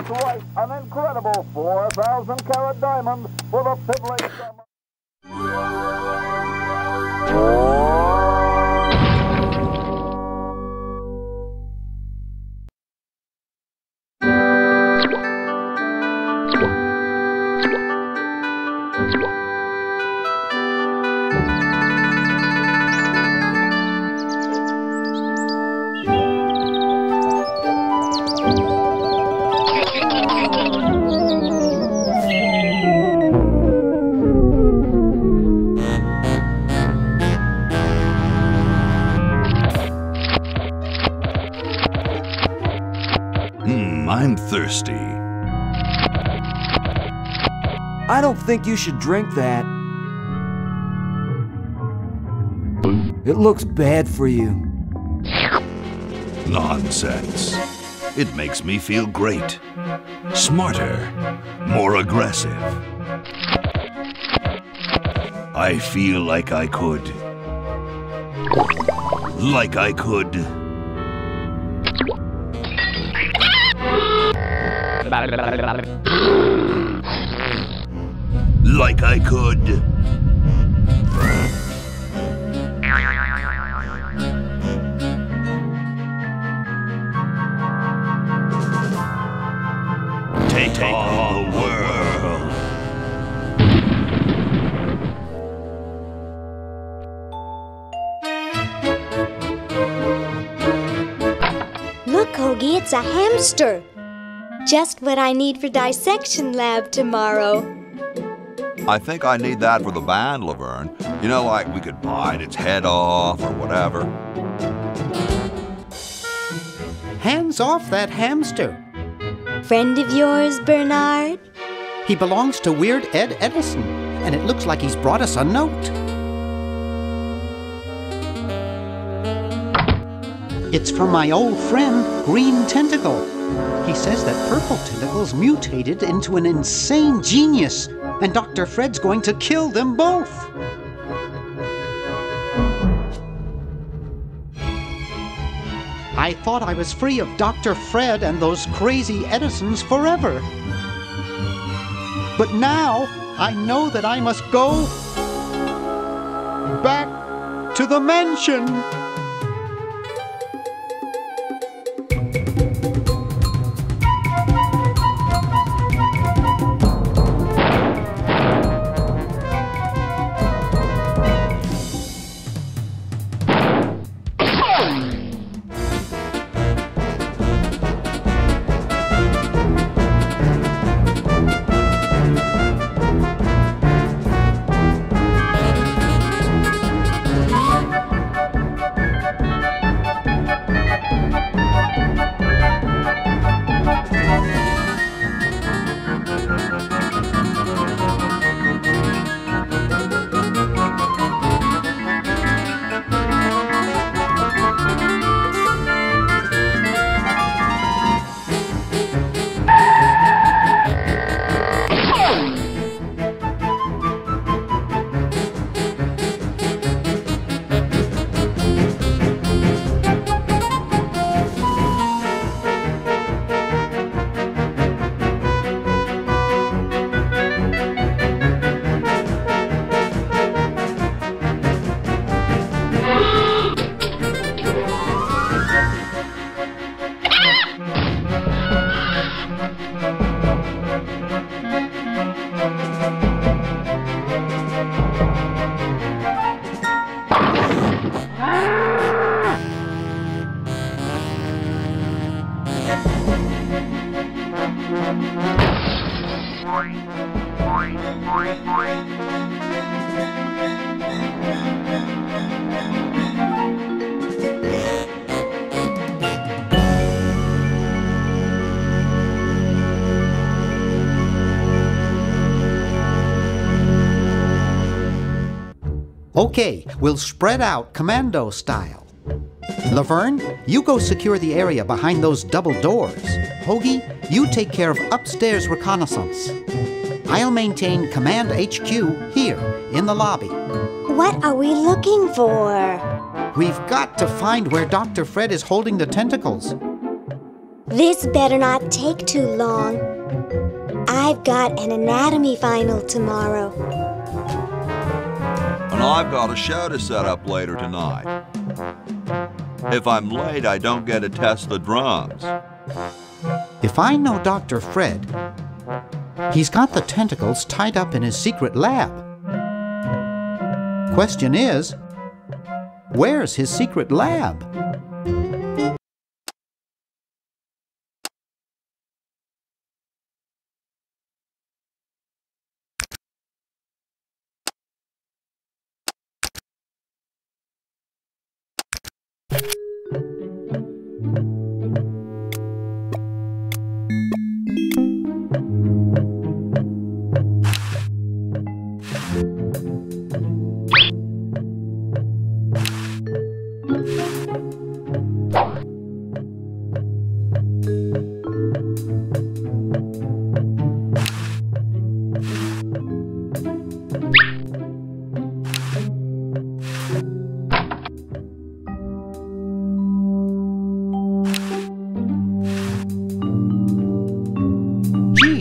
That's right, an incredible 4,000-carat diamond for the piddling sum. I'm thirsty. I don't think you should drink that. It looks bad for you. Nonsense. It makes me feel great. Smarter. More aggressive. I feel like I could. Like I could. Like I could. Take on the world. Look, Hoagie, it's a hamster. Just what I need for dissection lab tomorrow. I think I need that for the band, Laverne. You know, like we could bite its head off or whatever. Hands off that hamster. Friend of yours, Bernard? He belongs to Weird Ed Edison, and it looks like he's brought us a note. It's from my old friend, Green Tentacle. He says that Purple Tentacle's mutated into an insane genius, and Dr. Fred's going to kill them both. I thought I was free of Dr. Fred and those crazy Edisons forever. But now, I know that I must go back to the mansion. Okay, we'll spread out commando style. Laverne, you go secure the area behind those double doors. Hoagie, you take care of upstairs reconnaissance. I'll maintain Command HQ here, in the lobby. What are we looking for? We've got to find where Dr. Fred is holding the tentacles. This better not take too long. I've got an anatomy final tomorrow. And I've got a show to set up later tonight. If I'm late, I don't get to test the drums. If I know Dr. Fred, he's got the tentacles tied up in his secret lab. Question is, where's his secret lab?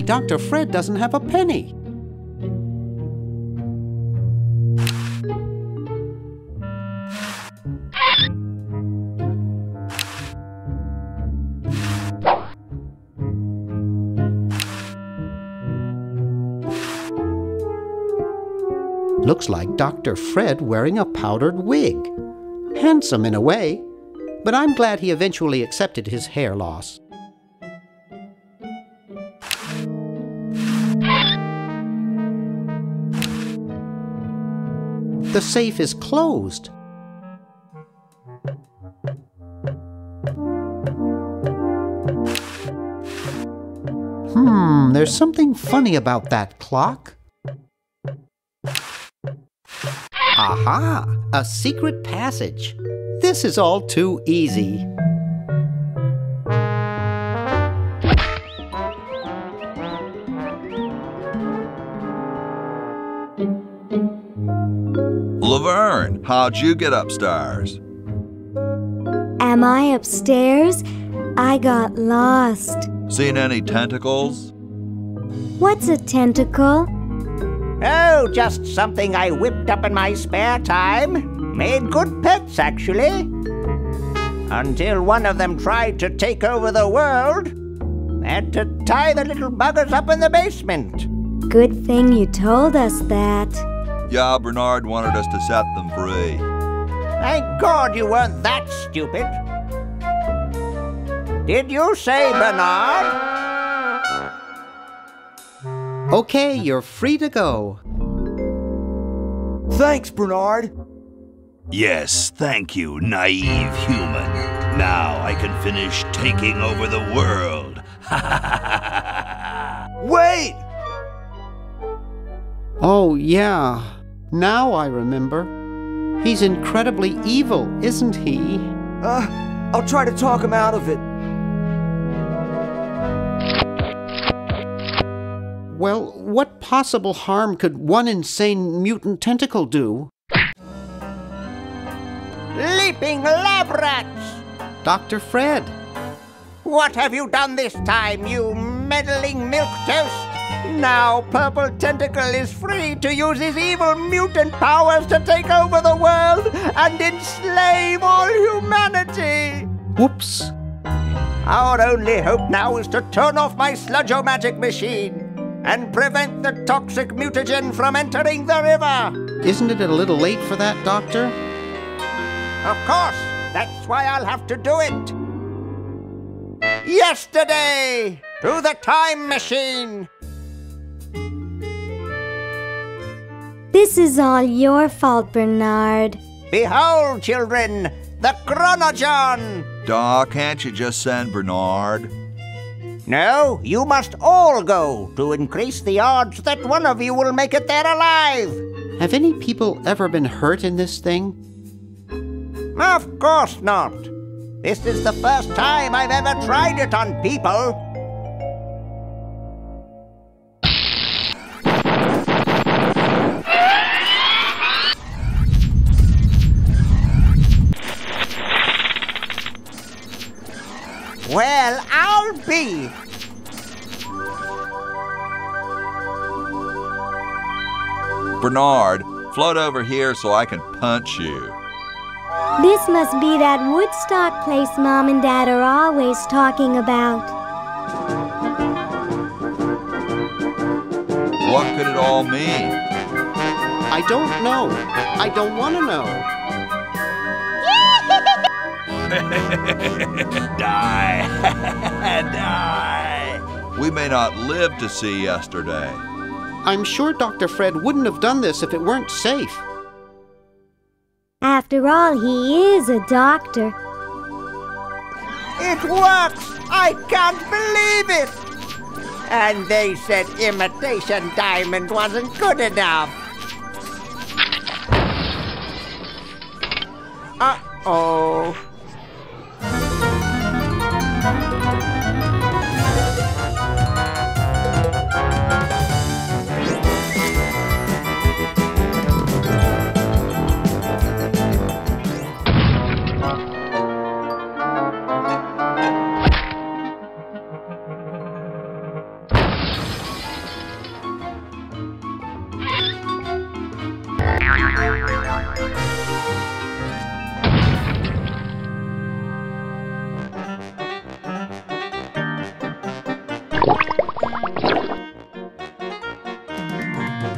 Dr. Fred doesn't have a penny. Looks like Dr. Fred wearing a powdered wig. Handsome in a way, but I'm glad he eventually accepted his hair loss. The safe is closed. There's something funny about that clock. Aha! A secret passage. This is all too easy. Laverne, how'd you get upstairs? Am I upstairs? I got lost. Seen any tentacles? What's a tentacle? Oh, just something I whipped up in my spare time. Made good pets, actually. Until one of them tried to take over the world. Had to tie the little buggers up in the basement. Good thing you told us that. Yeah, Bernard wanted us to set them free. Thank God you weren't that stupid. Did you say, Bernard? Okay, you're free to go. Thanks, Bernard. Yes, thank you, naive human. Now I can finish taking over the world. Wait! Oh, yeah. Now I remember. He's incredibly evil, isn't he? I'll try to talk him out of it. Well, what possible harm could one insane mutant tentacle do? Leaping lab rats! Dr. Fred. What have you done this time, you meddling milquetoast? Now Purple Tentacle is free to use his evil mutant powers to take over the world and enslave all humanity! Whoops. Our only hope now is to turn off my sludge-o-magic machine and prevent the toxic mutagen from entering the river. Isn't it a little late for that, Doctor? Of course, that's why I'll have to do it. Yesterday, to the time machine. This is all your fault, Bernard. Behold, children, the Chronogon. Doc, can't you just send Bernard? No, you must all go to increase the odds that one of you will make it there alive. Have any people ever been hurt in this thing? Of course not. This is the first time I've ever tried it on people. Well, I'll be. Bernard, float over here so I can punch you. This must be that Woodstock place Mom and Dad are always talking about. What could it all mean? I don't know. I don't want to know. Die. Die. We may not live to see yesterday. I'm sure Dr. Fred wouldn't have done this if it weren't safe. After all, he is a doctor. It works! I can't believe it! And they said imitation diamond wasn't good enough. Uh-oh.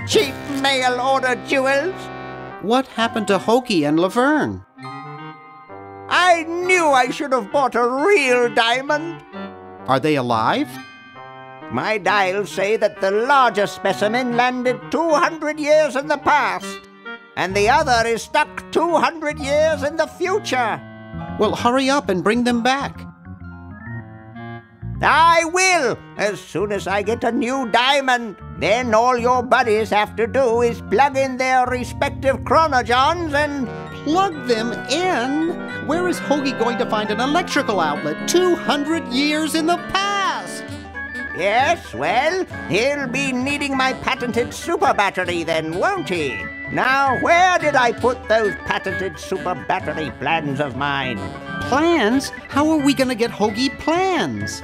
Cheap mail-order jewels? What happened to Hoagie and Laverne? I knew I should have bought a real diamond. Are they alive? My dials say that the larger specimen landed 200 years in the past, and the other is stuck 200 years in the future. Well, hurry up and bring them back. I will, as soon as I get a new diamond. Then all your buddies have to do is plug in their respective chronogens and... Plug them in? Where is Hoagie going to find an electrical outlet 200 years in the past? Yes, well, he'll be needing my patented super battery then, won't he? Now, where did I put those patented super battery plans of mine? Plans? How are we going to get Hoagie plans?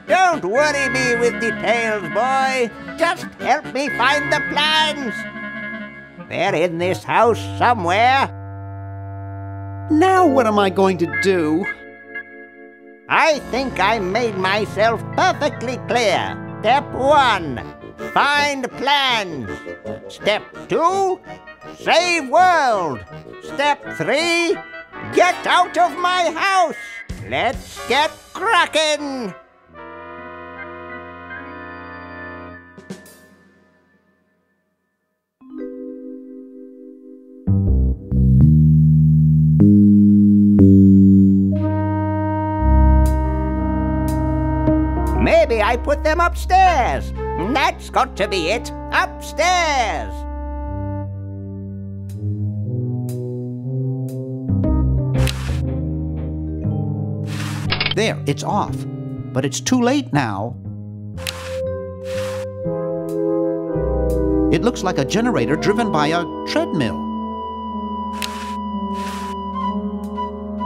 Don't worry me with details, boy. Just help me find the plans. They're in this house somewhere. Now what am I going to do? I think I made myself perfectly clear. Step 1, find plans. Step 2, save world. Step 3, get out of my house. Let's get cracking. Maybe I put them upstairs. That's got to be it. Upstairs. There, it's off. But it's too late now. It looks like a generator driven by a treadmill.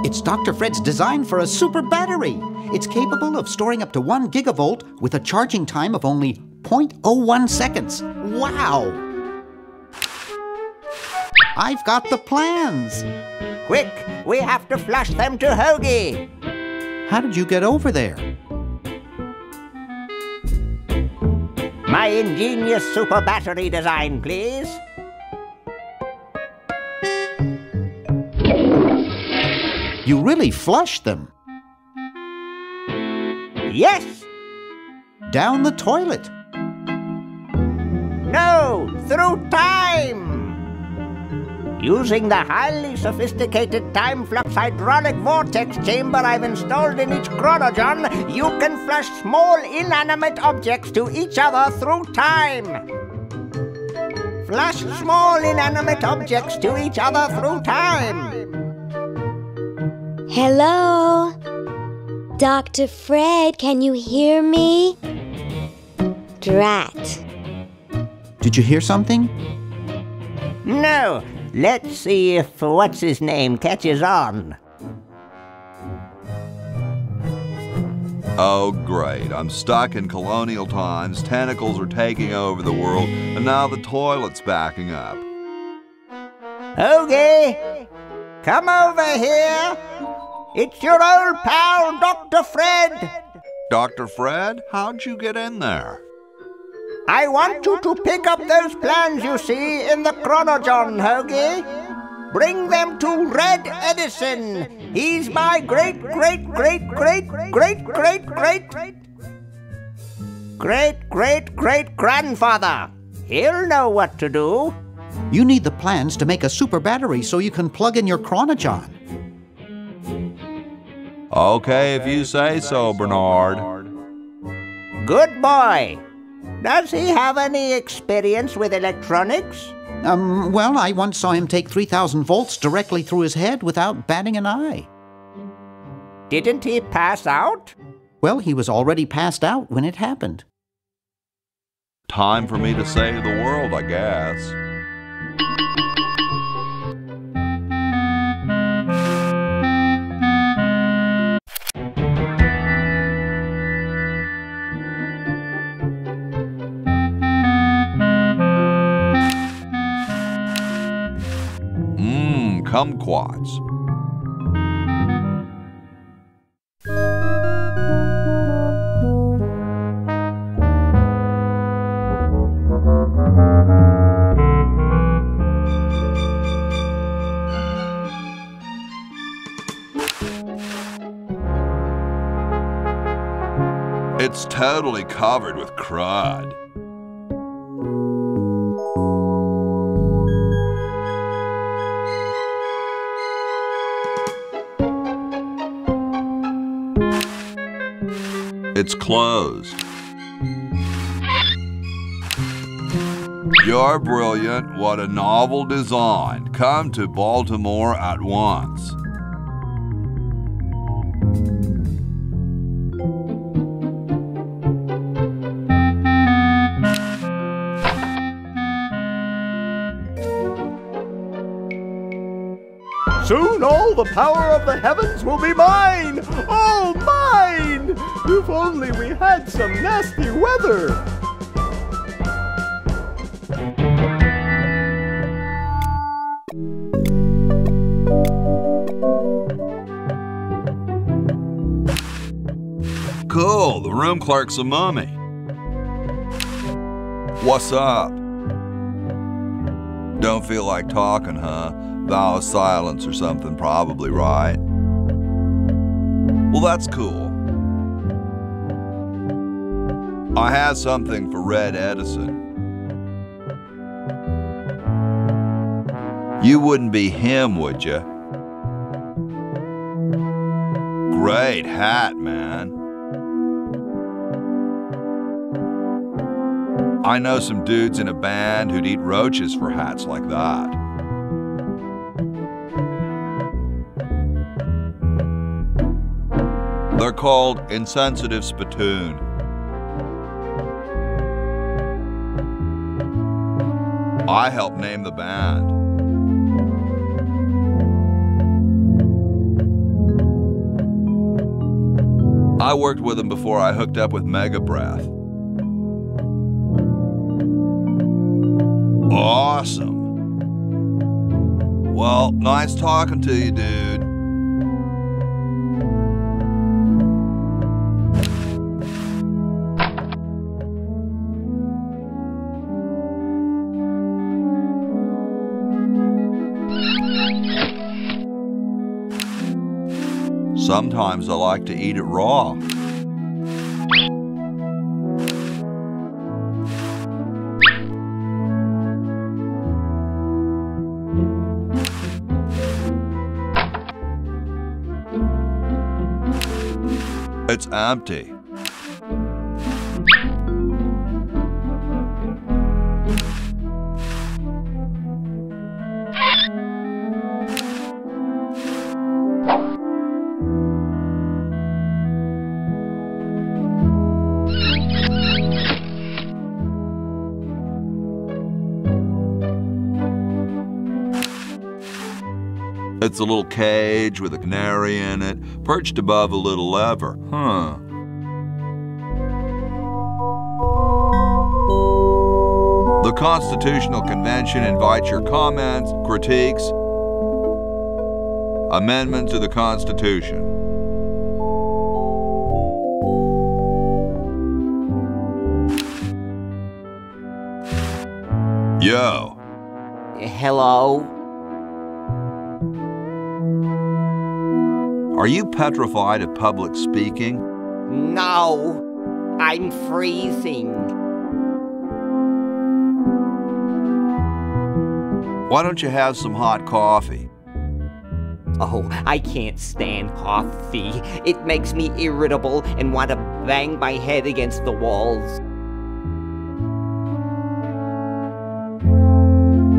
It's Dr. Fred's design for a super battery. It's capable of storing up to 1 gigavolt with a charging time of only 0.01 seconds. Wow! I've got the plans. Quick, we have to flush them to Hoagie. How did you get over there? My ingenious super battery design, please. You really flushed them. Yes. Down the toilet. No, through time. Using the highly sophisticated time flux hydraulic vortex chamber I've installed in each chronogen, you can flush small inanimate objects to each other through time. Flush small inanimate objects to each other through time. Hello? Dr. Fred, can you hear me? Drat. Did you hear something? No. Let's see if what's-his-name catches on. Oh, great. I'm stuck in colonial times, tentacles are taking over the world, and now the toilet's backing up. Hoagie, come over here. It's your old pal, Dr. Fred. Dr. Fred, how'd you get in there? I want you to pick up those plans you see in the Chronojon, Hoagie. Bring them to Red Edison. He's my great-great-great-great-great-great-great-great-grandfather. He'll know what to do. You need the plans to make a super battery so you can plug in your Chronojon. Okay, if you say so, Bernard. Good boy. Does he have any experience with electronics? Well, I once saw him take 3,000 volts directly through his head without batting an eye. Didn't he pass out? Well, he was already passed out when it happened. Time for me to save the world, I guess. Kumquats. It's totally covered with crud. It's closed. You're brilliant. What a novel design. Come to Baltimore at once. Soon all the power of the heavens will be mine! All mine! If only we had some nasty weather! Cool, the room clerk's a mummy. What's up? Don't feel like talking, huh? Vow of silence or something, probably, right? Well, that's cool. I have something for Red Edison. You wouldn't be him, would you? Great hat, man. I know some dudes in a band who'd eat roaches for hats like that. They're called Insensitive Spittoon. I helped name the band. I worked with them before I hooked up with Mega Breath. Awesome. Well, nice talking to you, dude. Sometimes I like to eat it raw. It's empty. It's a little cage with a canary in it, perched above a little lever. Huh. The Constitutional Convention invites your comments, critiques, amendments to the Constitution. Yo. Hello? Are you petrified of public speaking? No, I'm freezing. Why don't you have some hot coffee? Oh, I can't stand coffee. It makes me irritable and want to bang my head against the walls.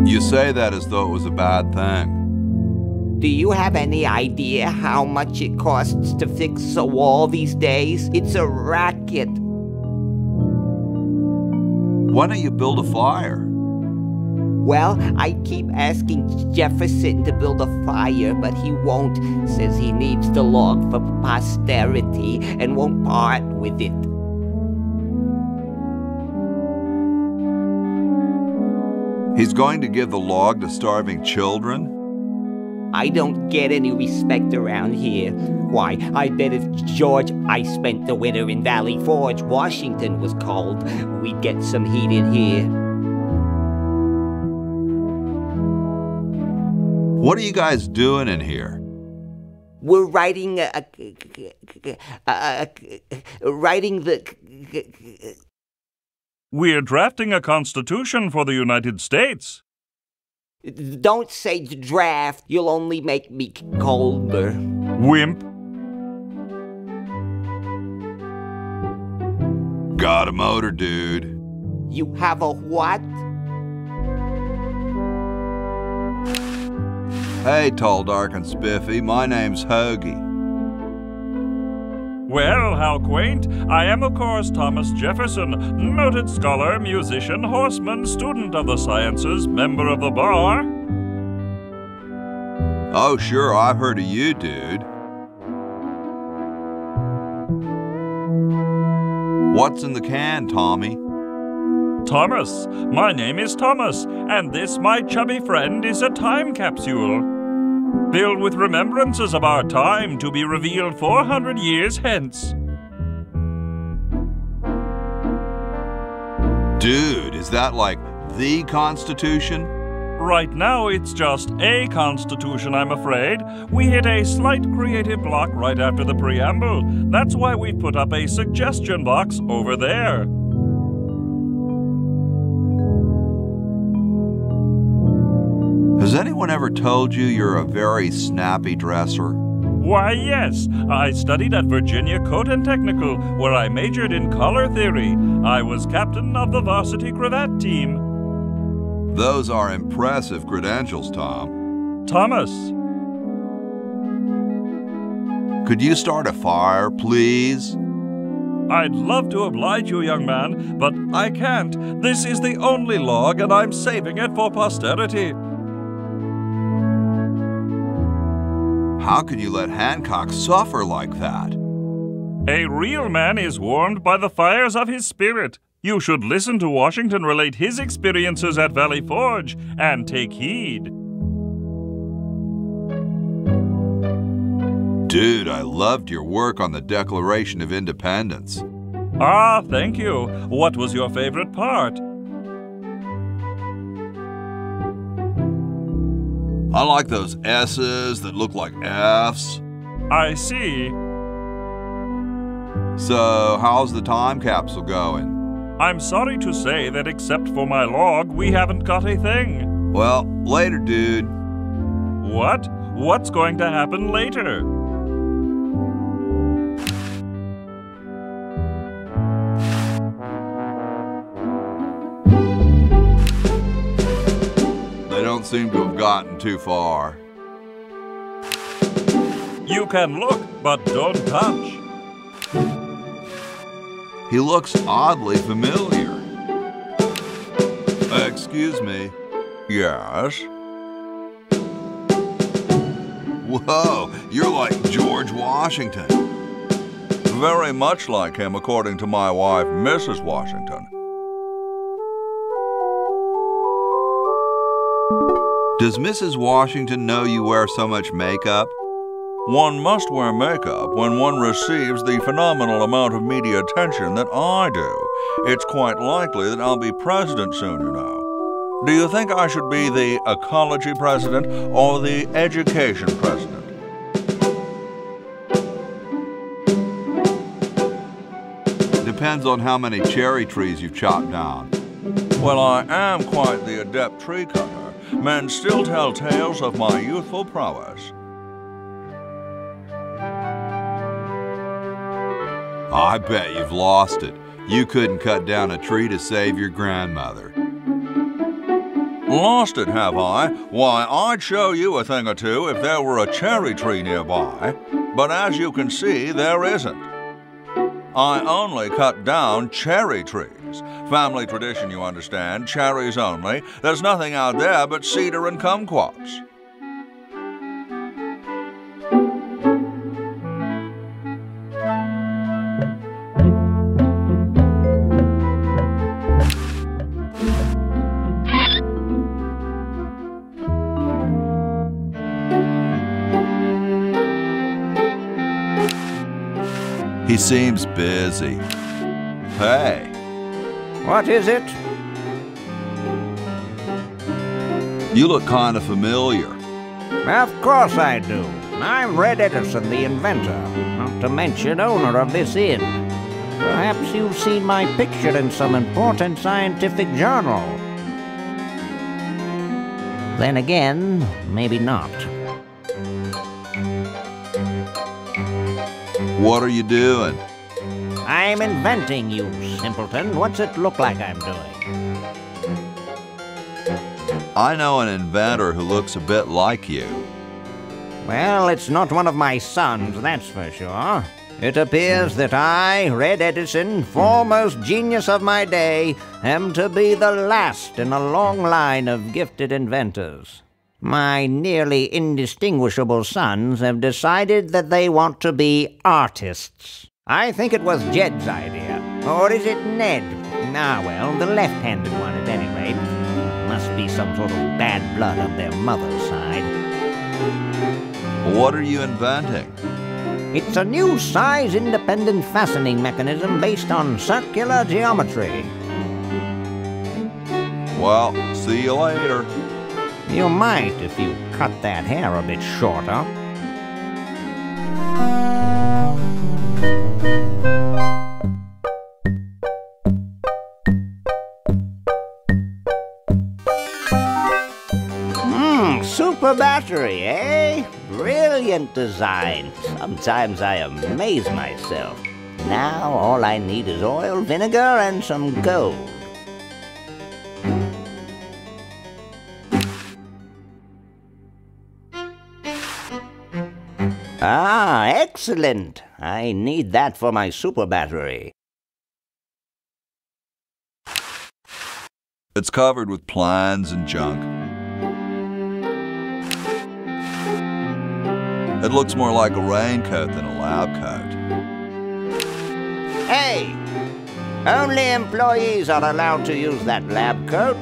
You say that as though it was a bad thing. Do you have any idea how much it costs to fix a wall these days? It's a racket. Why don't you build a fire? Well, I keep asking Jefferson to build a fire, but he won't. Says he needs the log for posterity and won't part with it. He's going to give the log to starving children? I don't get any respect around here. Why, I bet if George I spent the winter in Valley Forge, Washington was cold, we'd get some heat in here. What are you guys doing in here? We're writing the... We're drafting a constitution for the United States. Don't say draft, you'll only make me colder. Wimp. Got a motor, dude. You have a what? Hey, tall, dark, and spiffy, my name's Hoagie. Well, how quaint. I am, of course, Thomas Jefferson, noted scholar, musician, horseman, student of the sciences, member of the bar. Oh, sure, I've heard of you, dude. What's in the can, Tommy? Thomas. My name is Thomas, and this, my chubby friend, is a time capsule, filled with remembrances of our time to be revealed 400 years hence. Dude, is that like the Constitution? Right now, it's just a constitution, I'm afraid. We hit a slight creative block right after the preamble. That's why we put up a suggestion box over there. Has anyone ever told you you're a very snappy dresser? Why, yes. I studied at Virginia Coat and Technical, where I majored in color theory. I was captain of the varsity cravat team. Those are impressive credentials, Tom. Thomas. Could you start a fire, please? I'd love to oblige you, young man, but I can't. This is the only log, and I'm saving it for posterity. How can you let Hancock suffer like that? A real man is warmed by the fires of his spirit. You should listen to Washington relate his experiences at Valley Forge and take heed. Dude, I loved your work on the Declaration of Independence. Ah, thank you. What was your favorite part? I like those S's that look like F's. I see. So, how's the time capsule going? I'm sorry to say that except for my log, we haven't got a thing. Well, later, dude. What? What's going to happen later? They don't seem to have gotten too far. You can look, but don't touch. He looks oddly familiar. Excuse me. Yes? Whoa, you're like George Washington. Very much like him, according to my wife, Mrs. Washington. Does Mrs. Washington know you wear so much makeup? One must wear makeup when one receives the phenomenal amount of media attention that I do. It's quite likely that I'll be president soon, you know. Do you think I should be the ecology president or the education president? Depends on how many cherry trees you've chopped down. Well, I am quite the adept tree cutter. Men still tell tales of my youthful prowess. I bet you've lost it. You couldn't cut down a tree to save your grandmother. Lost it, have I? Why, I'd show you a thing or two if there were a cherry tree nearby. But as you can see, there isn't. I only cut down cherry trees. Family tradition, you understand. Cherries only. There's nothing out there but cedar and kumquats. He seems busy. Hey. What is it? You look kind of familiar. Of course I do. I'm Red Edison, the inventor, not to mention owner of this inn. Perhaps you've seen my picture in some important scientific journal. Then again, maybe not. What are you doing? I'm inventing, you simpleton. What's it look like I'm doing? I know an inventor who looks a bit like you. Well, it's not one of my sons, that's for sure. It appears that I, Red Edison, foremost genius of my day, am to be the last in a long line of gifted inventors. My nearly indistinguishable sons have decided that they want to be artists. I think it was Jed's idea. Or is it Ned? Ah, well, the left-handed one at any rate. Must be some sort of bad blood on their mother's side. What are you inventing? It's a new size-independent fastening mechanism based on circular geometry. Well, see you later. You might if you cut that hair a bit shorter. Super battery, eh? Brilliant design. Sometimes I amaze myself. Now all I need is oil, vinegar, and some gold. Ah, excellent. I need that for my super battery. It's covered with plans and junk. It looks more like a raincoat than a lab coat. Hey! Only employees are allowed to use that lab coat.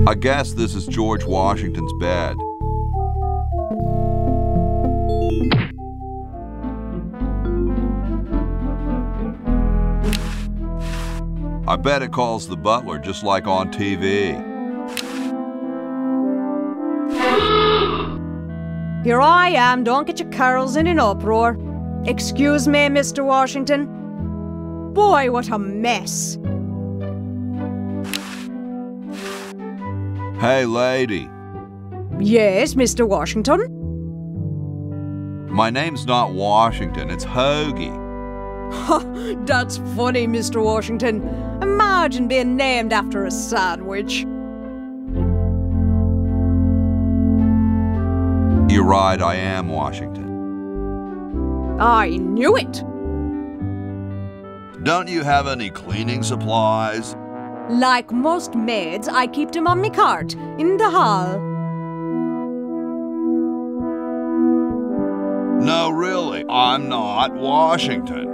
I guess this is George Washington's bed. I bet it calls the butler just like on TV. Here I am, don't get your curls in an uproar. Excuse me, Mr. Washington. Boy, what a mess. Hey, lady. Yes, Mr. Washington? My name's not Washington, it's Hoagie. That's funny, Mr. Washington. Imagine being named after a sandwich. You're right, I am Washington. I knew it! Don't you have any cleaning supplies? Like most maids, I keep them on me cart, in the hall. No, really, I'm not Washington.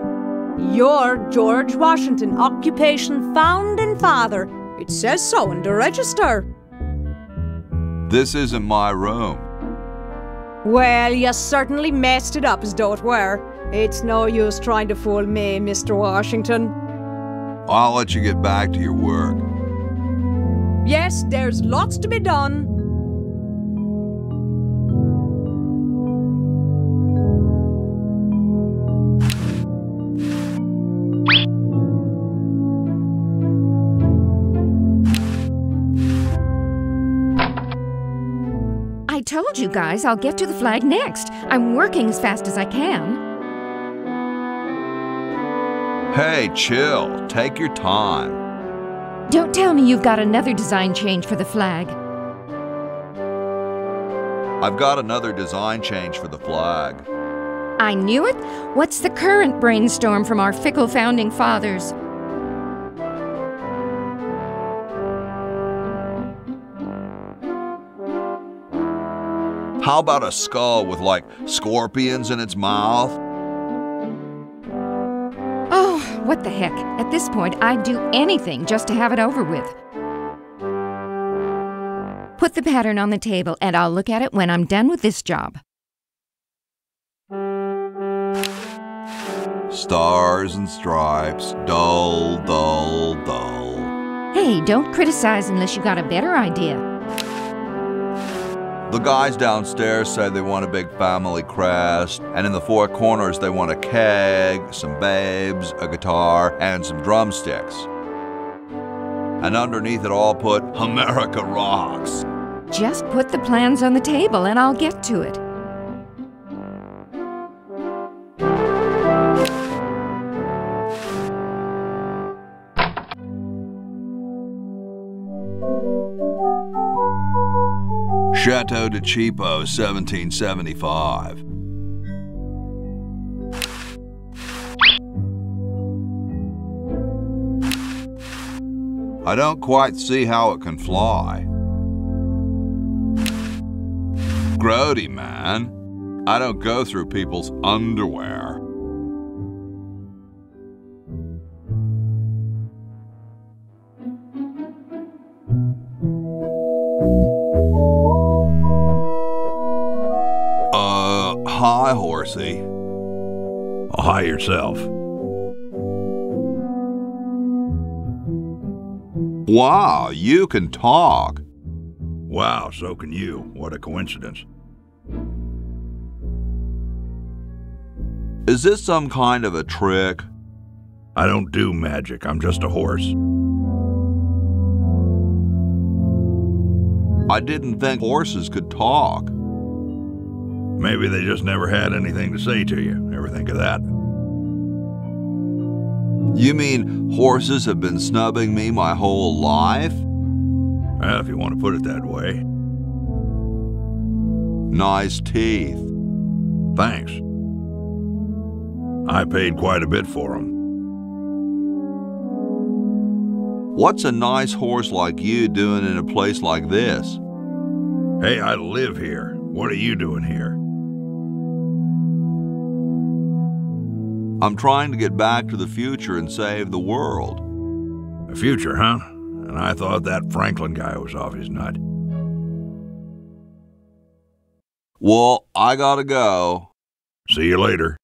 You're George Washington, occupation founding father. It says so in the register. This isn't my room. Well, you certainly messed it up as though it were. It's no use trying to fool me, Mr. Washington. I'll let you get back to your work. Yes, there's lots to be done. I told you guys I'll get to the flag next. I'm working as fast as I can. Hey, chill. Take your time. Don't tell me you've got another design change for the flag. I've got another design change for the flag. I knew it. What's the current brainstorm from our fickle founding fathers? How about a skull with, like, scorpions in its mouth? Oh, what the heck. At this point, I'd do anything just to have it over with. Put the pattern on the table, and I'll look at it when I'm done with this job. Stars and stripes. Dull, dull, dull. Hey, don't criticize unless you got a better idea. The guys downstairs say they want a big family crest, and in the four corners they want a keg, some babes, a guitar, and some drumsticks. And underneath it all put, America rocks. Just put the plans on the table and I'll get to it. Chateau de Cheapo, 1775. I don't quite see how it can fly. Grody, man. I don't go through people's underwear. Hi, horsey. Hi yourself. Wow, you can talk. Wow, so can you. What a coincidence. Is this some kind of a trick? I don't do magic. I'm just a horse. I didn't think horses could talk. Maybe they just never had anything to say to you. Ever think of that? You mean horses have been snubbing me my whole life? Well, if you want to put it that way. Nice teeth. Thanks. I paid quite a bit for them. What's a nice horse like you doing in a place like this? Hey, I live here. What are you doing here? I'm trying to get back to the future and save the world. The future, huh? And I thought that Franklin guy was off his nut. Well, I gotta go. See you later.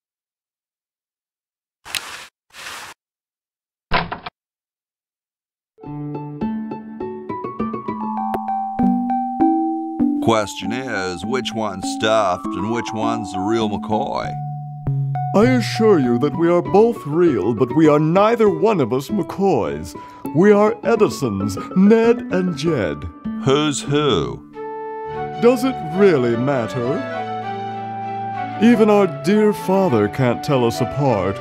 Question is, which one's stuffed and which one's the real McCoy? I assure you that we are both real, but we are neither one of us McCoys. We are Edisons, Ned and Jed. Who's who? Does it really matter? Even our dear father can't tell us apart.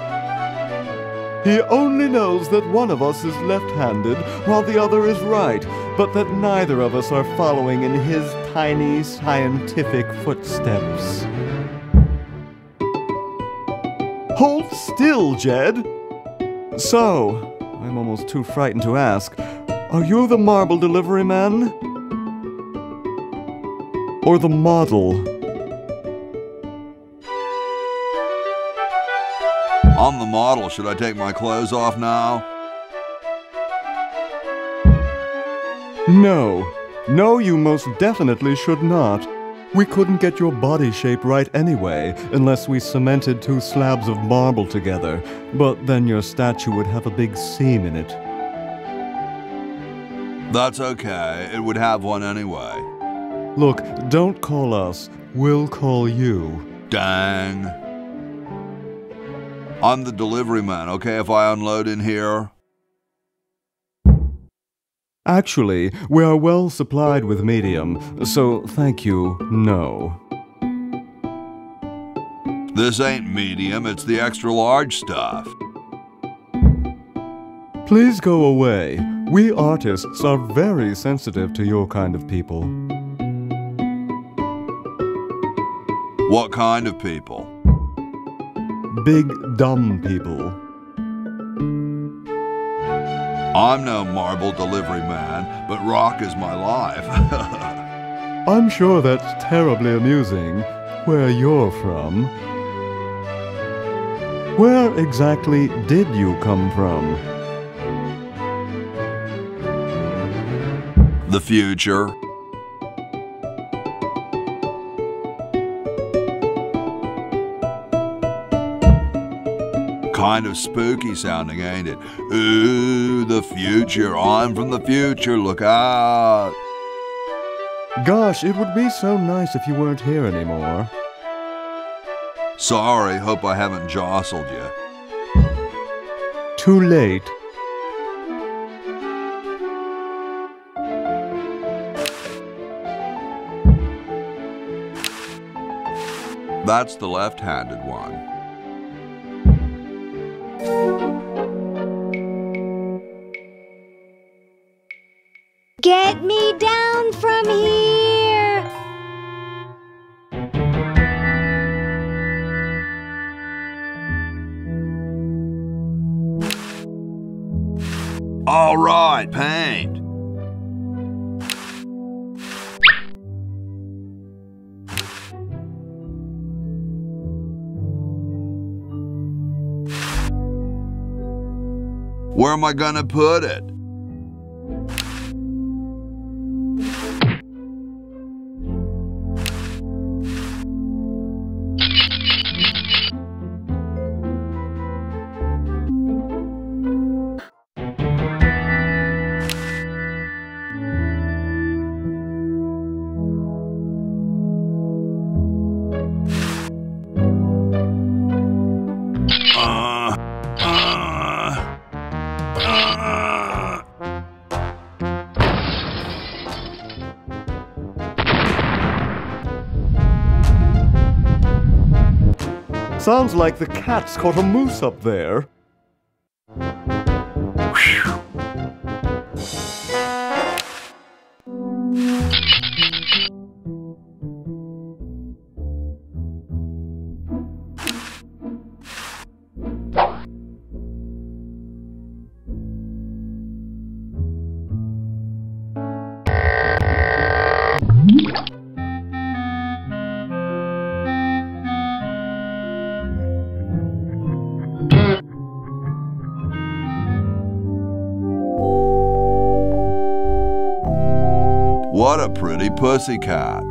He only knows that one of us is left-handed while the other is right, but that neither of us are following in his tiny scientific footsteps. Hold still, Jed! So, I'm almost too frightened to ask, are you the marble delivery man? Or the model? I'm the model. Should I take my clothes off now? No. No, you most definitely should not. We couldn't get your body shape right anyway, unless we cemented 2 slabs of marble together. But then your statue would have a big seam in it. That's okay. It would have one anyway. Look, don't call us. We'll call you. Dang. I'm the delivery man, okay, if I unload in here? Actually, we are well supplied with medium, so thank you, no. This ain't medium, it's the extra large stuff. Please go away. We artists are very sensitive to your kind of people. What kind of people? Big, dumb people. I'm no marble delivery man, but rock is my life. I'm sure that's terribly amusing, where you're from. Where exactly did you come from? The future. Kind of spooky sounding, ain't it? Ooh, the future. I'm from the future. Look out. Gosh, it would be so nice if you weren't here anymore. Sorry, hope I haven't jostled you. Too late. That's the left-handed one. Get me down from here! All right, paint. Where am I gonna put it? Sounds like the cat's caught a moose up there. What a pretty pussycat.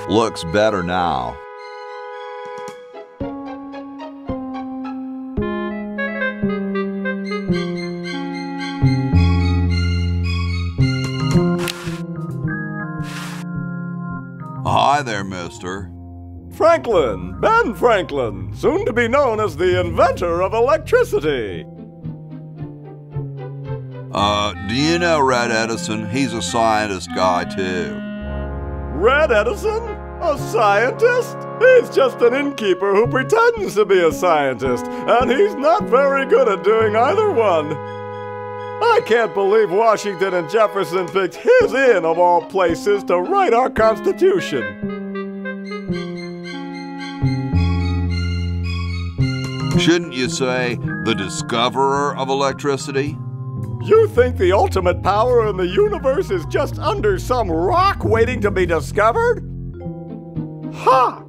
Looks better now. Hi there, mister. Franklin, Ben Franklin, soon to be known as the inventor of electricity. Do you know Red Edison? He's a scientist guy, too. Red Edison? A scientist? He's just an innkeeper who pretends to be a scientist, and he's not very good at doing either one. I can't believe Washington and Jefferson picked his inn, of all places, to write our Constitution. Shouldn't you say the discoverer of electricity? You think the ultimate power in the universe is just under some rock waiting to be discovered? Ha!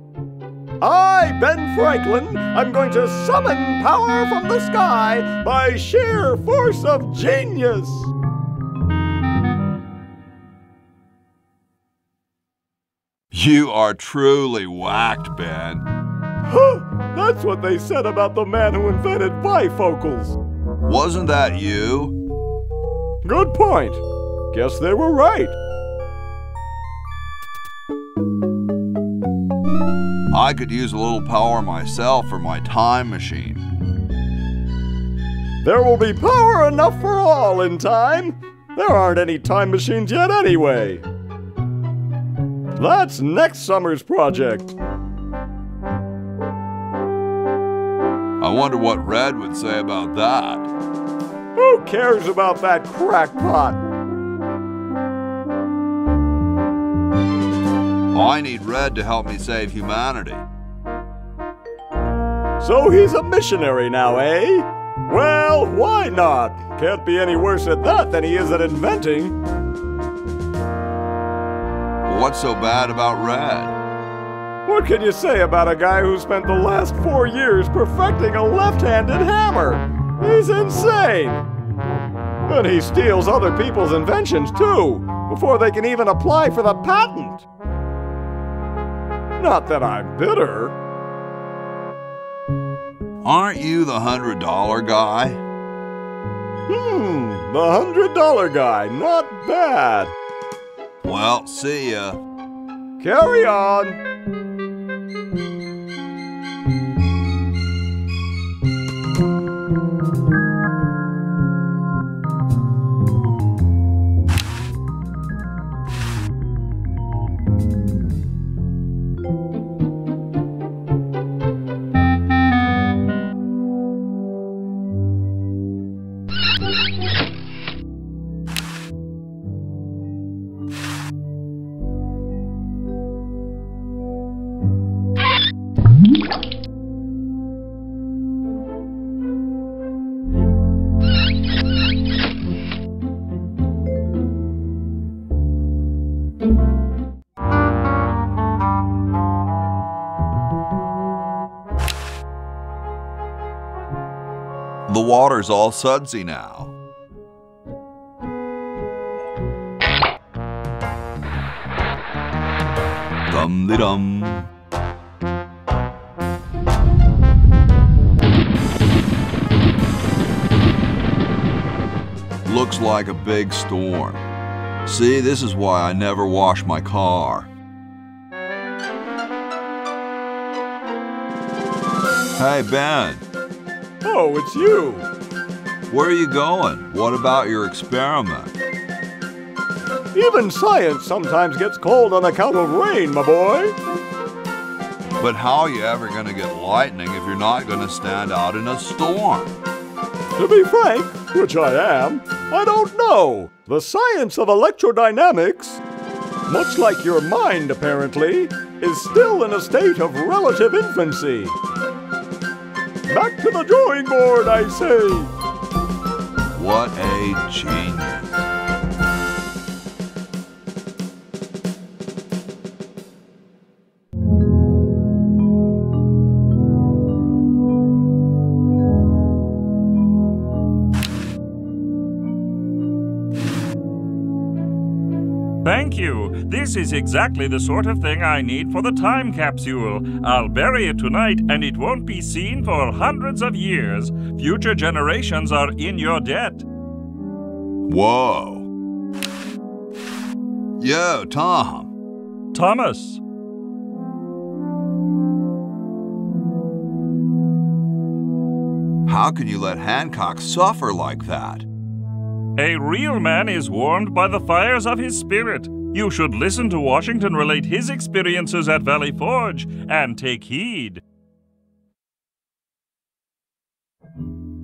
I, Ben Franklin, am going to summon power from the sky by sheer force of genius! You are truly whacked, Ben. Huh! That's what they said about the man who invented bifocals. Wasn't that you? Good point. Guess they were right. I could use a little power myself for my time machine. There will be power enough for all in time. There aren't any time machines yet anyway. That's next summer's project. I wonder what Red would say about that. Who cares about that crackpot? I need Red to help me save humanity. So he's a missionary now, eh? Well, why not? Can't be any worse at that than he is at inventing. What's so bad about Red? What can you say about a guy who spent the last 4 years perfecting a left-handed hammer? He's insane! And he steals other people's inventions, too, before they can even apply for the patent. Not that I'm bitter. Aren't you the $100 guy? The $100 guy, not bad. Well, see ya. Carry on. The water's all sudsy now. Dum-de-dum. Looks like a big storm. See, this is why I never wash my car. Hey, Ben. Oh, it's you. Where are you going? What about your experiment? Even science sometimes gets cold on account of rain, my boy. But how are you ever going to get lightning if you're not going to stand out in a storm? To be frank, which I am, I don't know. The science of electrodynamics, much like your mind apparently, is still in a state of relative infancy. Back to the drawing board, I say. What a genius. Thank you. This is exactly the sort of thing I need for the time capsule. I'll bury it tonight, and it won't be seen for hundreds of years. Future generations are in your debt. Whoa. Yo, Tom. Thomas. How can you let Hancock suffer like that? A real man is warmed by the fires of his spirit. You should listen to Washington relate his experiences at Valley Forge and take heed.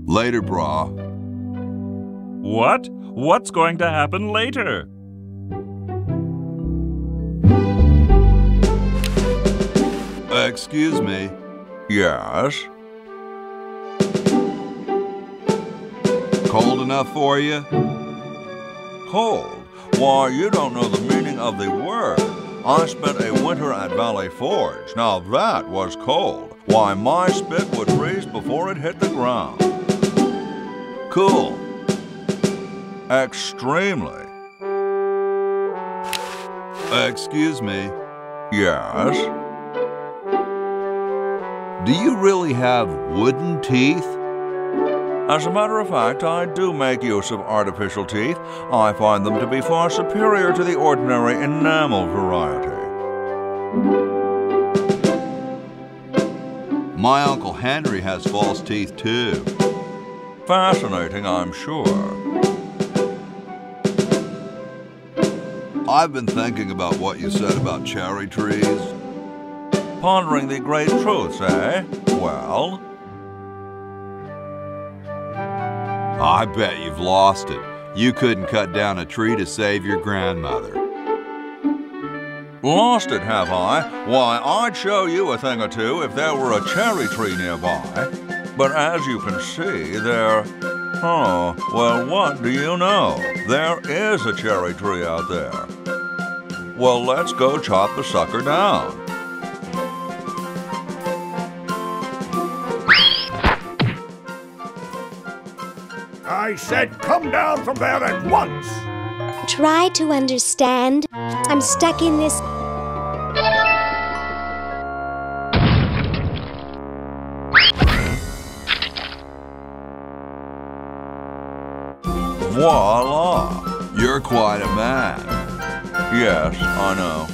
Later, brah. What? What's going to happen later? Excuse me. Yes? Cold enough for you? Cold? Why, you don't know the meaning of the word. I spent a winter at Valley Forge. Now that was cold. Why, my spit would freeze before it hit the ground. Cool. Extremely. Excuse me. Yes? Do you really have wooden teeth? As a matter of fact, I do make use of artificial teeth. I find them to be far superior to the ordinary enamel variety. My Uncle Henry has false teeth too. Fascinating, I'm sure. I've been thinking about what you said about cherry trees. Pondering the great truths, eh? Well, I bet you've lost it. You couldn't cut down a tree to save your grandmother. Lost it, have I? Why, I'd show you a thing or two if there were a cherry tree nearby. But as you can see, there... Oh, well, what do you know? There is a cherry tree out there. Well, let's go chop the sucker down. I said come down from there at once! Try to understand. I'm stuck in this... Voila! You're quite a man. Yes, I know.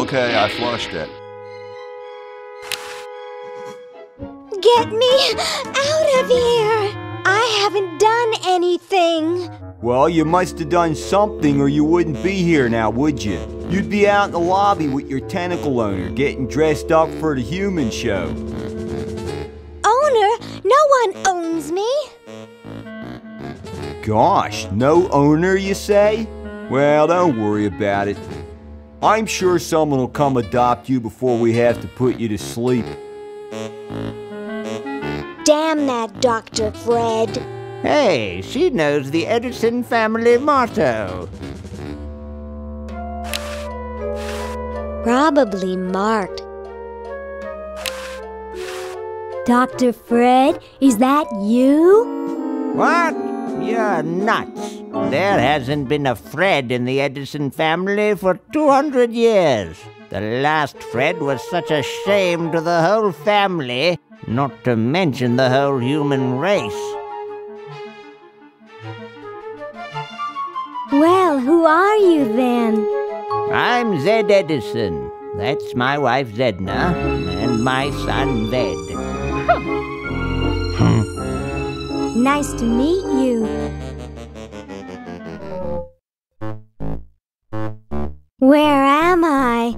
Okay, I flushed it. Get me out of here! I haven't done anything. Well, you must have done something or you wouldn't be here now, would you? You'd be out in the lobby with your tentacle owner, getting dressed up for the human show. Owner? No one owns me. Gosh, no owner, you say? Well, don't worry about it. I'm sure someone will come adopt you before we have to put you to sleep. Damn that Dr. Fred. Hey, she knows the Edison family motto. Probably marked. Dr. Fred, is that you? What? You're nuts. There hasn't been a Fred in the Edison family for 200 years. The last Fred was such a shame to the whole family, not to mention the whole human race. Well, who are you then? I'm Zed Edison. That's my wife Zedna, and my son Ved. Nice to meet you. Where am I?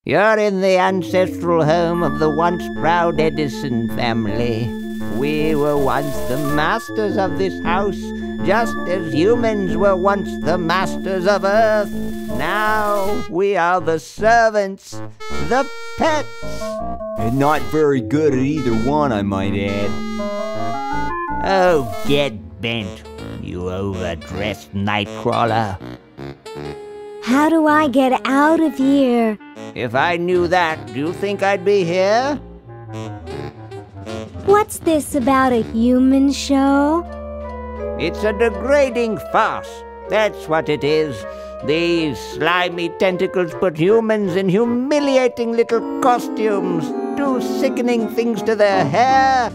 You're in the ancestral home of the once proud Edison family. We were once the masters of this house, just as humans were once the masters of Earth. Now we are the servants, the pets. And not very good at either one, I might add. Oh, get bent, you overdressed nightcrawler. How do I get out of here? If I knew that, do you think I'd be here? What's this about a human show? It's a degrading farce. That's what it is. These slimy tentacles put humans in humiliating little costumes, do sickening things to their hair,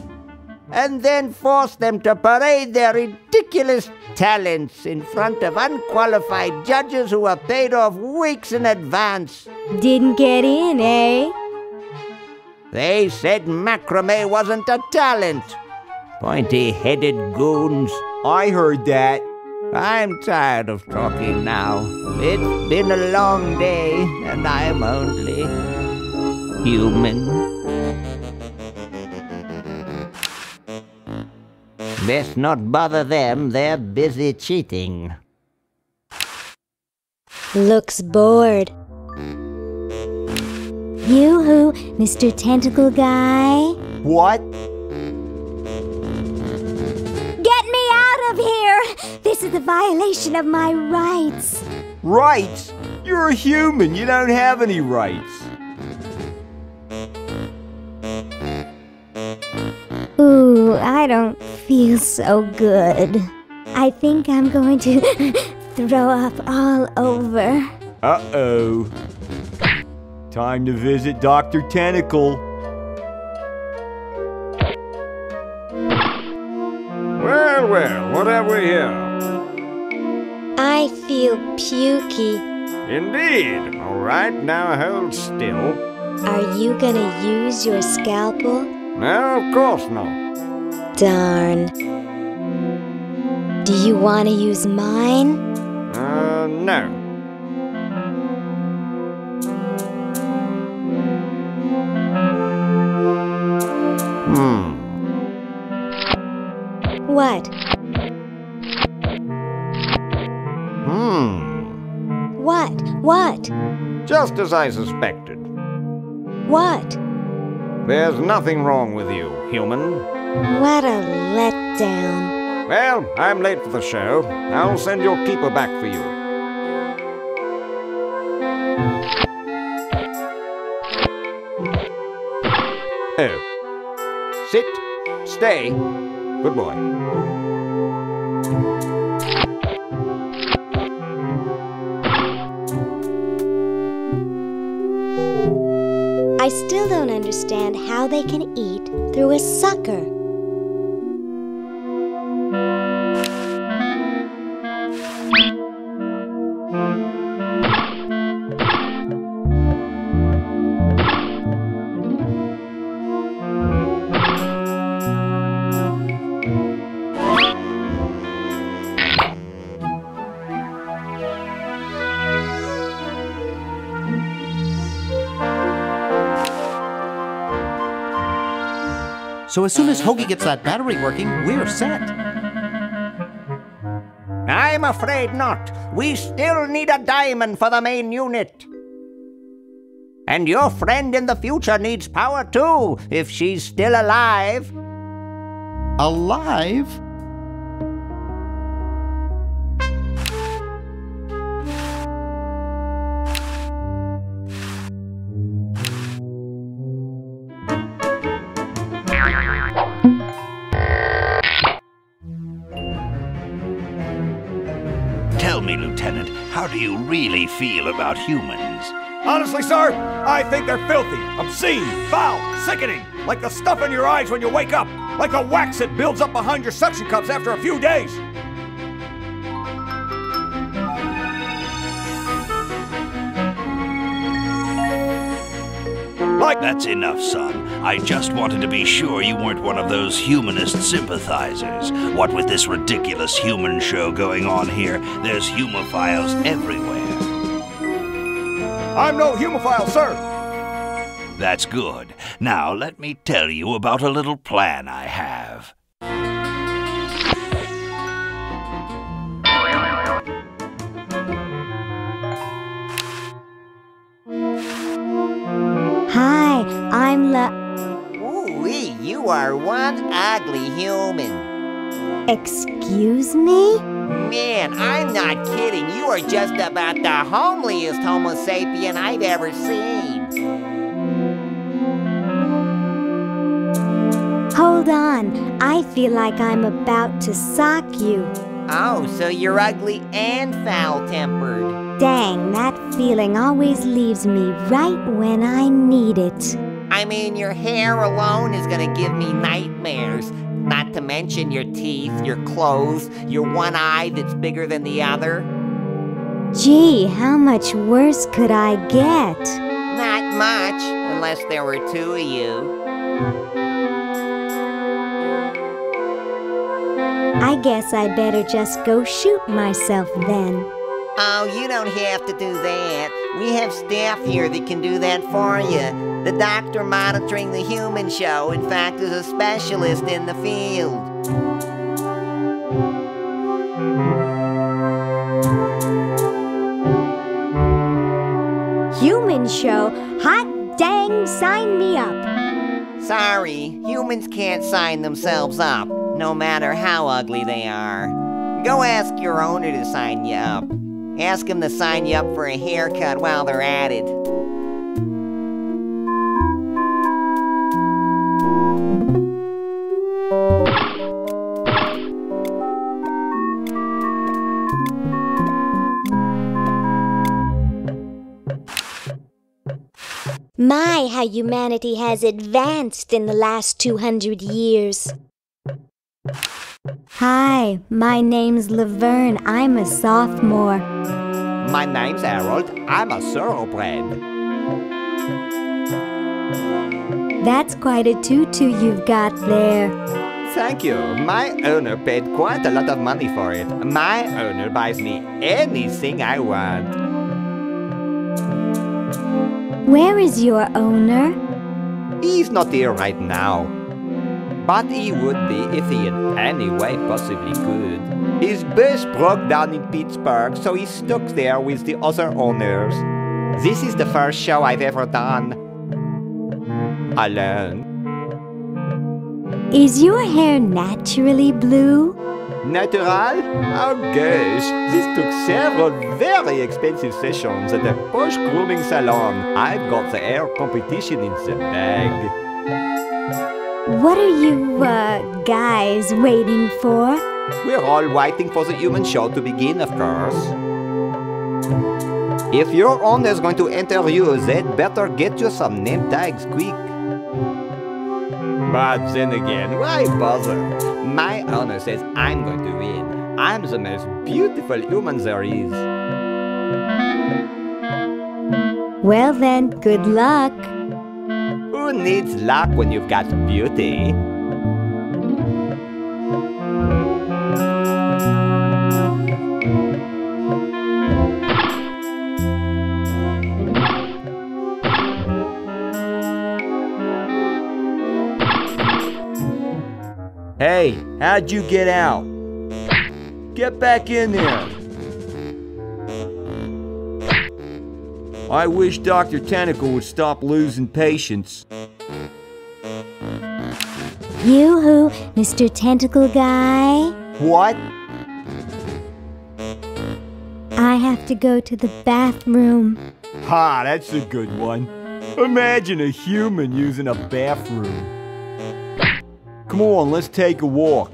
and then force them to parade their ridiculous talents in front of unqualified judges who are paid off weeks in advance. Didn't get in, eh? They said macrame wasn't a talent. Pointy-headed goons. I heard that. I'm tired of talking now. It's been a long day, and I'm only human. Best not bother them, they're busy cheating. Looks bored. Yoo-hoo, Mr. Tentacle Guy. What? Get me out of here! This is a violation of my rights. Rights? You're a human. You don't have any rights. Ooh, I don't feel so good. I think I'm going to throw up all over. Uh-oh. Time to visit Dr. Tentacle. Well, well, what have we here? I feel pukey. Indeed. All right, now hold still. Are you gonna use your scalpel? No, of course not. Darn. Do you want to use mine? No. What? What? Just as I suspected. What? There's nothing wrong with you, human. What a letdown. Well, I'm late for the show. I'll send your keeper back for you. Oh. Sit. Stay. Good boy. I still don't understand how they can eat through a sucker. So as soon as Hoagie gets that battery working, we're set. I'm afraid not. We still need a diamond for the main unit. And your friend in the future needs power too, if she's still alive. Alive? Tell me, Lieutenant, how do you really feel about humans? Honestly, sir, I think they're filthy, obscene, foul, sickening, like the stuff in your eyes when you wake up, like the wax that builds up behind your suction cups after a few days. That's enough, son. I just wanted to be sure you weren't one of those humanist sympathizers. What with this ridiculous human show going on here, there's humophiles everywhere. I'm no humophile, sir. That's good. Now let me tell you about a little plan I have. Hi, I'm Ooh-wee, you are one ugly human. Excuse me? Man, I'm not kidding. You are just about the homeliest Homo sapien I've ever seen. Hold on. I feel like I'm about to sock you. Oh, so you're ugly and foul-tempered. Dang, that feeling always leaves me right when I need it. I mean, your hair alone is gonna give me nightmares. Not to mention your teeth, your clothes, your one eye that's bigger than the other. Gee, how much worse could I get? Not much, unless there were two of you. I guess I'd better just go shoot myself then. Oh, you don't have to do that. We have staff here that can do that for you. The doctor monitoring the human show, in fact, is a specialist in the field. Human show? Hot dang, sign me up. Sorry, humans can't sign themselves up, no matter how ugly they are. Go ask your owner to sign you up. Ask him to sign you up for a haircut while they're at it. My, how humanity has advanced in the last 200 years. Hi, my name's Laverne. I'm a sophomore. My name's Harold. I'm a thoroughbred. That's quite a tutu you've got there. Thank you. My owner paid quite a lot of money for it. My owner buys me anything I want. Where is your owner? He's not here right now. But he would be if he in any way possibly could. His bus broke down in Pittsburgh, so he's stuck there with the other owners. This is the first show I've ever done alone. Is your hair naturally blue? Natural? Oh gosh, this took several very expensive sessions at a posh grooming salon. I've got the hair competition in the bag. What are you, guys waiting for? We're all waiting for the human show to begin, of course. If your owner's going to enter you, they'd better get you some name tags quick. But then again, why bother? My owner says I'm going to win. I'm the most beautiful human there is. Well then, good luck. Who needs luck when you've got beauty? Hey, how'd you get out? Get back in there. I wish Dr. Tentacle would stop losing patience. Yoo-hoo, Mr. Tentacle Guy. What? I have to go to the bathroom. Ha, that's a good one. Imagine a human using a bathroom. Come on, let's take a walk.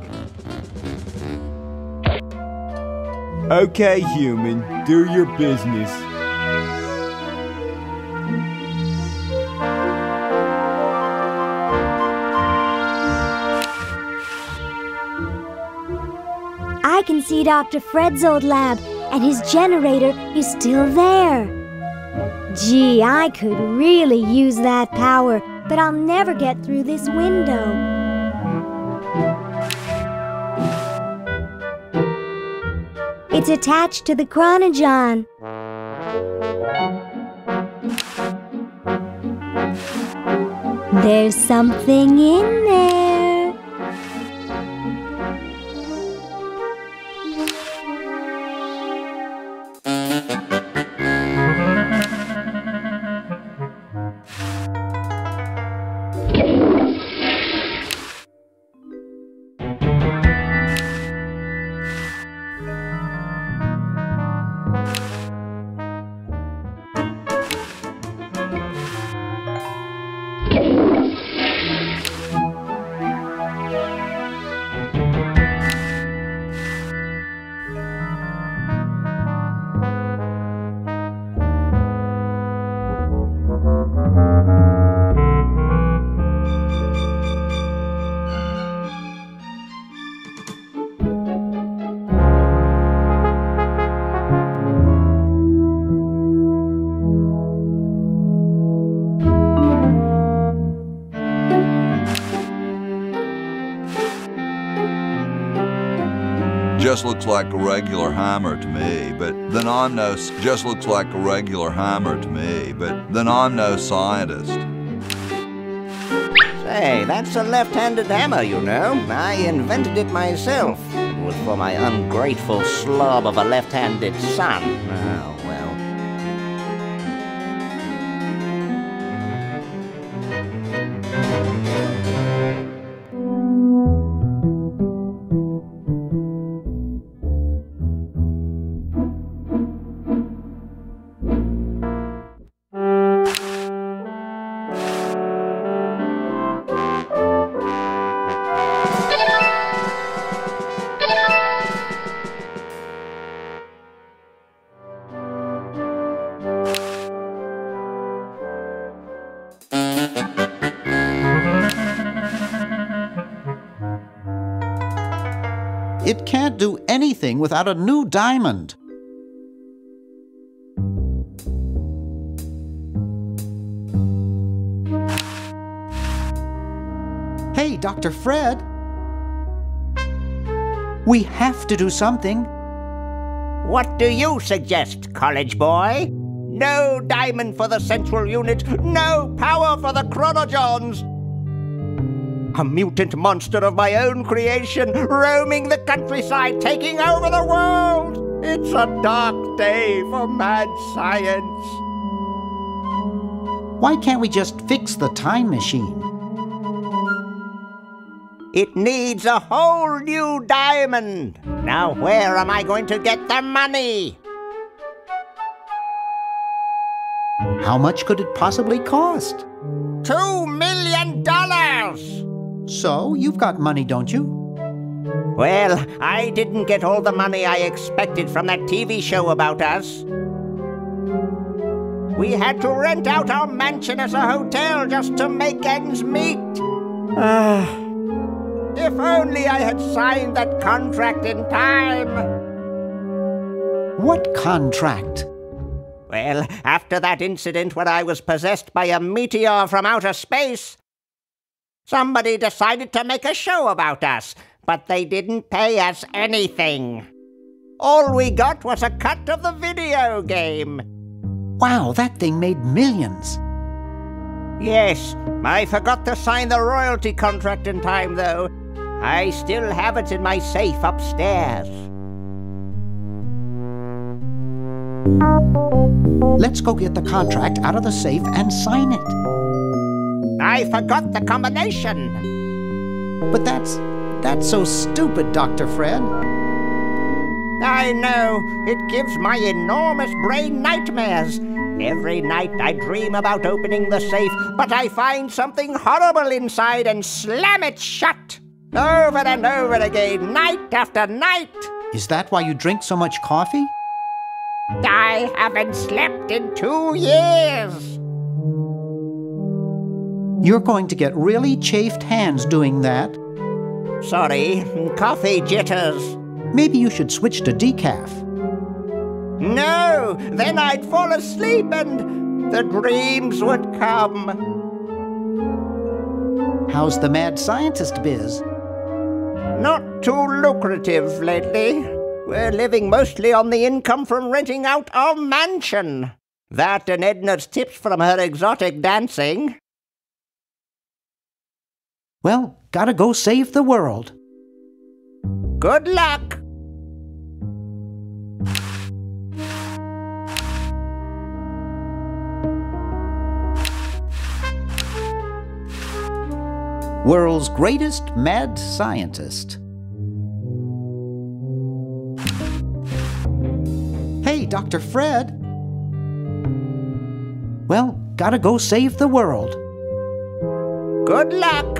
Okay, human, do your business. I can see Dr. Fred's old lab, and his generator is still there. Gee, I could really use that power, but I'll never get through this window. It's attached to the chronogon. There's something in there. just looks like a regular hammer to me, but then I'm no just looks like a regular hammer to me, but then I'm no scientist. Say, that's a left-handed hammer, you know. I invented it myself. It was for my ungrateful slob of a left-handed son. Oh, well. It can't do anything without a new diamond. Hey, Dr. Fred. We have to do something. What do you suggest, college boy? No diamond for the central unit, no power for the chronojons. A mutant monster of my own creation, roaming the countryside, taking over the world. It's a dark day for mad science. Why can't we just fix the time machine? It needs a whole new diamond. Now where am I going to get the money? How much could it possibly cost? $2 million! So, you've got money, don't you? Well, I didn't get all the money I expected from that TV show about us. We had to rent out our mansion as a hotel just to make ends meet. If only I had signed that contract in time. What contract? Well, after that incident when I was possessed by a meteor from outer space, somebody decided to make a show about us, but they didn't pay us anything. All we got was a cut of the video game. Wow, that thing made millions. Yes, I forgot to sign the royalty contract in time, though. I still have it in my safe upstairs. Let's go get the contract out of the safe and sign it. I forgot the combination. But that's so stupid, Dr. Fred. I know. It gives my enormous brain nightmares. Every night I dream about opening the safe, but I find something horrible inside and slam it shut. Over and over again, night after night. Is that why you drink so much coffee? I haven't slept in 2 years. You're going to get really chafed hands doing that. Sorry, coffee jitters. Maybe you should switch to decaf. No, then I'd fall asleep and the dreams would come. How's the mad scientist biz? Not too lucrative lately. We're living mostly on the income from renting out our mansion. That and Edna's tips from her exotic dancing. Well, gotta go save the world. Good luck! World's greatest mad scientist. Hey, Dr. Fred. Well, gotta go save the world. Good luck!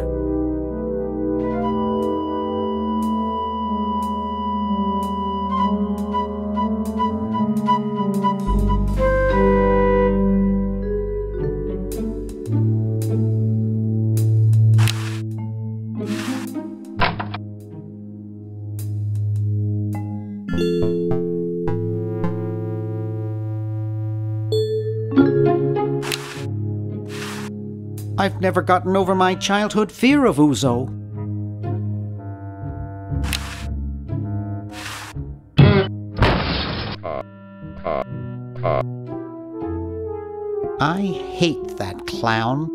I've never gotten over my childhood fear of Uzo. I hate that clown.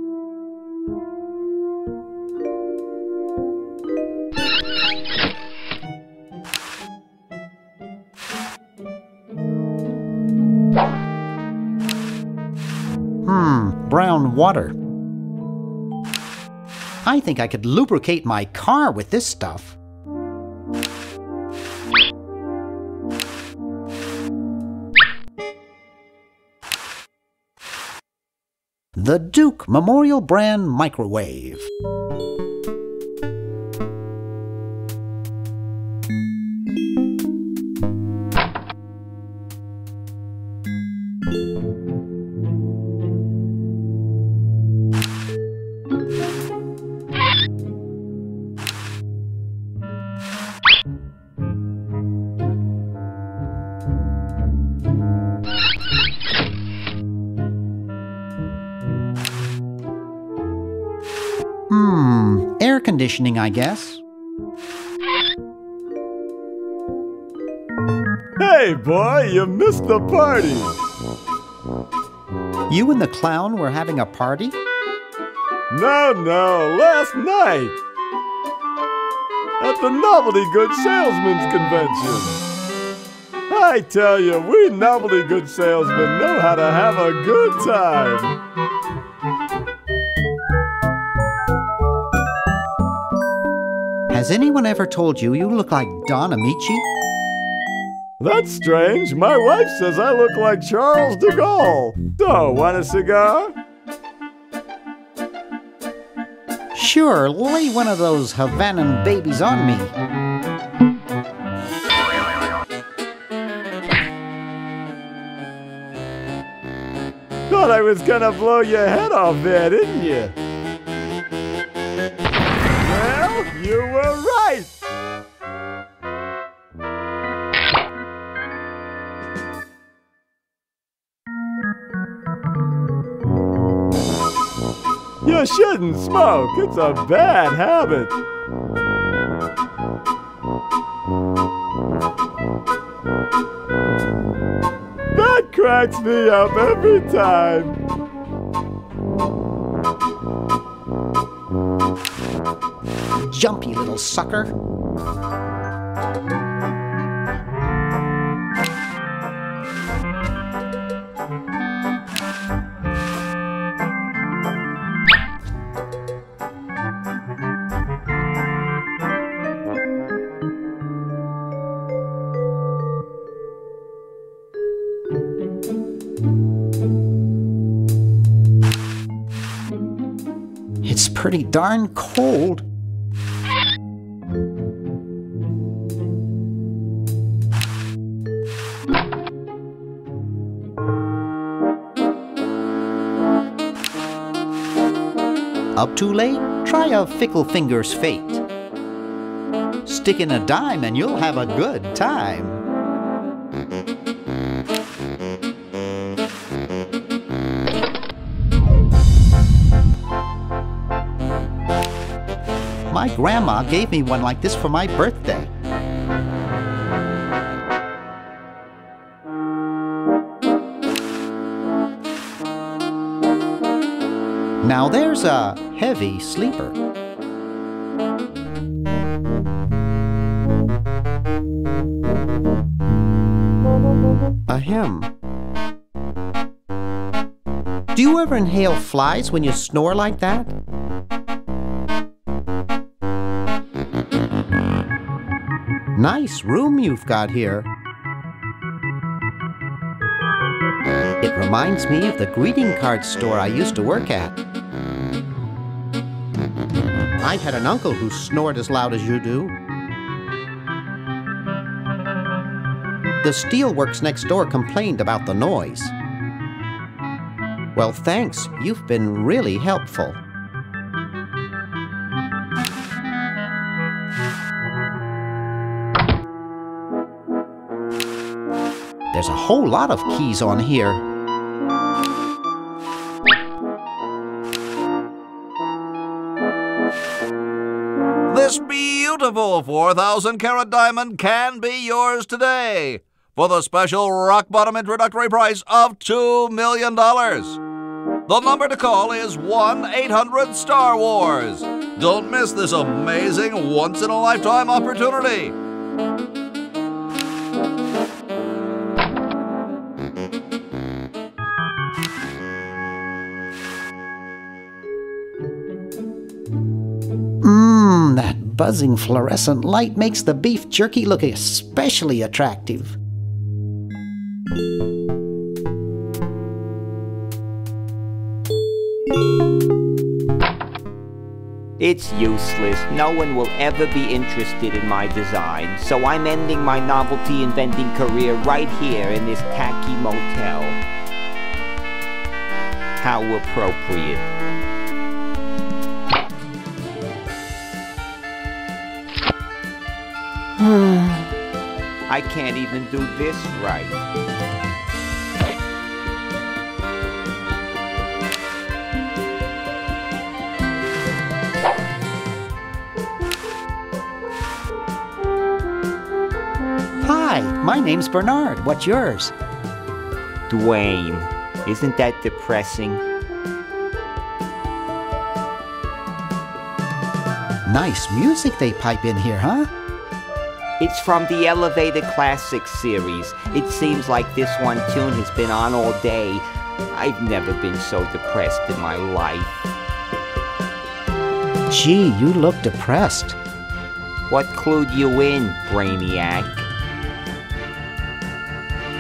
Brown water. I think I could lubricate my car with this stuff. The Duke Memorial Brand Microwave. Air conditioning, I guess. Hey, boy, you missed the party. You and the clown were having a party? No, last night. At the Novelty Goods Salesmen's Convention. I tell you, we novelty goods salesmen know how to have a good time. Has anyone ever told you you look like Don Amici? That's strange. My wife says I look like Charles de Gaulle. So, want a cigar? Sure, lay one of those Havanan babies on me. Thought I was gonna blow your head off there, didn't you? Well, you were right! You shouldn't smoke. It's a bad habit. That cracks me up every time. Jumpy little sucker. It's pretty darn cold. Up too late? Try a fickle finger's fate. Stick in a dime and you'll have a good time. My grandma gave me one like this for my birthday. Now there's a heavy sleeper. A hymn. Do you ever inhale flies when you snore like that? Nice room you've got here. It reminds me of the greeting card store I used to work at. I had an uncle who snored as loud as you do. The steelworks next door complained about the noise. Well, thanks. You've been really helpful. There's a whole lot of keys on here. This beautiful 4,000-carat diamond can be yours today for the special rock-bottom introductory price of $2 million. The number to call is 1-800-STAR-WARS. Don't miss this amazing once-in-a-lifetime opportunity. That buzzing fluorescent light makes the beef jerky look especially attractive. It's useless. No one will ever be interested in my design, so I'm ending my novelty inventing career right here in this tacky motel. How appropriate. I can't even do this right. Hi, my name's Bernard. What's yours? Dwayne. Isn't that depressing? Nice music they pipe in here, huh? It's from the Elevated Classics series. It seems like this one tune has been on all day. I've never been so depressed in my life. Gee, you look depressed. What clued you in, Brainiac?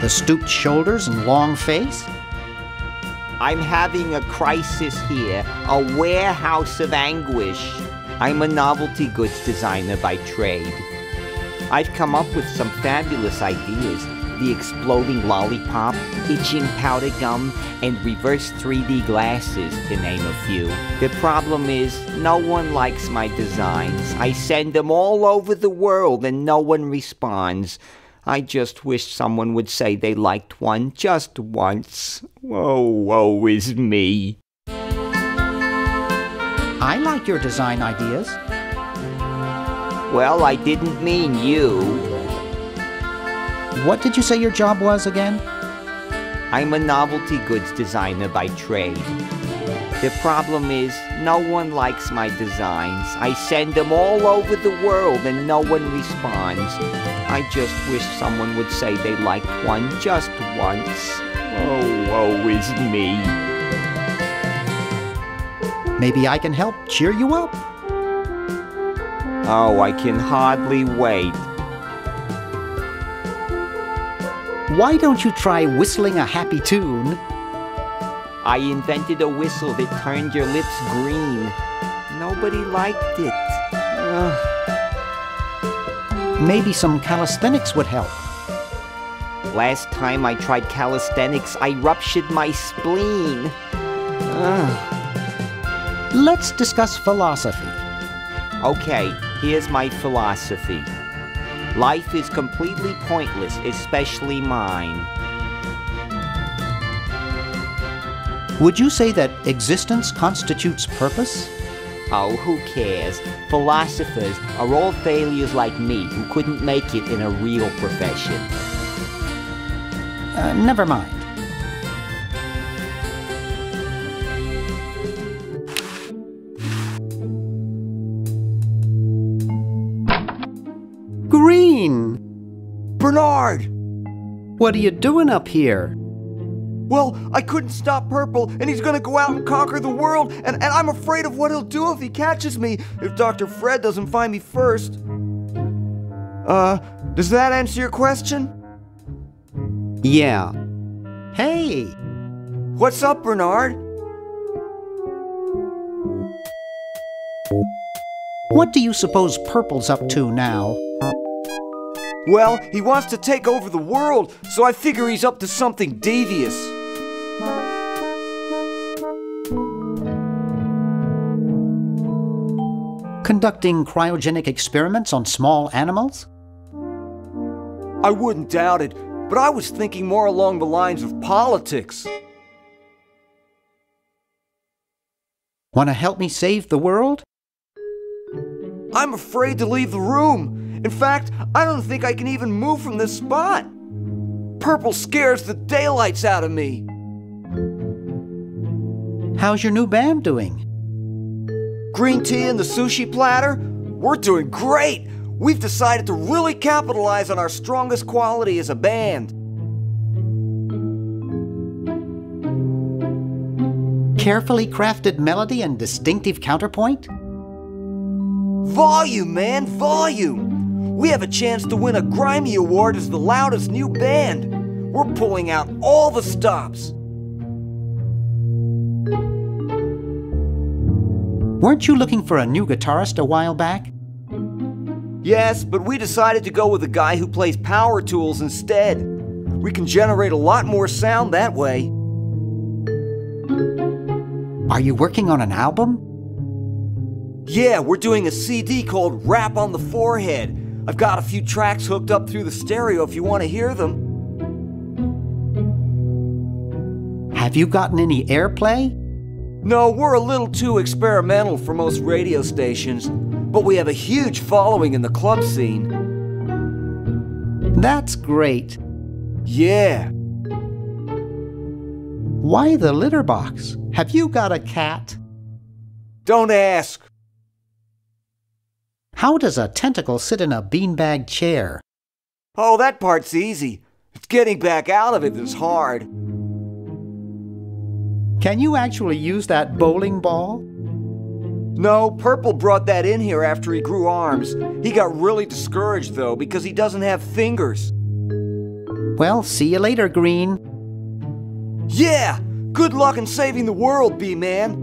The stooped shoulders and long face? I'm having a crisis here, a warehouse of anguish. I'm a novelty goods designer by trade. I've come up with some fabulous ideas. The exploding lollipop, itching powder gum, and reverse 3D glasses, to name a few. The problem is, no one likes my designs. I send them all over the world and no one responds. I just wish someone would say they liked one just once. Woe is me. I like your design ideas. Well, I didn't mean you. What did you say your job was again? I'm a novelty goods designer by trade. The problem is, no one likes my designs. I send them all over the world and no one responds. I just wish someone would say they liked one just once. Woe is me. Maybe I can help cheer you up. Oh, I can hardly wait. Why don't you try whistling a happy tune? I invented a whistle that turned your lips green. Nobody liked it. Maybe some calisthenics would help. Last time I tried calisthenics, I ruptured my spleen. Let's discuss philosophy. Okay, here's my philosophy. Life is completely pointless, especially mine. Would you say that existence constitutes purpose? Oh, who cares? Philosophers are all failures like me who couldn't make it in a real profession. Never mind. Green! Bernard! What are you doing up here? Well, I couldn't stop Purple, and he's gonna go out and conquer the world, and I'm afraid of what he'll do if he catches me, if Dr. Fred doesn't find me first. Does that answer your question? Yeah. Hey! What's up, Bernard? What do you suppose Purple's up to now? Well, he wants to take over the world, so I figure he's up to something devious. Conducting cryogenic experiments on small animals? I wouldn't doubt it, but I was thinking more along the lines of politics. Want to help me save the world? I'm afraid to leave the room. In fact, I don't think I can even move from this spot. Purple scares the daylights out of me. How's your new band doing? Green tea and the sushi platter? We're doing great! We've decided to really capitalize on our strongest quality as a band. Carefully crafted melody and distinctive counterpoint? Volume, man, volume! We have a chance to win a Grimy Award as the loudest new band. We're pulling out all the stops. Weren't you looking for a new guitarist a while back? Yes, but we decided to go with a guy who plays power tools instead. We can generate a lot more sound that way. Are you working on an album? Yeah, we're doing a CD called Rap on the Forehead. I've got a few tracks hooked up through the stereo if you want to hear them. Have you gotten any airplay? No, we're a little too experimental for most radio stations, but we have a huge following in the club scene. That's great. Yeah. Why the litter box? Have you got a cat? Don't ask. How does a tentacle sit in a beanbag chair? Oh, that part's easy. It's getting back out of it that's hard. Can you actually use that bowling ball? No, Purple brought that in here after he grew arms. He got really discouraged, though, because he doesn't have fingers. Well, see you later, Green. Yeah! Good luck in saving the world, B-Man.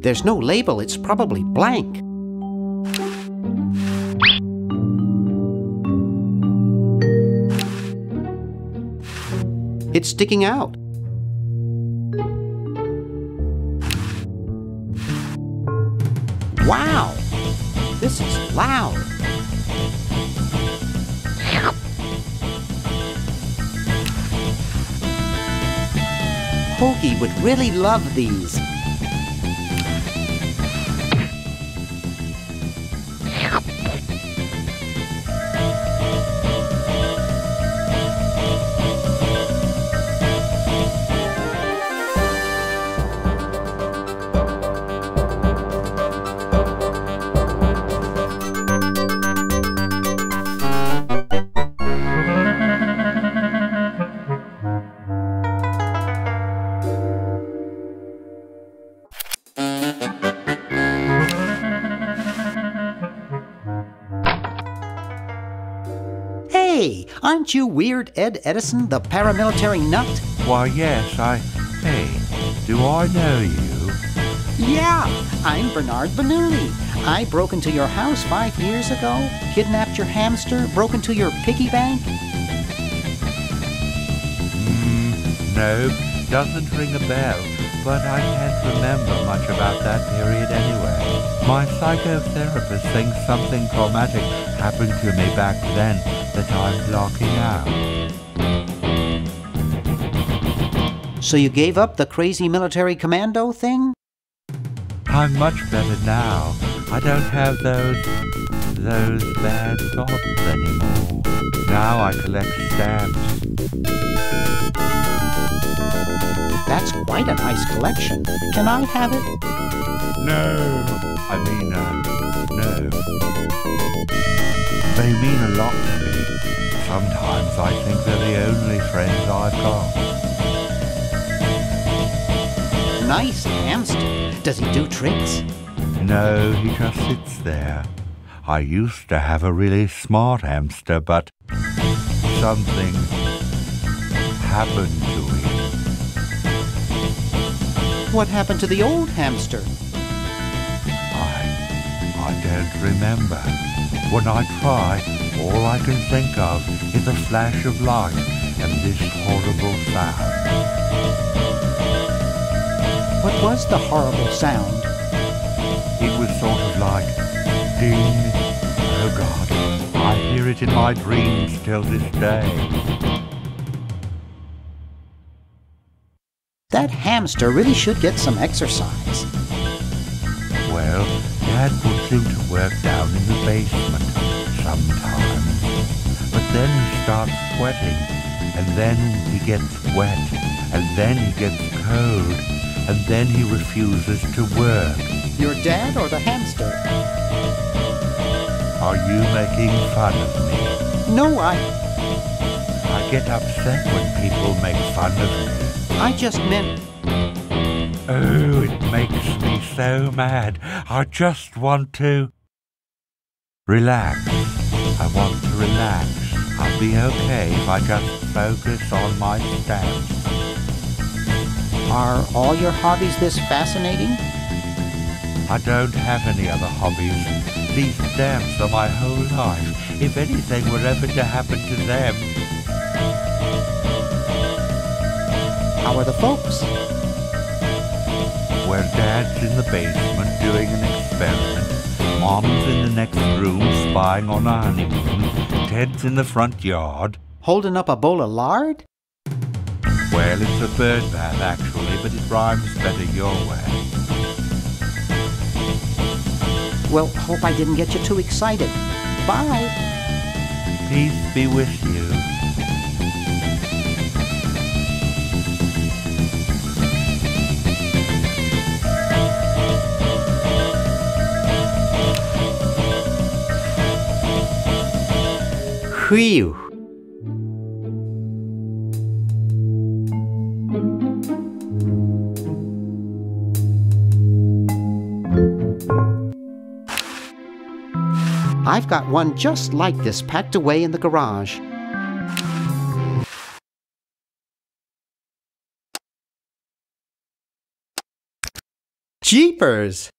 There's no label. It's probably blank. It's sticking out. Wow! This is loud. Hoagie would really love these. Hey, aren't you Weird Ed Edison, the paramilitary nut? Why, yes, Hey, do I know you? Yeah, I'm Bernard Bernoulli. I broke into your house 5 years ago, kidnapped your hamster, broke into your piggy bank. No, doesn't ring a bell, but I can't remember much about that period anyway. My psychotherapist thinks something traumatic happened to me back then that I'm blocking out. So you gave up the crazy military commando thing? I'm much better now. I don't have those bad thoughts anymore. Now I collect stamps. That's quite a nice collection. Can I have it? No. No. They mean a lot to me. Sometimes I think they're the only friends I've got. Nice hamster. Does he do tricks? No, he just sits there. I used to have a really smart hamster, but something happened to him. What happened to the old hamster? I don't remember. When I try, all I can think of is a flash of light and this horrible sound. What was the horrible sound? It was sort of like ding. Oh God, I hear it in my dreams till this day. That hamster really should get some exercise. Well, Dad puts him to work down in the basement sometimes. But then he starts sweating, and then he gets wet, and then he gets cold, and then he refuses to work. Your dad or the hamster? Are you making fun of me? No, I get upset when people make fun of me. I just meant... Oh, it makes me so mad. I just want to... relax. I want to relax. I'll be okay if I just focus on my stamps. Are all your hobbies this fascinating? I don't have any other hobbies. These stamps are my whole life. If anything were ever to happen to them... How are the folks? Where Dad's in the basement doing an experiment, Mom's in the next room spying on a honeymoon, Ted's in the front yard. Holding up a bowl of lard? Well, it's a bird bath, actually, but it rhymes better your way. Well, hope I didn't get you too excited. Bye. Peace be with you. Whew. I've got one just like this packed away in the garage. Jeepers!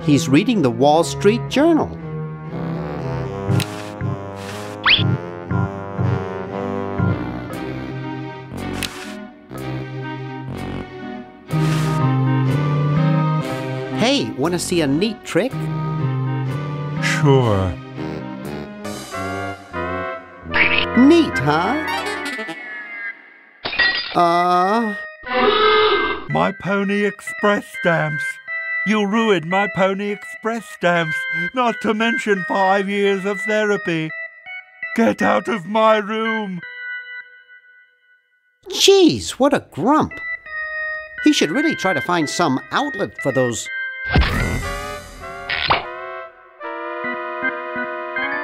He's reading the Wall Street Journal. Hey, want to see a neat trick? Sure. Neat, huh? My Pony Express stamps. You ruined my Pony Express stamps, not to mention 5 years of therapy. Get out of my room! Jeez, what a grump. He should really try to find some outlet for those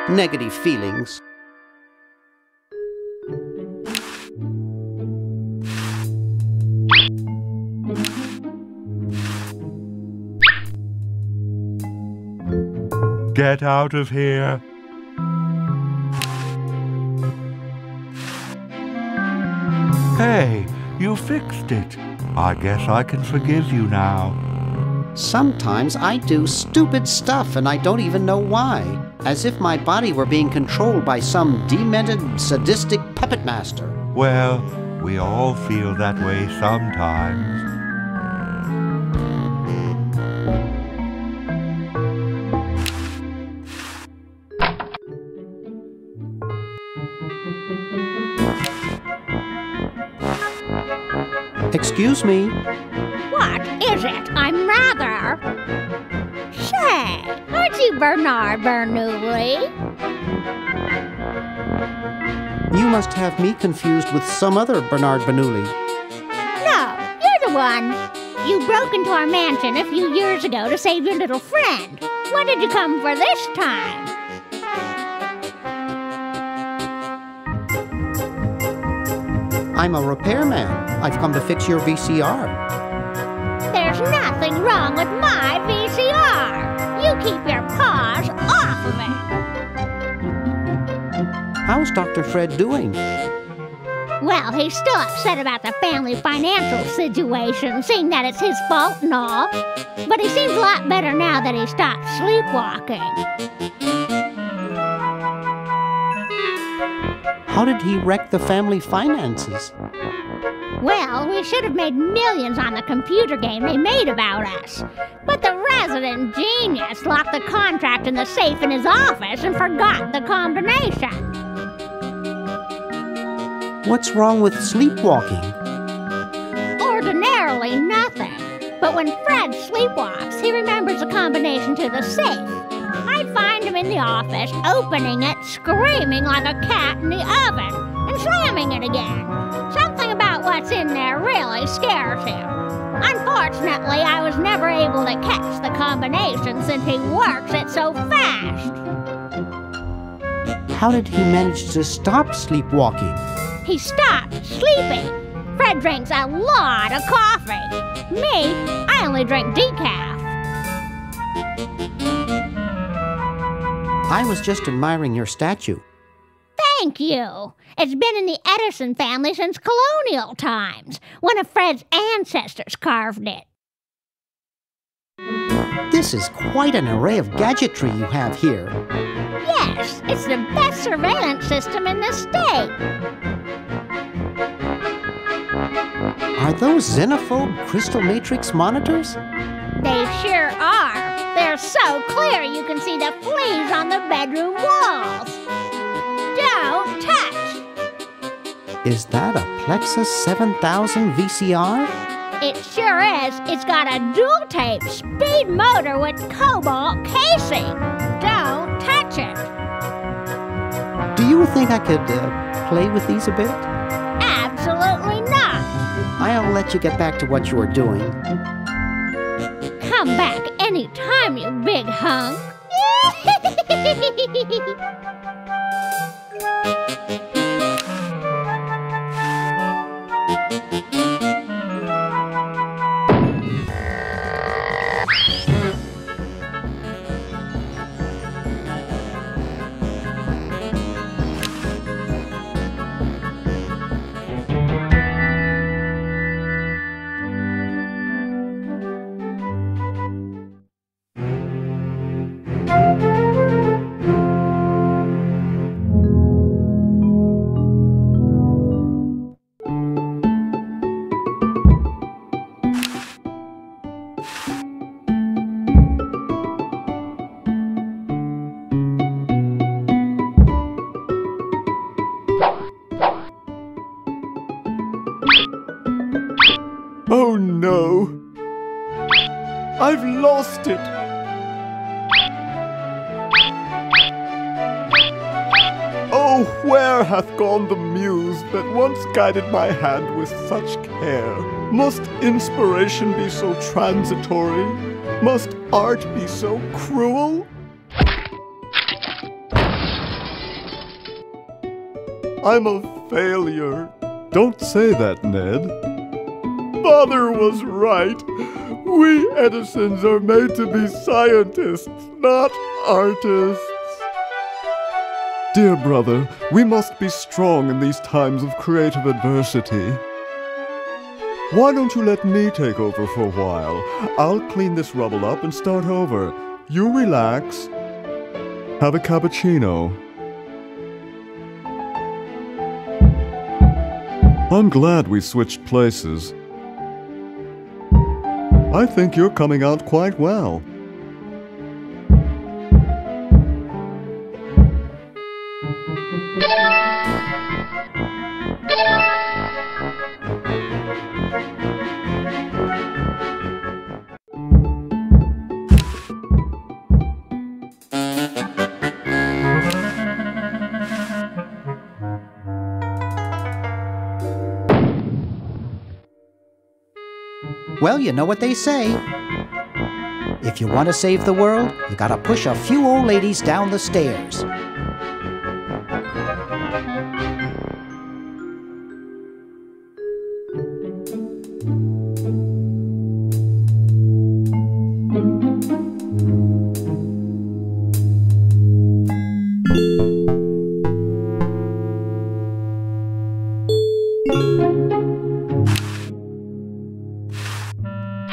negative feelings. Get out of here. Hey, you fixed it. I guess I can forgive you now. Sometimes I do stupid stuff and I don't even know why. As if my body were being controlled by some demented, sadistic puppet master. Well, we all feel that way sometimes. Excuse me. What is it? I'm rather... Say, aren't you Bernard Bernoulli? You must have me confused with some other Bernard Bernoulli. No, you're the one. You broke into our mansion a few years ago to save your little friend. What did you come for this time? I'm a repairman. I've come to fix your VCR. There's nothing wrong with my VCR. You keep your paws off of it. How's Dr. Fred doing? Well, he's still upset about the family financial situation, seeing that it's his fault and all. But he seems a lot better now that he stopped sleepwalking. How did he wreck the family finances? Well, we should have made millions on the computer game they made about us. But the resident genius locked the contract in the safe in his office and forgot the combination. What's wrong with sleepwalking? Ordinarily nothing. But when Fred sleepwalks, he remembers the combination to the safe. I'd find him in the office, opening it, screaming like a cat in the oven, and slamming it again. Something about what's in there really scares him. Unfortunately, I was never able to catch the combination since he works it so fast. How did he manage to stop sleepwalking? He stopped sleeping. Fred drinks a lot of coffee. Me, I only drink decaf. I was just admiring your statue. Thank you. It's been in the Edison family since colonial times. One of Fred's ancestors carved it. This is quite an array of gadgetry you have here. Yes, it's the best surveillance system in the state. Are those xenophobe crystal matrix monitors? They sure are. They're so clear you can see the fleas on the bedroom walls. Don't touch! Is that a Plexus 7000 VCR? It sure is. It's got a dual-tape speed motor with cobalt casing. Don't touch it. Do you think I could play with these a bit? Absolutely not. I'll let you get back to what you were doing. Come back anytime, you big hunk. it. Oh, where hath gone the muse that once guided my hand with such care? Must inspiration be so transitory? Must art be so cruel? I'm a failure. Don't say that, Ned. Father was right. We Edisons are made to be scientists, not artists. Dear brother, we must be strong in these times of creative adversity. Why don't you let me take over for a while? I'll clean this rubble up and start over. You relax. Have a cappuccino. I'm glad we switched places. I think you're coming out quite well. Well, you know what they say. If you want to save the world, you gotta push a few old ladies down the stairs.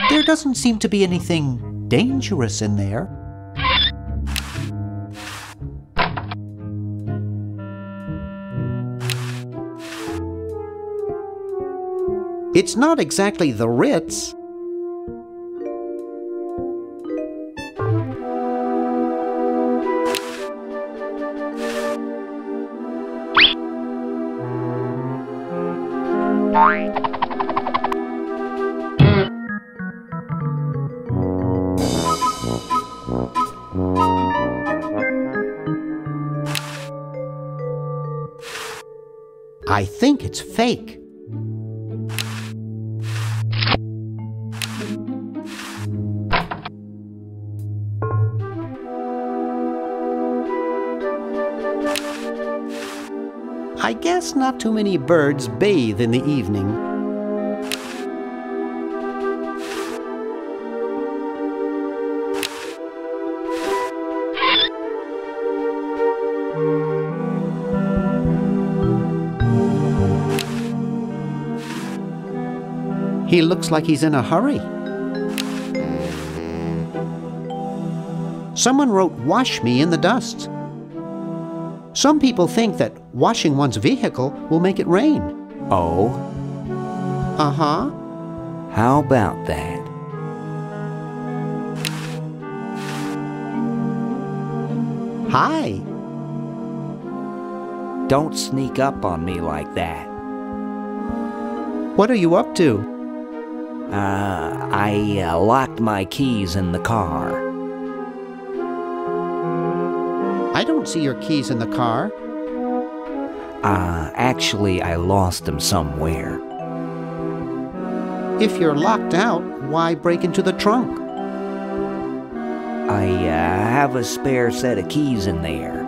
There doesn't seem to be anything dangerous in there. It's not exactly the Ritz. I think it's fake. I guess not too many birds bathe in the evening. He looks like he's in a hurry. Someone wrote "wash me" in the dust. Some people think that washing one's vehicle will make it rain. Oh? Uh-huh. How about that? Hi. Don't sneak up on me like that. What are you up to? I locked my keys in the car. I don't see your keys in the car. Actually, I lost them somewhere. If you're locked out, why break into the trunk? I have a spare set of keys in there.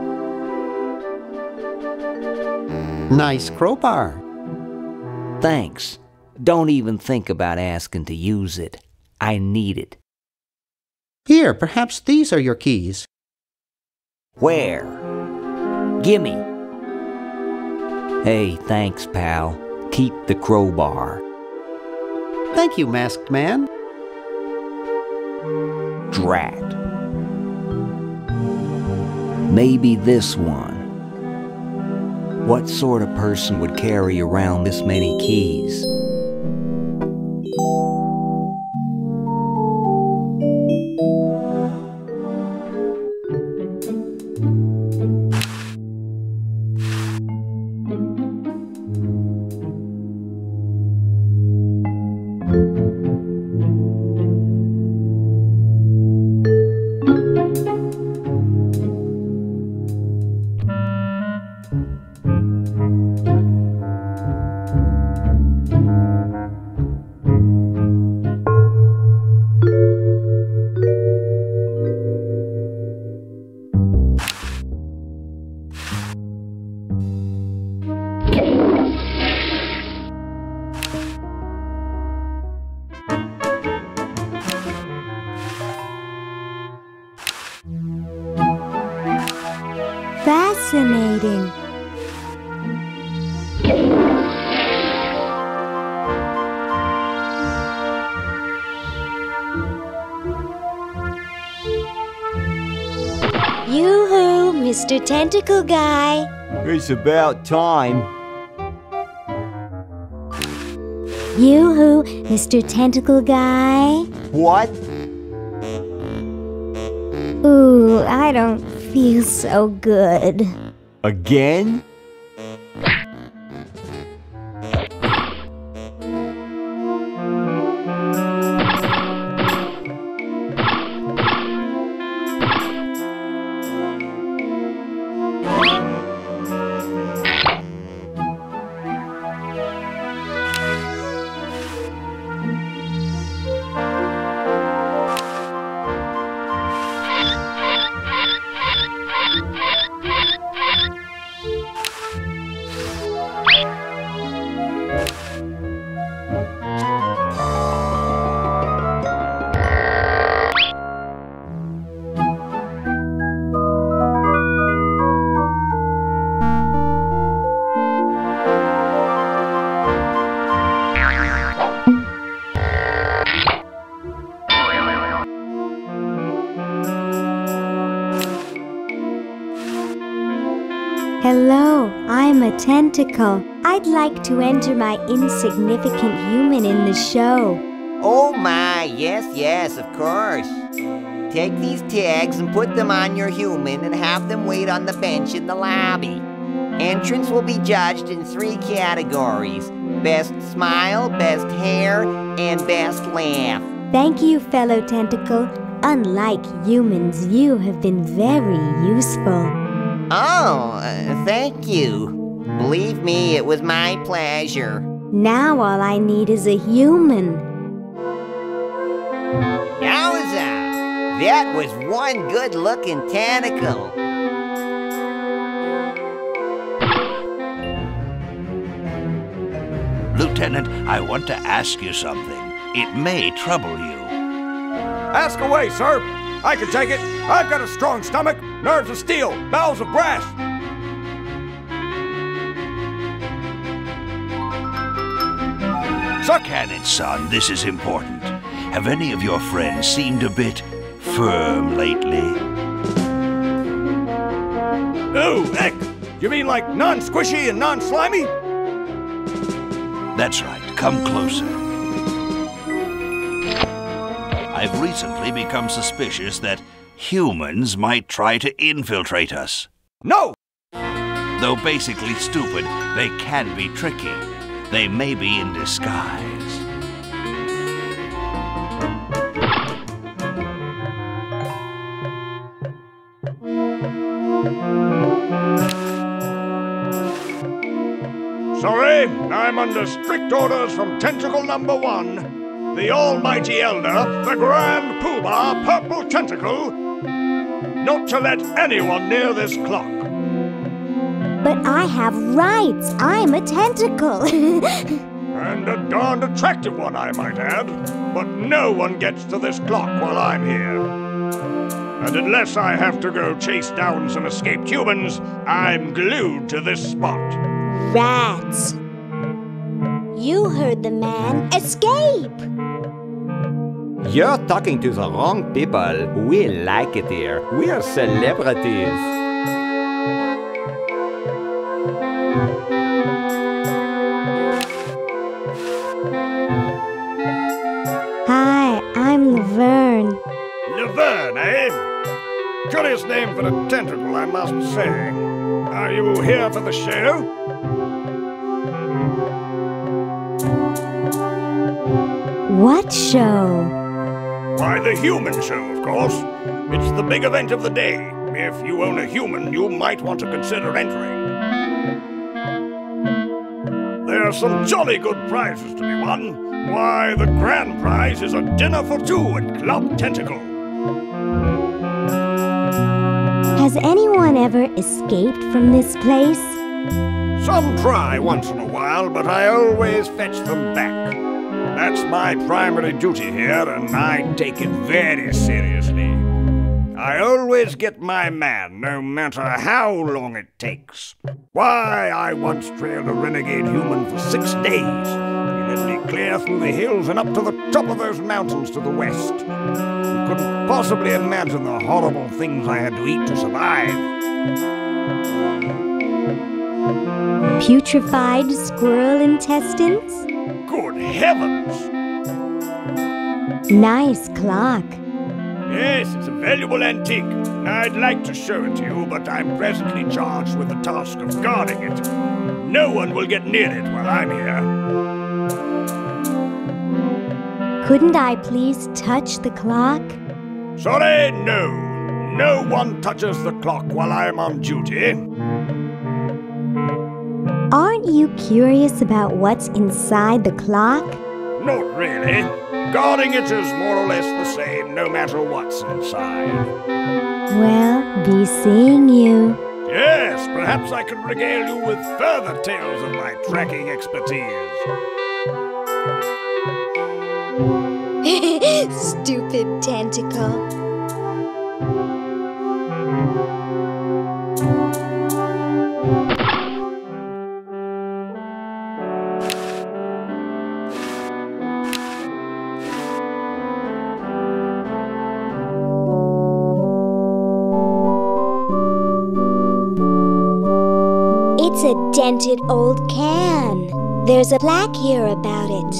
Nice crowbar. Thanks. Don't even think about asking to use it. I need it. Here, perhaps these are your keys. Where? Gimme. Hey, thanks, pal. Keep the crowbar. Thank you, masked man. Drat. Maybe this one. What sort of person would carry around this many keys? Fascinating. Yoo-hoo, Mr. Tentacle Guy. It's about time. Yoo-hoo, Mr. Tentacle Guy. What? Ooh, I don't feel so good. Again? Hello, I'm a tentacle. I'd like to enter my insignificant human in the show. Oh my, yes, of course. Take these tags and put them on your human and have them wait on the bench in the lobby. Entrance will be judged in 3 categories: best smile, best hair, and best laugh. Thank you, fellow tentacle. Unlike humans, you have been very useful. Oh, thank you. Believe me, it was my pleasure. Now all I need is a human. Yowza! That was one good-looking tentacle. Lieutenant, I want to ask you something. It may trouble you. Ask away, sir. I can take it. I've got a strong stomach, nerves of steel, bowels of brass. Can it, son? This is important. Have any of your friends seemed a bit firm lately? Oh, heck! You mean like non-squishy and non-slimy? That's right. Come closer. I've recently become suspicious that humans might try to infiltrate us. No! Though basically stupid, they can be tricky. They may be in disguise. Sorry, I'm under strict orders from Tentacle number 1. The almighty elder, the grand poobah purple tentacle, not to let anyone near this clock. But I have rights. I'm a tentacle. And a darned attractive one, I might add. But no one gets to this clock while I'm here. And unless I have to go chase down some escaped humans, I'm glued to this spot. Rats. You heard the man. Escape! You're talking to the wrong people. We like it here. We're celebrities. Hi, I'm Laverne. Laverne, eh? Curious name for a tentacle, I must say. Are you here for the show? What show? Why, the human show, of course. It's the big event of the day. If you own a human, you might want to consider entering. There are some jolly good prizes to be won. Why, the grand prize is a dinner for 2 at Club Tentacle. Has anyone ever escaped from this place? Some try once in a while, but I always fetch them back. That's my primary duty here, and I take it very seriously. I always get my man, no matter how long it takes. Why, I once trailed a renegade human for 6 days. He led me clear through the hills and up to the top of those mountains to the west. You couldn't possibly imagine the horrible things I had to eat to survive. Putrefied squirrel intestines? Good heavens! Nice clock. Yes, it's a valuable antique. I'd like to show it to you, but I'm presently charged with the task of guarding it. No one will get near it while I'm here. Couldn't I please touch the clock? Sorry, no. No one touches the clock while I'm on duty. Aren't you curious about what's inside the clock? Not really. Guarding it is more or less the same, no matter what's inside. Well, be seeing you. Yes, perhaps I could regale you with further tales of my tracking expertise. Stupid tentacle. It's a dented old can. There's a plaque here about it.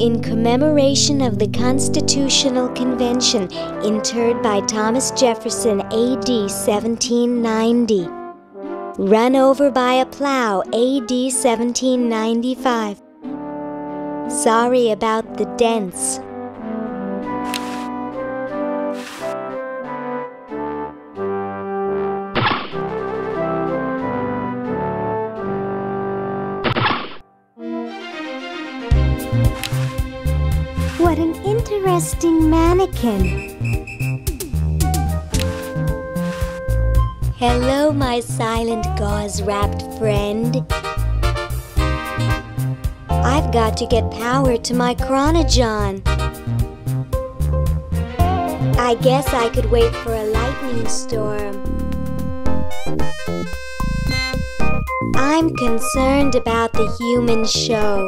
In commemoration of the Constitutional Convention interred by Thomas Jefferson AD 1790. Run over by a plow AD 1795. Sorry about the dents. What an interesting mannequin. Hello, my silent gauze-wrapped friend. I've got to get power to my chronogon. I guess I could wait for a lightning storm. I'm concerned about the human show.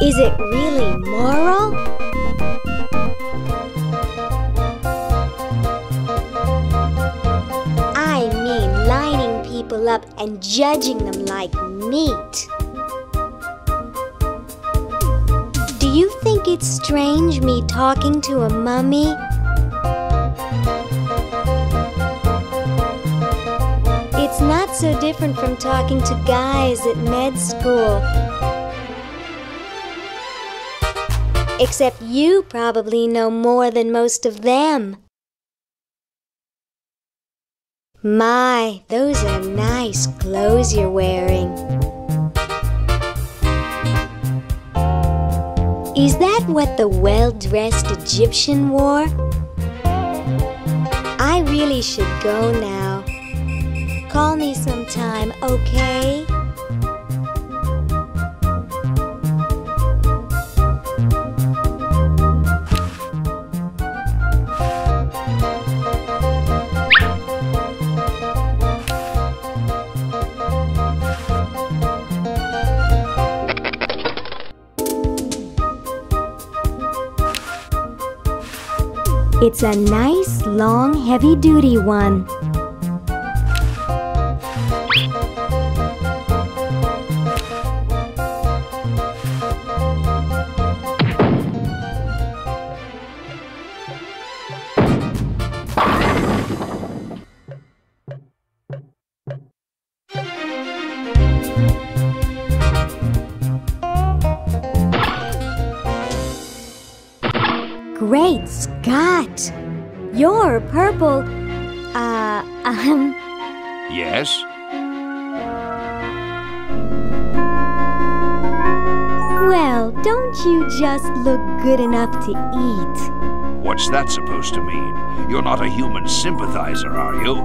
Is it really moral? I mean lining people up and judging them like meat. Do you think it's strange me talking to a mummy? It's not so different from talking to guys at med school. Except you probably know more than most of them. My, those are nice clothes you're wearing. Is that what the well-dressed Egyptian wore? I really should go now. Call me sometime, okay? It's a nice, long, heavy-duty one. Great Scott! You're purple. Yes? Well, don't you just look good enough to eat? What's that supposed to mean? You're not a human sympathizer, are you?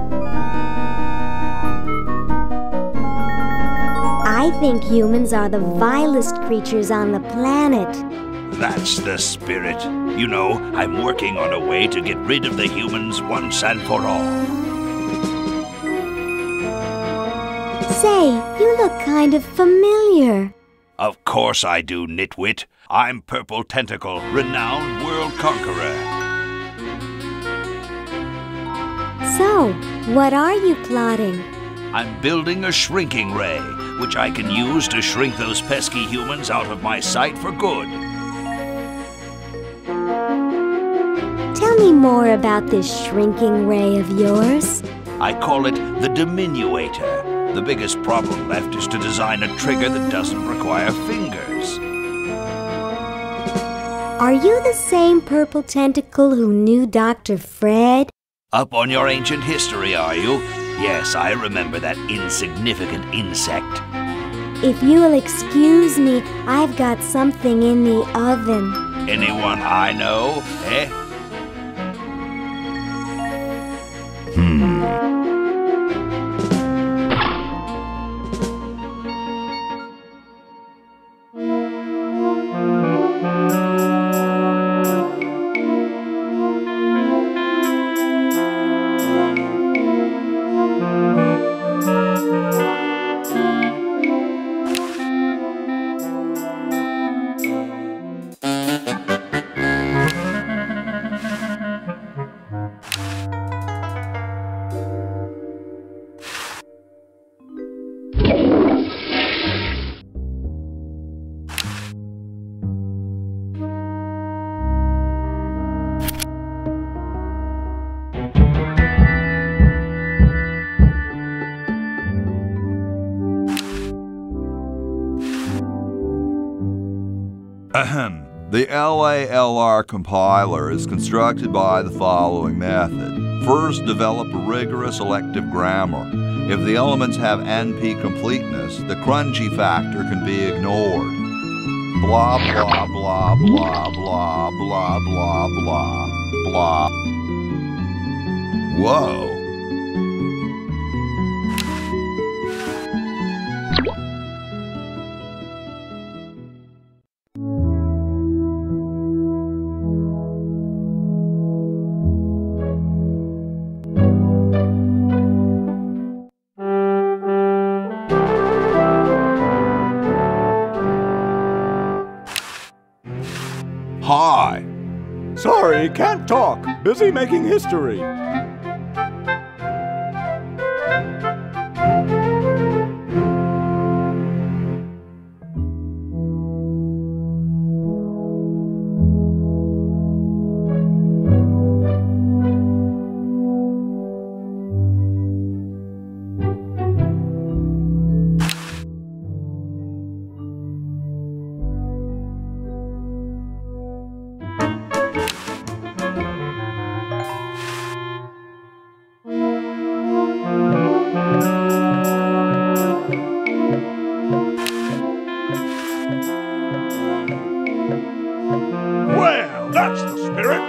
I think humans are the vilest creatures on the planet. That's the spirit. You know, I'm working on a way to get rid of the humans once and for all. Say, you look kind of familiar. Of course I do, nitwit. I'm Purple Tentacle, renowned world conqueror. So, what are you plotting? I'm building a shrinking ray, which I can use to shrink those pesky humans out of my sight for good. Tell me more about this shrinking ray of yours. I call it the diminuator. The biggest problem left is to design a trigger that doesn't require fingers. Are you the same Purple Tentacle who knew Dr. Fred? Up on your ancient history, are you? Yes, I remember that insignificant insect. If you'll excuse me, I've got something in the oven. Anyone I know, eh? The LALR compiler is constructed by the following method. First, develop a rigorous elective grammar. If the elements have NP completeness, the crunchy factor can be ignored. Blah, blah, blah, blah, blah, blah, blah, blah, blah. Whoa. Hi. Sorry, can't talk. Busy making history. That's the spirit.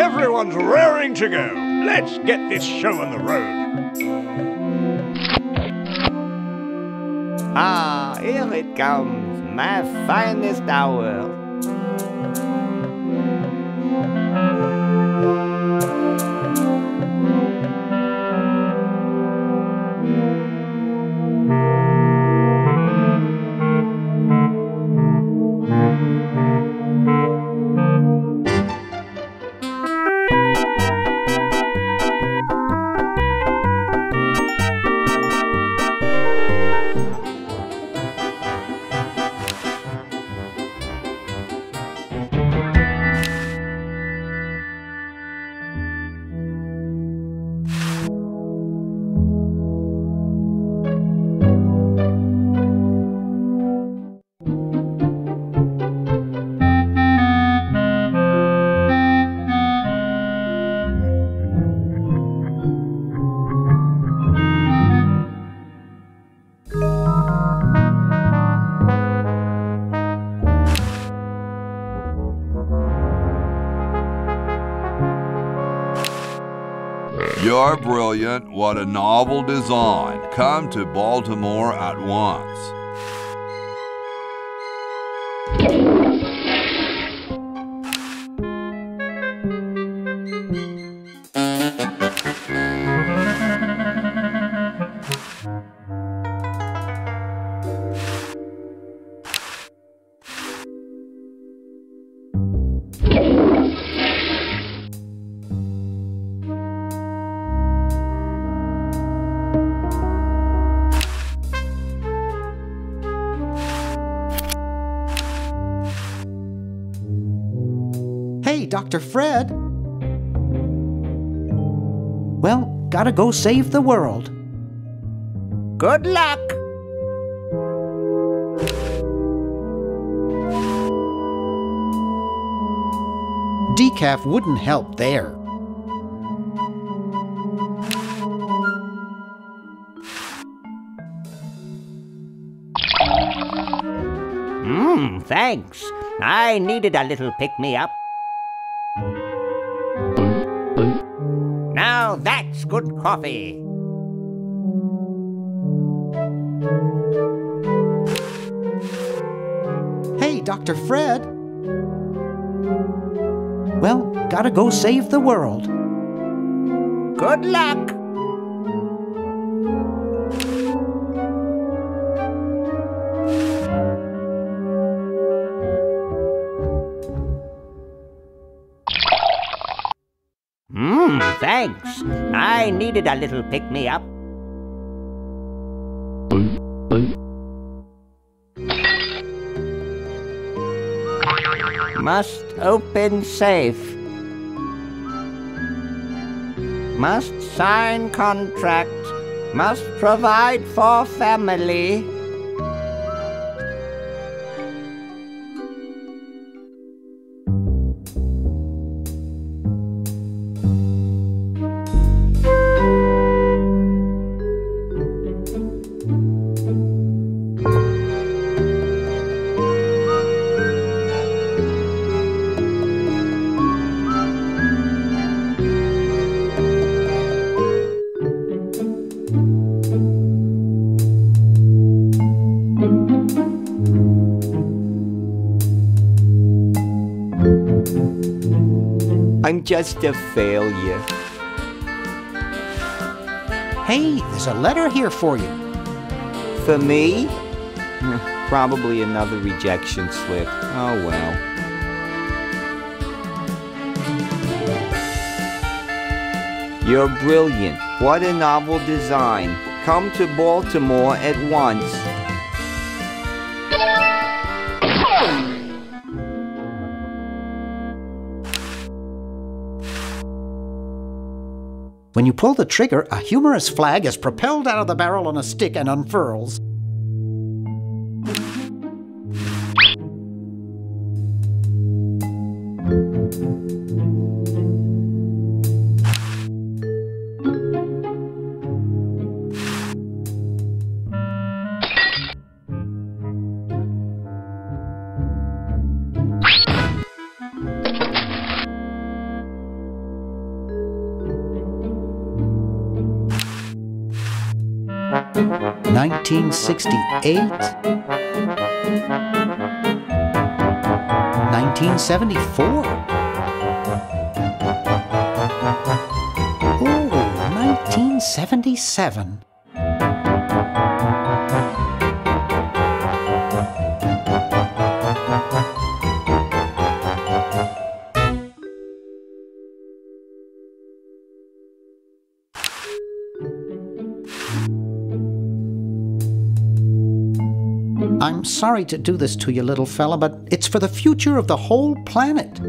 Everyone's raring to go. Let's get this show on the road. Ah, here it comes, my finest hour. You're brilliant. What a novel design. Come to Baltimore at once. Dr. Fred. Well, gotta go save the world. Good luck! Decaf wouldn't help there. Thanks. I needed a little pick-me-up. Now that's good coffee. Hey, Dr. Fred. Well, gotta go save the world. Good luck! Thanks. I needed a little pick-me-up. Must open safe. Must sign contract. Must provide for family. I'm just a failure. Hey, there's a letter here for you. For me? Probably another rejection slip. Oh well. You're brilliant. What a novel design. Come to Baltimore at once. When you pull the trigger, a humorous flag is propelled out of the barrel on a stick and unfurls. (1968), 1974. Oh, 1977. I'm sorry to do this to you, little fella, but it's for the future of the whole planet.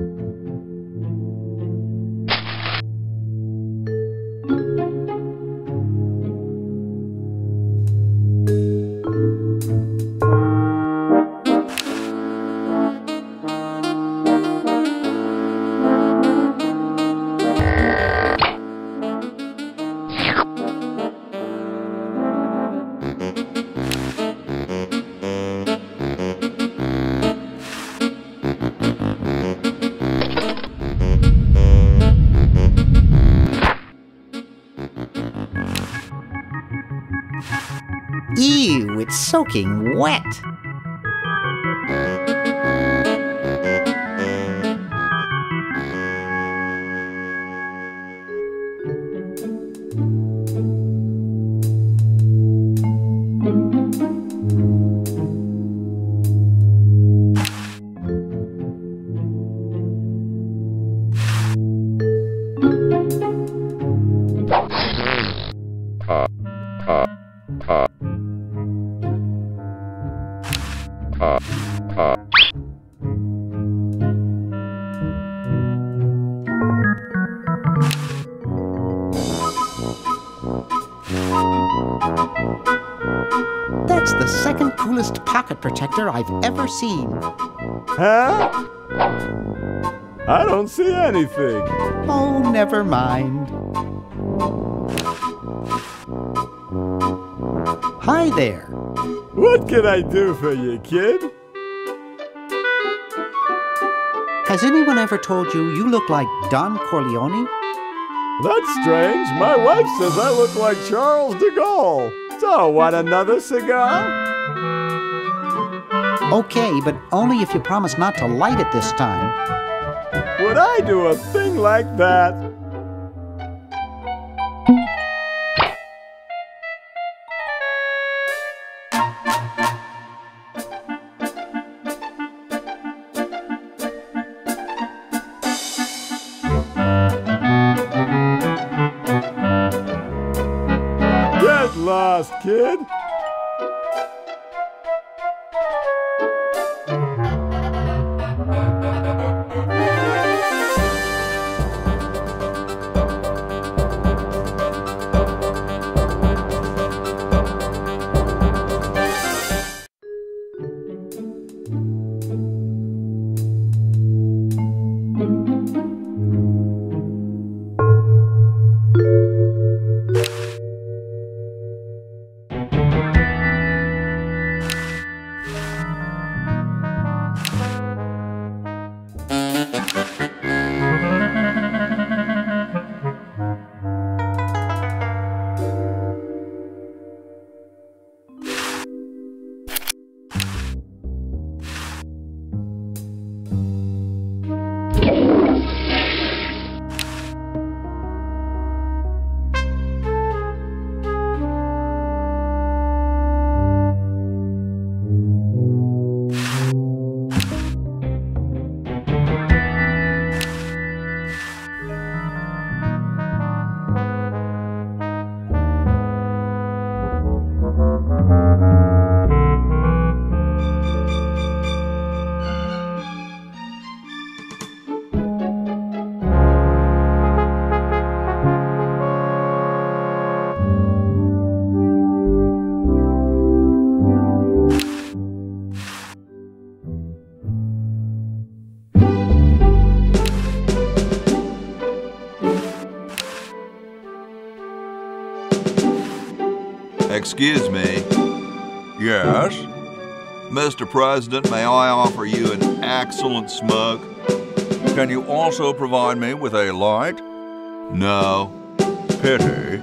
Ew, it's soaking wet. coolest pocket protector I've ever seen. Huh? I don't see anything. Oh, never mind. Hi there. What can I do for you, kid? Has anyone ever told you you look like Don Corleone? That's strange. My wife says I look like Charles de Gaulle. So, want another cigar? Okay, but only if you promise not to light it this time. Would I do a thing like that? Get lost, kid. Excuse me. Yes? Mr. President, may I offer you an excellent smoke? Can you also provide me with a light? No. Pity.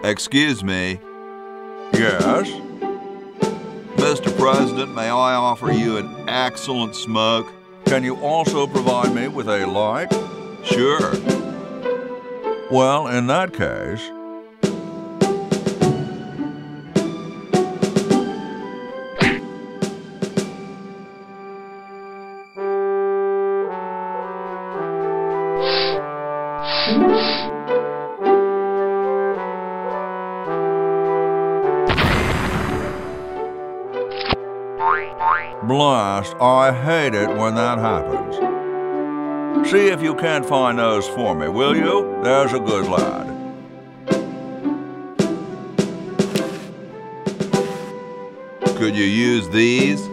Excuse me. Yes? Mr. President, may I offer you an excellent smoke? Can you also provide me with a light? Sure. Well, in that case... Blast, I hate it when that happens. See if you can't find those for me, will you? There's a good lad. Could you use these?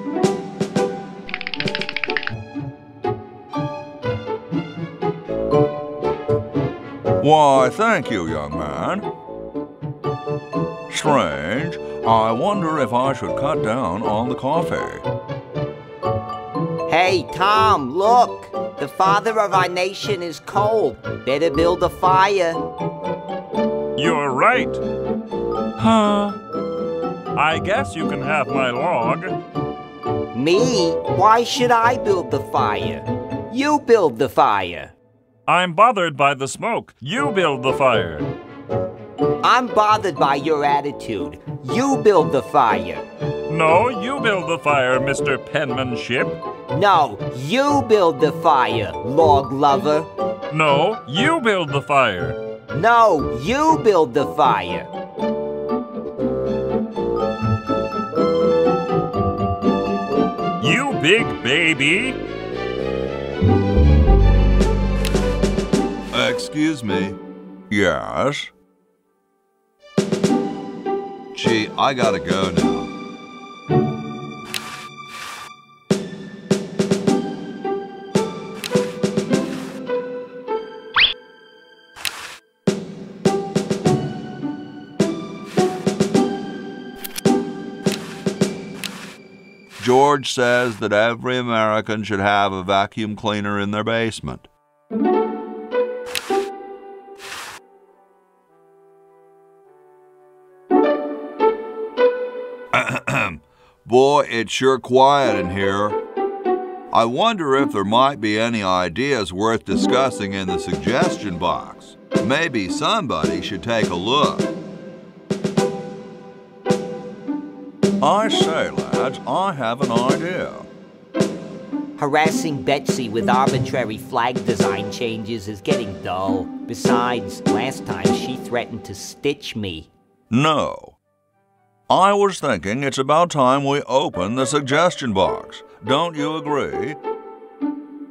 Why, thank you, young man. Strange. I wonder if I should cut down on the coffee. Hey, Tom, look! The father of our nation is cold. Better build a fire. You're right. Huh? I guess you can have my log. Me? Why should I build the fire? You build the fire. I'm bothered by the smoke. You build the fire. I'm bothered by your attitude. You build the fire. No, you build the fire, Mr. Penmanship. No, you build the fire, log lover. No, you build the fire. No, you build the fire. You big baby. Excuse me. Yes? Gee, I gotta go now. George says that every American should have a vacuum cleaner in their basement. Boy, it's sure quiet in here. I wonder if there might be any ideas worth discussing in the suggestion box. Maybe somebody should take a look. I say, lads, I have an idea. Harassing Betsy with arbitrary flag design changes is getting dull. Besides, last time she threatened to stitch me. No. I was thinking it's about time we open the suggestion box. Don't you agree?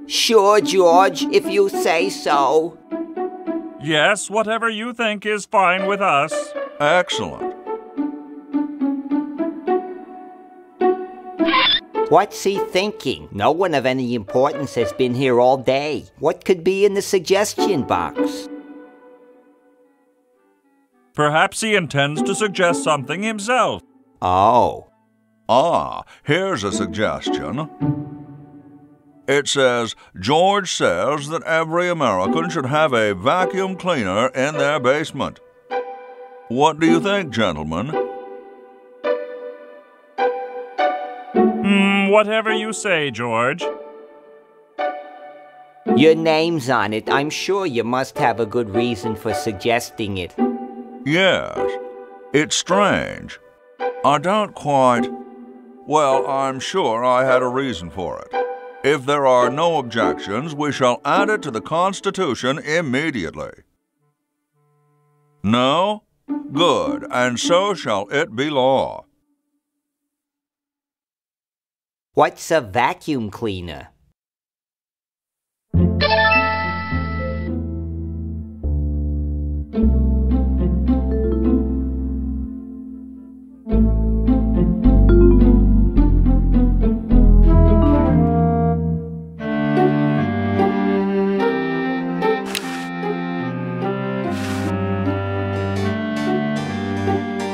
Sure, George, if you say so. Yes, whatever you think is fine with us. Excellent. What's he thinking? No one of any importance has been here all day. What could be in the suggestion box? Perhaps he intends to suggest something himself. Oh. Ah, here's a suggestion. It says, George says that every American should have a vacuum cleaner in their basement. What do you think, gentlemen? Whatever you say, George. Your name's on it. I'm sure you must have a good reason for suggesting it. Yes. It's strange. I don't quite... Well, I'm sure I had a reason for it. If there are no objections, we shall add it to the Constitution immediately. No? Good, and so shall it be law. What's a vacuum cleaner?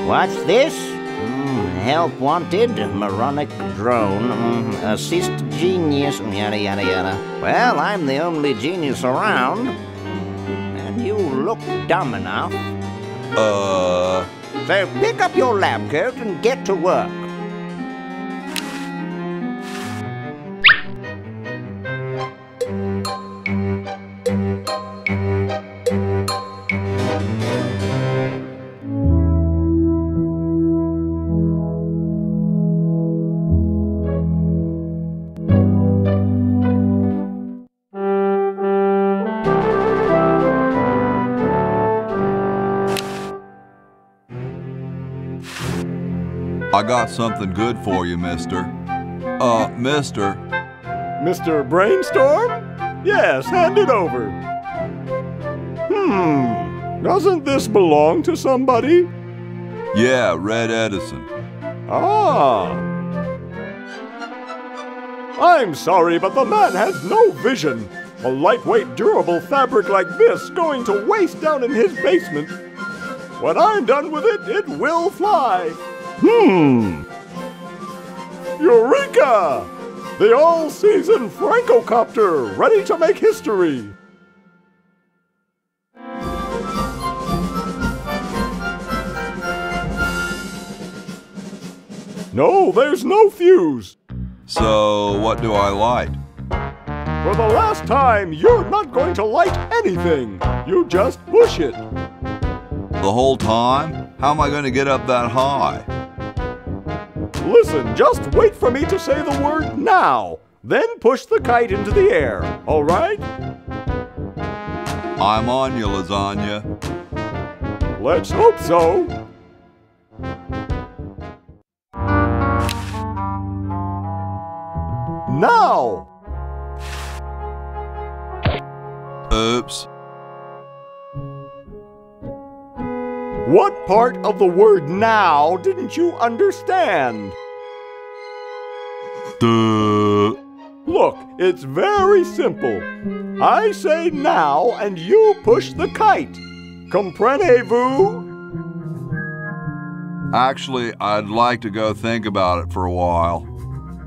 What's this? Help wanted, moronic drone, assist genius, yada yada yada. Well, I'm the only genius around, and you look dumb enough. So pick up your lab coat and get to work. I got something good for you, mister. Mister. Mr. Brainstorm? Yes, hand it over. Doesn't this belong to somebody? Yeah, Red Edison. Ah. I'm sorry, but the man has no vision. A lightweight, durable fabric like this going to waste down in his basement. When I'm done with it, it will fly. Eureka! The all-season Francocopter, ready to make history. No, there's no fuse. So, what do I light? For the last time, you're not going to light anything. You just push it. The whole time? How am I going to get up that high? Listen, just wait for me to say the word now. Then push the kite into the air, all right? I'm on you, lasagna. Let's hope so. Now! Oops. What part of the word now didn't you understand? Duh. Look, it's very simple. I say now and you push the kite. Comprenez-vous? Actually, I'd like to go think about it for a while.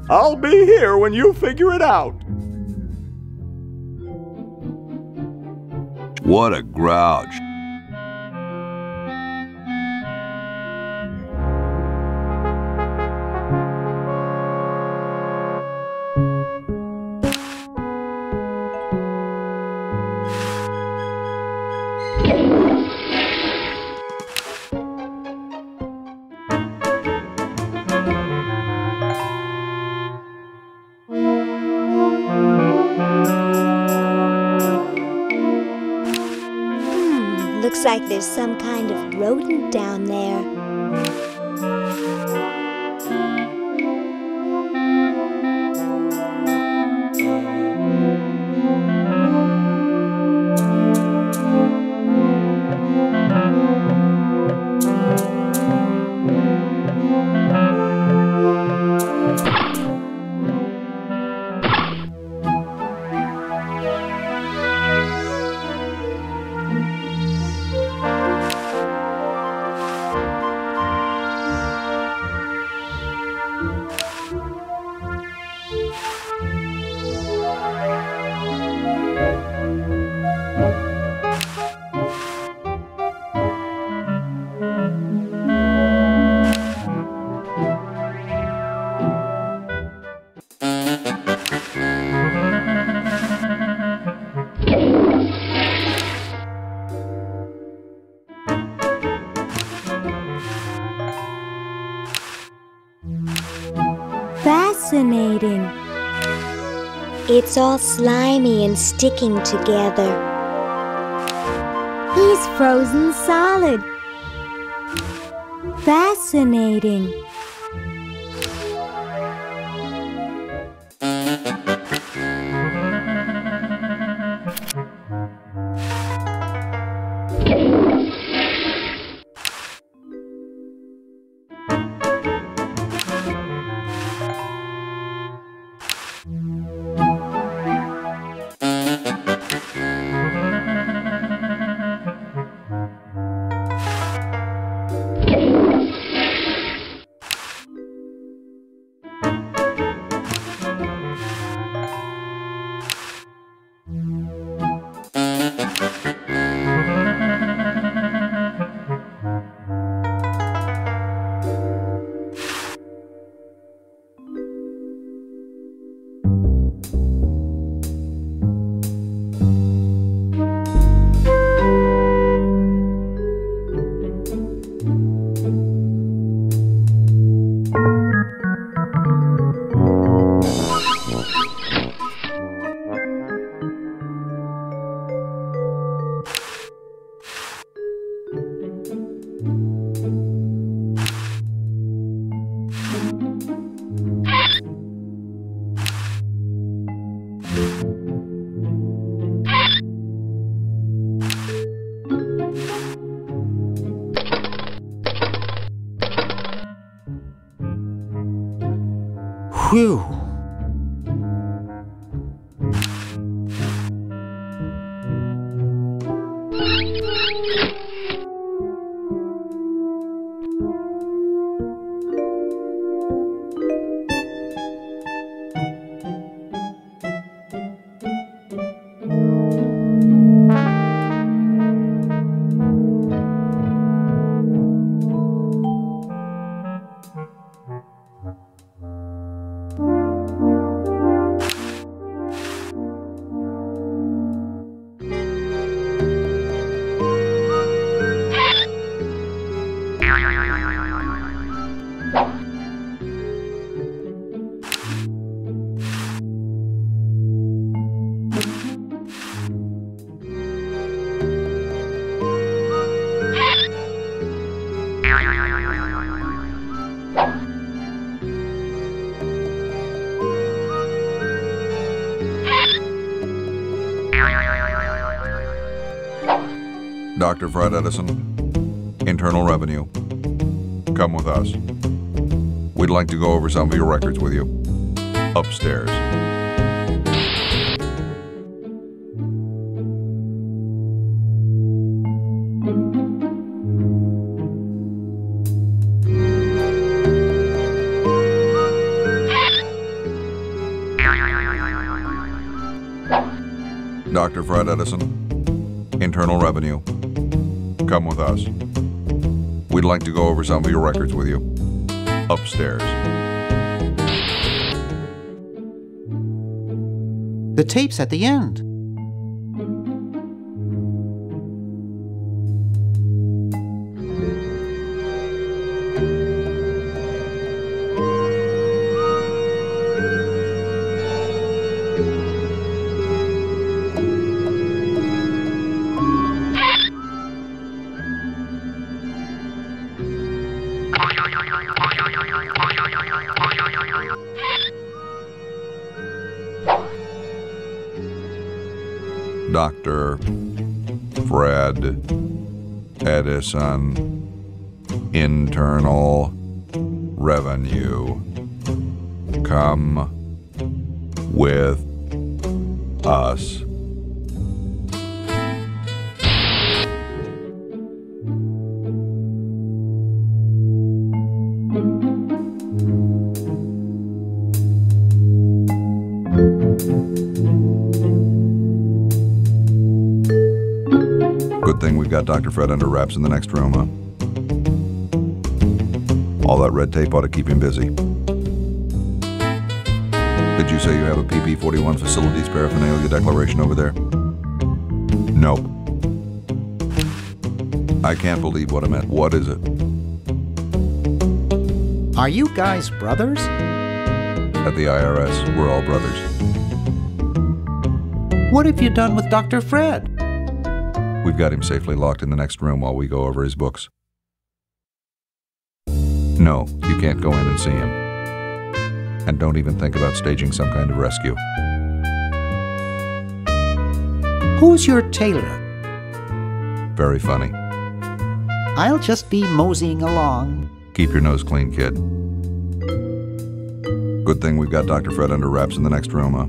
I'll be here when you figure it out. What a grouch. Looks like there's some kind of rodent down there. Fascinating. It's all slimy and sticking together. He's frozen solid. Fascinating. Whew. Dr. Fred Edison, Internal Revenue. Come with us. We'd like to go over some of your records with you. Upstairs. Dr. Fred Edison, Internal Revenue. Come with us. We'd like to go over some of your records with you. Upstairs. The tape's at the end. Dr. Fred Edison, Internal Revenue. Come with us. Good thing we've got Dr. Fred under wraps in the next room, huh? All that red tape ought to keep him busy. Did you say you have a PP-41 facilities paraphernalia declaration over there? Nope. I can't believe what I meant. What is it? Are you guys brothers? At the IRS, we're all brothers. What have you done with Dr. Fred? We've got him safely locked in the next room while we go over his books. No, you can't go in and see him. And don't even think about staging some kind of rescue. Who's your tailor? Very funny. I'll just be moseying along. Keep your nose clean, kid. Good thing we've got Dr. Fred under wraps in the next room, huh?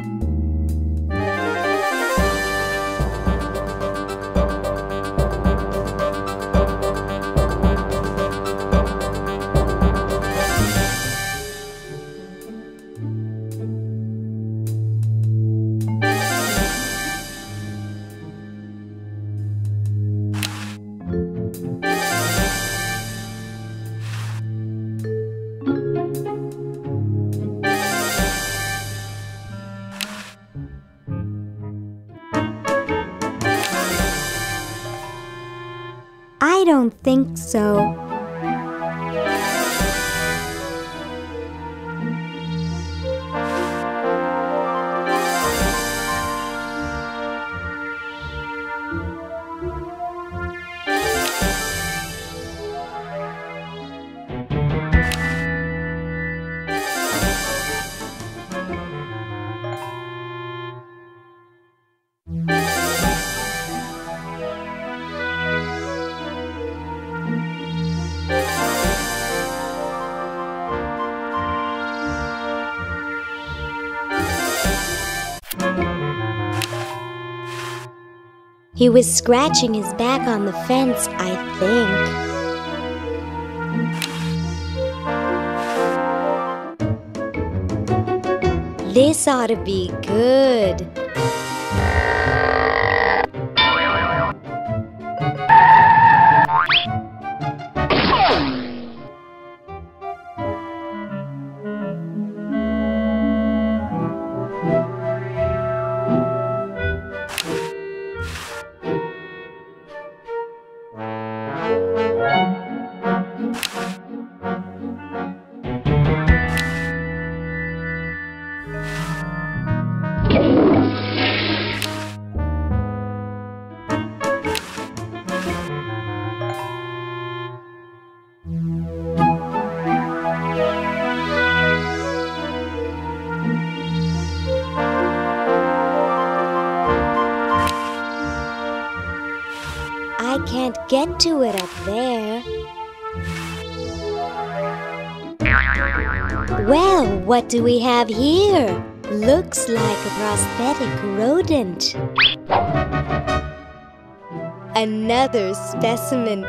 I don't think so. He was scratching his back on the fence, I think. This ought to be good. I can't get to it up there. Well, what do we have here? Looks like a prosthetic rodent. Another specimen.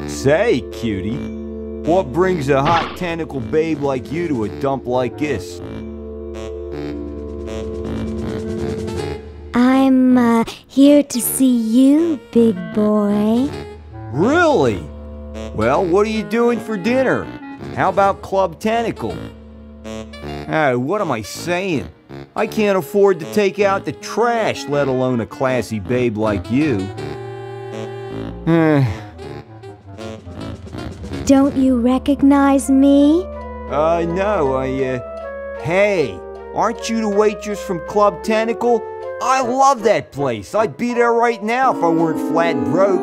Say, cutie, what brings a hot tentacle babe like you to a dump like this? I'm here to see you, big boy. Really? Well, what are you doing for dinner? How about Club Tentacle? What am I saying? I can't afford to take out the trash, let alone a classy babe like you. Don't you recognize me? No, Hey, aren't you the waitress from Club Tentacle? I love that place. I'd be there right now if I weren't flat broke.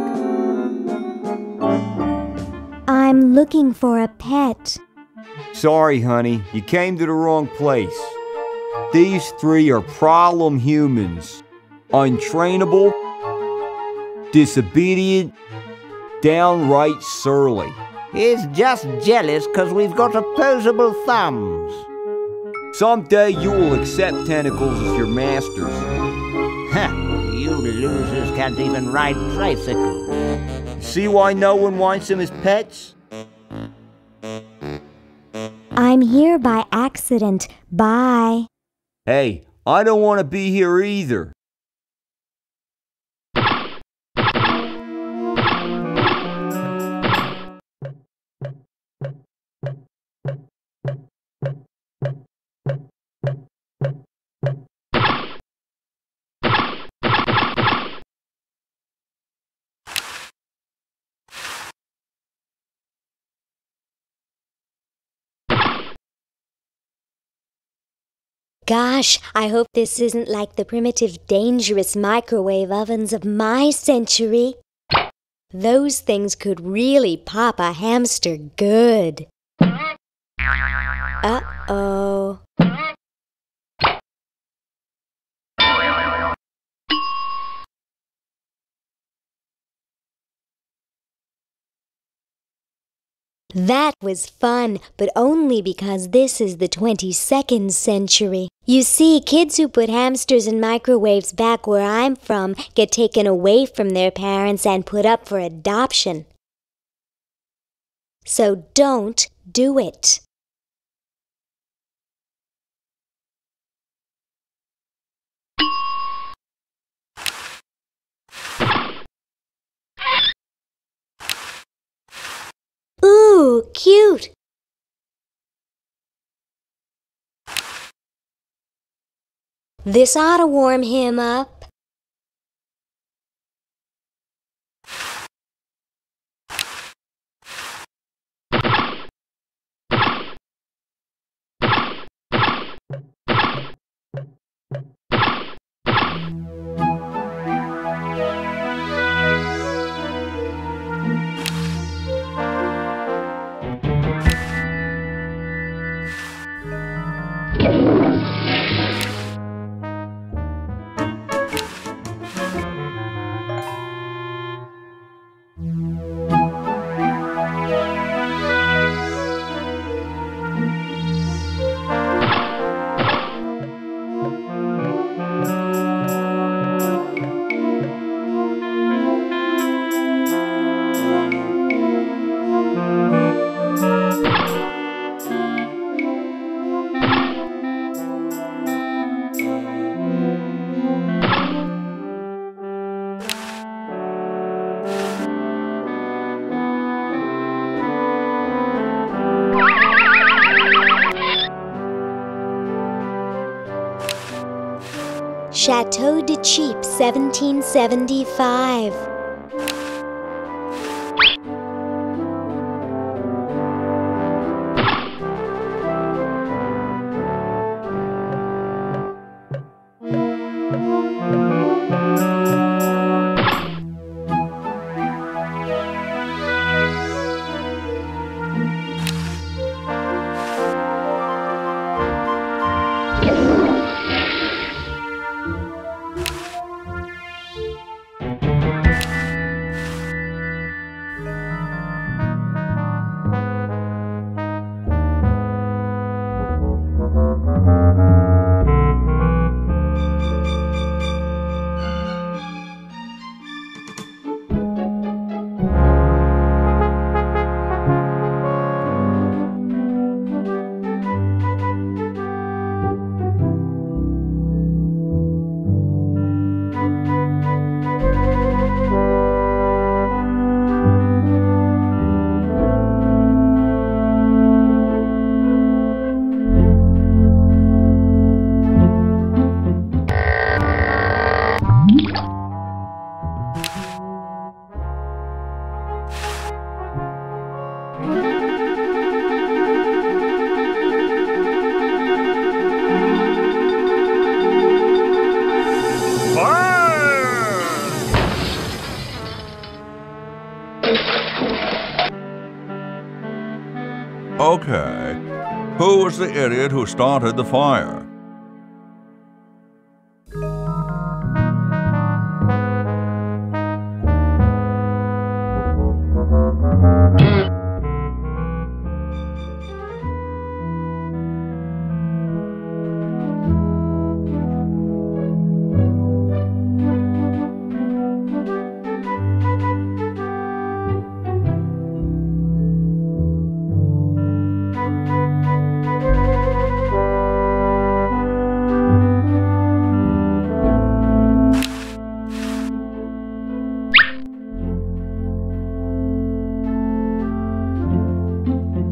I'm looking for a pet. Sorry, honey, you came to the wrong place. These three are problem humans. Untrainable, disobedient, downright surly. He's just jealous because we've got opposable thumbs. Someday you will accept tentacles as your masters. Huh, you losers can't even ride tricycles. See why no one wants them as pets? I'm here by accident. Bye. Hey, I don't want to be here either. Gosh, I hope this isn't like the primitive, dangerous microwave ovens of my century. Those things could really pop a hamster good. Uh-oh. That was fun, but only because this is the 22nd century. You see, kids who put hamsters in microwaves back where I'm from get taken away from their parents and put up for adoption. So don't do it. Ooh, cute! This ought to warm him up. Chateau de Cheap, 1775. Okay. Who was the idiot who started the fire?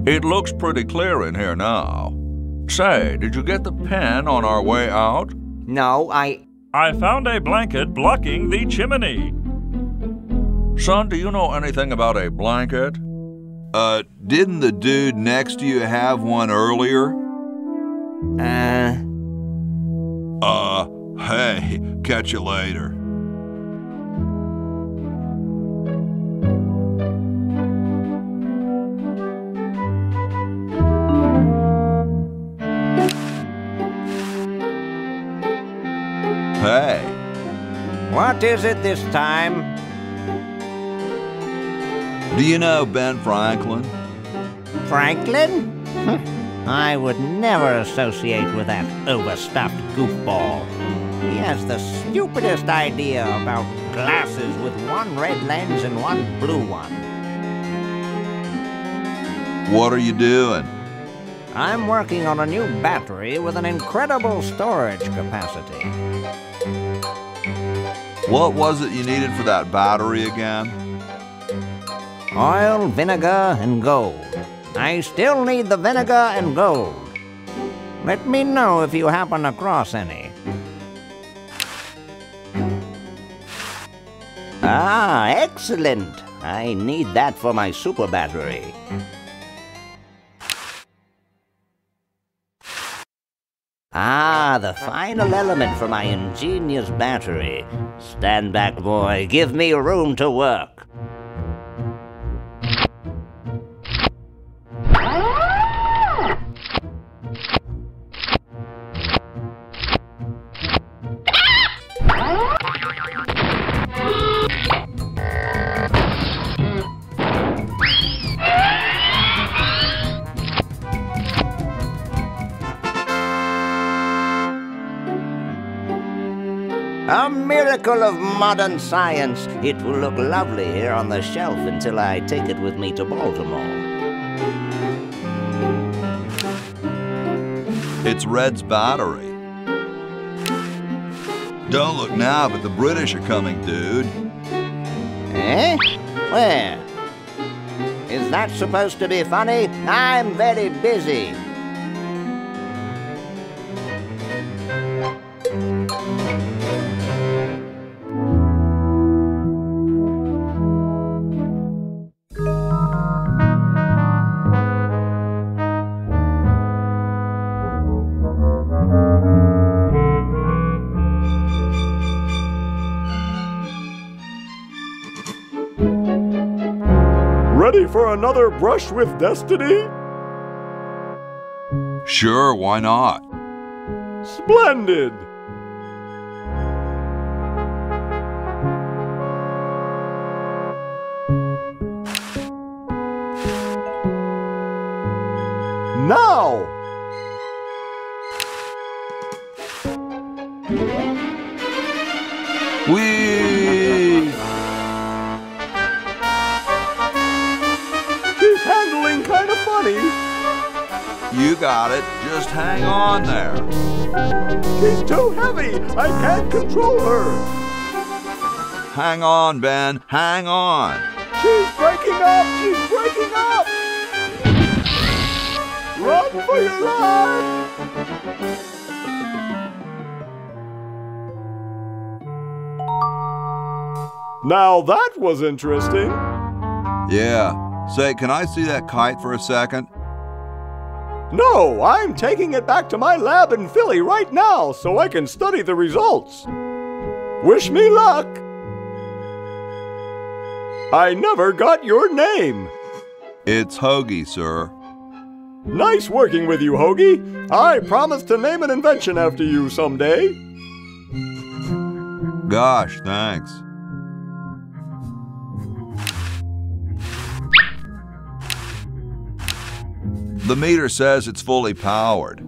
It looks pretty clear in here now. Say, did you get the pen on our way out? No, I found a blanket blocking the chimney. Son, do you know anything about a blanket? Didn't the dude next to you have one earlier? Hey, catch you later. Hey. What is it this time? Do you know Ben Franklin? Franklin? I would never associate with that overstuffed goofball. He has the stupidest idea about glasses with one red lens and one blue one. What are you doing? I'm working on a new battery with an incredible storage capacity. What was it you needed for that battery again? Oil, vinegar, and gold. I still need the vinegar and gold. Let me know if you happen across any. Ah, excellent. I need that for my super battery. Ah, the final element for my ingenious battery. Stand back, boy. Give me room to work. A miracle of modern science. It will look lovely here on the shelf until I take it with me to Baltimore. It's Red's battery. Don't look now, but the British are coming, dude. Eh? Where? Is that supposed to be funny? I'm very busy. Ready for another brush with destiny? Sure, why not? Splendid! Now! Whee! She's handling kind of funny. You got it. Just hang on there. She's too heavy. I can't control her. Hang on, Ben. Hang on. She's breaking up. She's breaking up. Run for your life. Now that was interesting. Yeah. Say, can I see that kite for a second? No, I'm taking it back to my lab in Philly right now so I can study the results. Wish me luck. I never got your name. It's Hoagie, sir. Nice working with you, Hoagie. I promise to name an invention after you someday. Gosh, thanks. The meter says it's fully powered.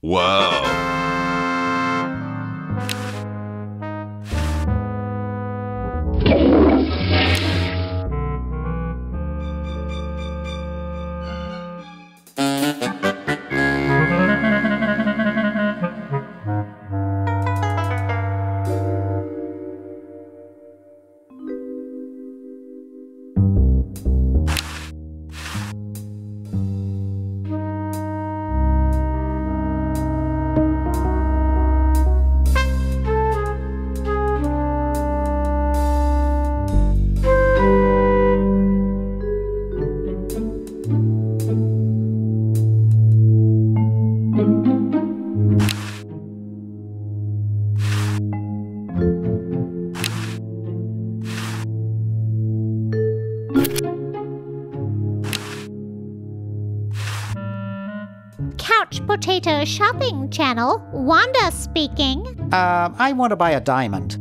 Whoa. Couch Potato Shopping Channel, Wanda speaking. I want to buy a diamond.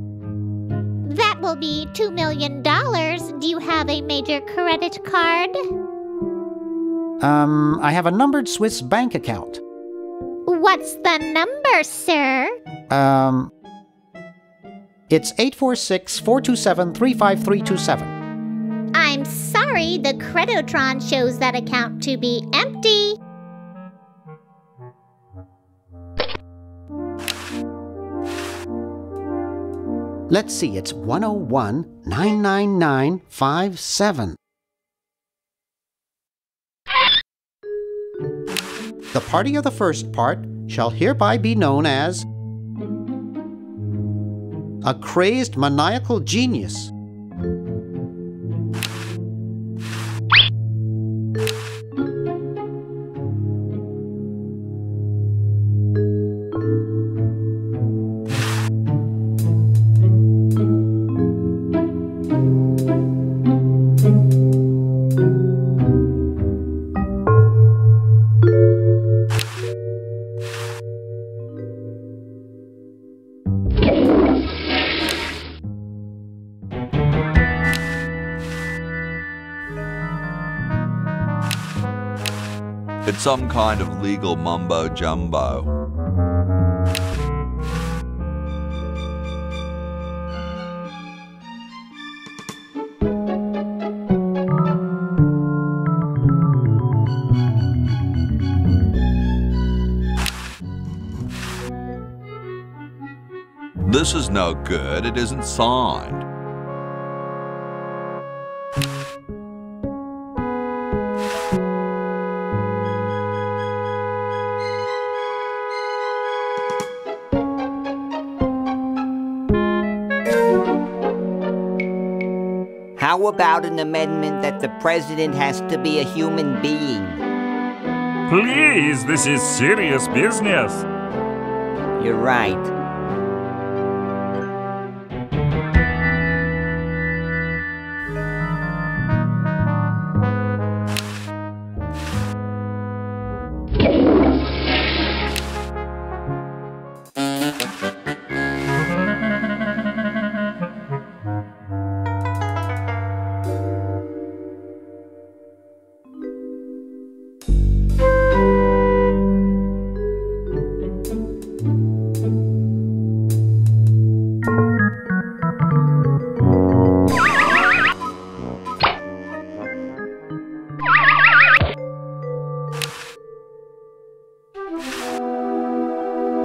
That will be $2 million. Do you have a major credit card? I have a numbered Swiss bank account. What's the number, sir? It's 846-427-35327. I'm sorry, the Credotron shows that account to be empty. Let's see, it's 101-99957. The party of the first part shall hereby be known as a crazed maniacal genius. It's some kind of legal mumbo-jumbo. This is no good. It isn't signed. How about an amendment that the president has to be a human being? Please, this is serious business. You're right.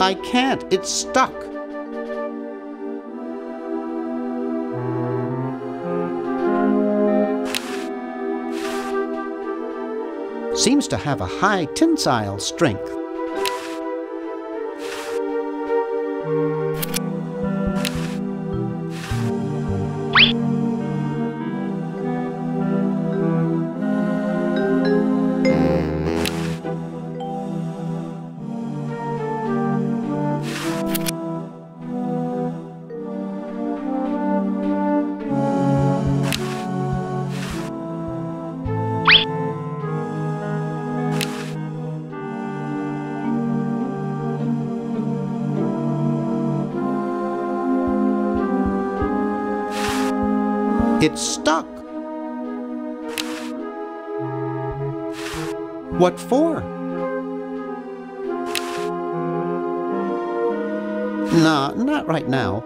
I can't. It's stuck. Seems to have a high tensile strength. It's stuck. What for? Nah, not right now.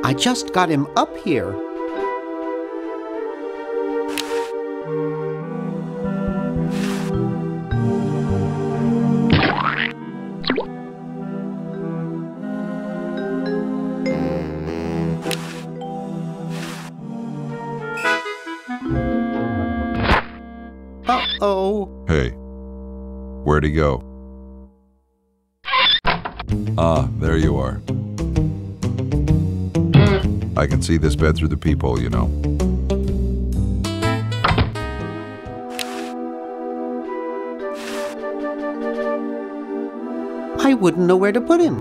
I just got him up here. Uh-oh. Hey, where'd he go? Ah, there you are. I can see this bed through the peephole, you know. I wouldn't know where to put him.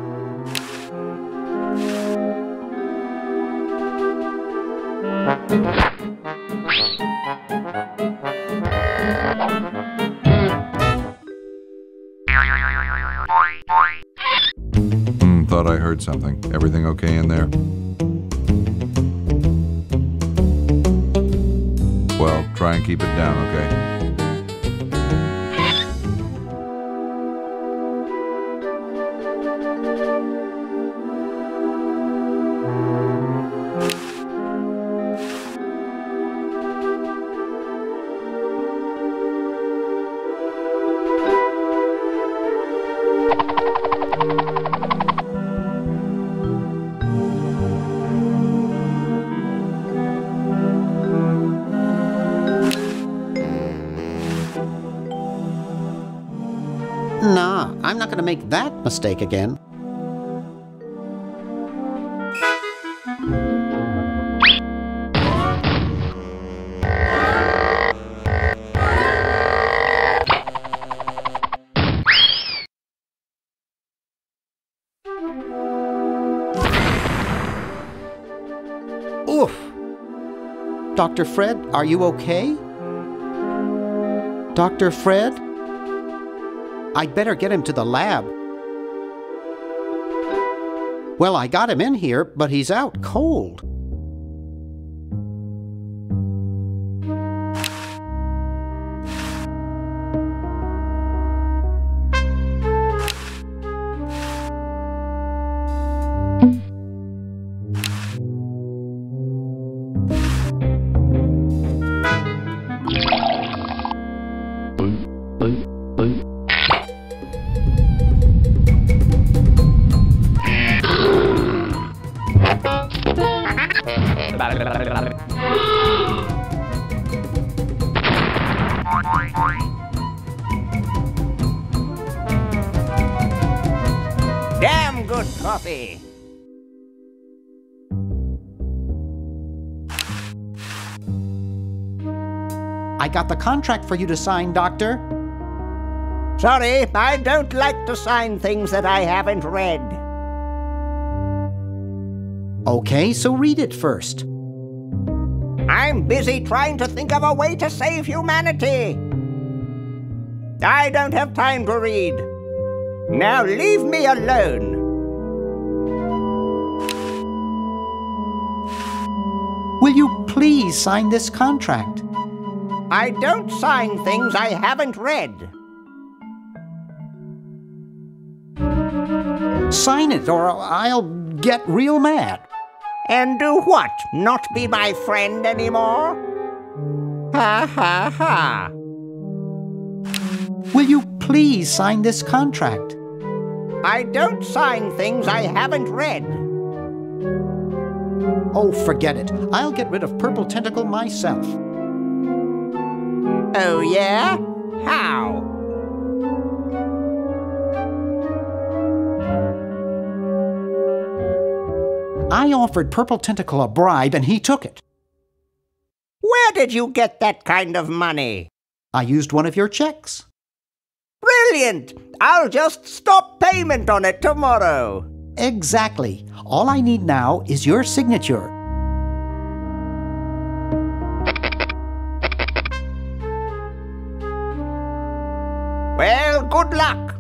Thought I heard something. Everything okay in there? Well, try and keep it down, okay? I'm not going to make that mistake again. Oof! Dr. Fred, are you okay? Dr. Fred? I'd better get him to the lab. Well, I got him in here, but he's out cold. Damn good coffee. I got the contract for you to sign, Doctor. Sorry, I don't like to sign things that I haven't read. Okay, so read it first. I'm busy trying to think of a way to save humanity. I don't have time to read. Now leave me alone. Will you please sign this contract? I don't sign things I haven't read. Sign it or I'll get real mad. And do what? Not be my friend anymore? Ha ha ha. Will you please sign this contract? I don't sign things I haven't read. Oh, forget it. I'll get rid of Purple Tentacle myself. Oh, yeah? How? I offered Purple Tentacle a bribe and he took it. Where did you get that kind of money? I used one of your checks. Brilliant! I'll just stop payment on it tomorrow. Exactly. All I need now is your signature. Well, good luck.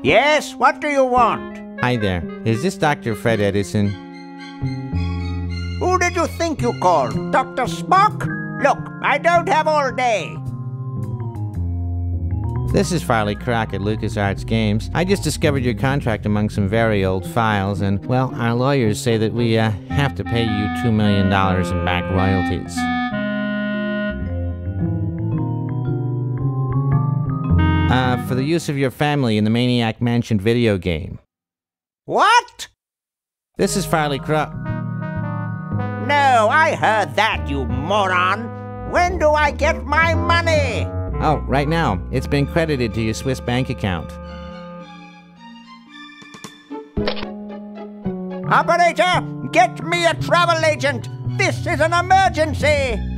Yes, what do you want? Hi there. Is this Dr. Fred Edison? Who did you think you called? Dr. Spock? Look, I don't have all day. This is Farley Croc at LucasArts Games. I just discovered your contract among some very old files, and, well, our lawyers say that we have to pay you $2 million in back royalties. For the use of your family in the Maniac Mansion video game. What? This is Farley Croc. No, I heard that, you moron. When do I get my money? Oh, right now. It's been credited to your Swiss bank account. Operator, get me a travel agent. This is an emergency.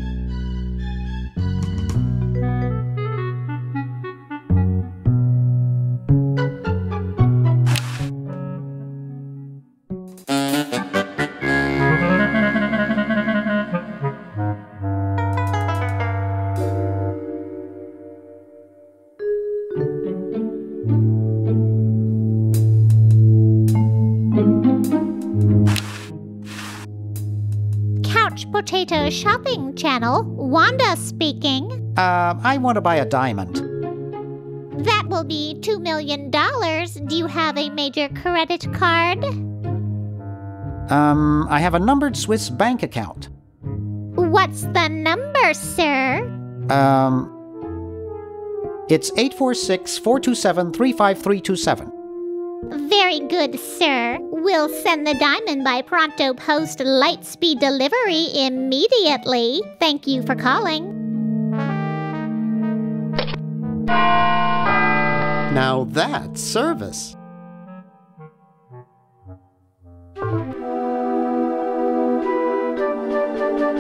Couch Potato Shopping Channel. Wanda speaking. I want to buy a diamond. That will be $2 million. Do you have a major credit card? I have a numbered Swiss bank account. What's the number, sir? It's 846-427-35327. Very good, sir. We'll send the diamond by pronto post lightspeed delivery immediately. Thank you for calling. Now that's service.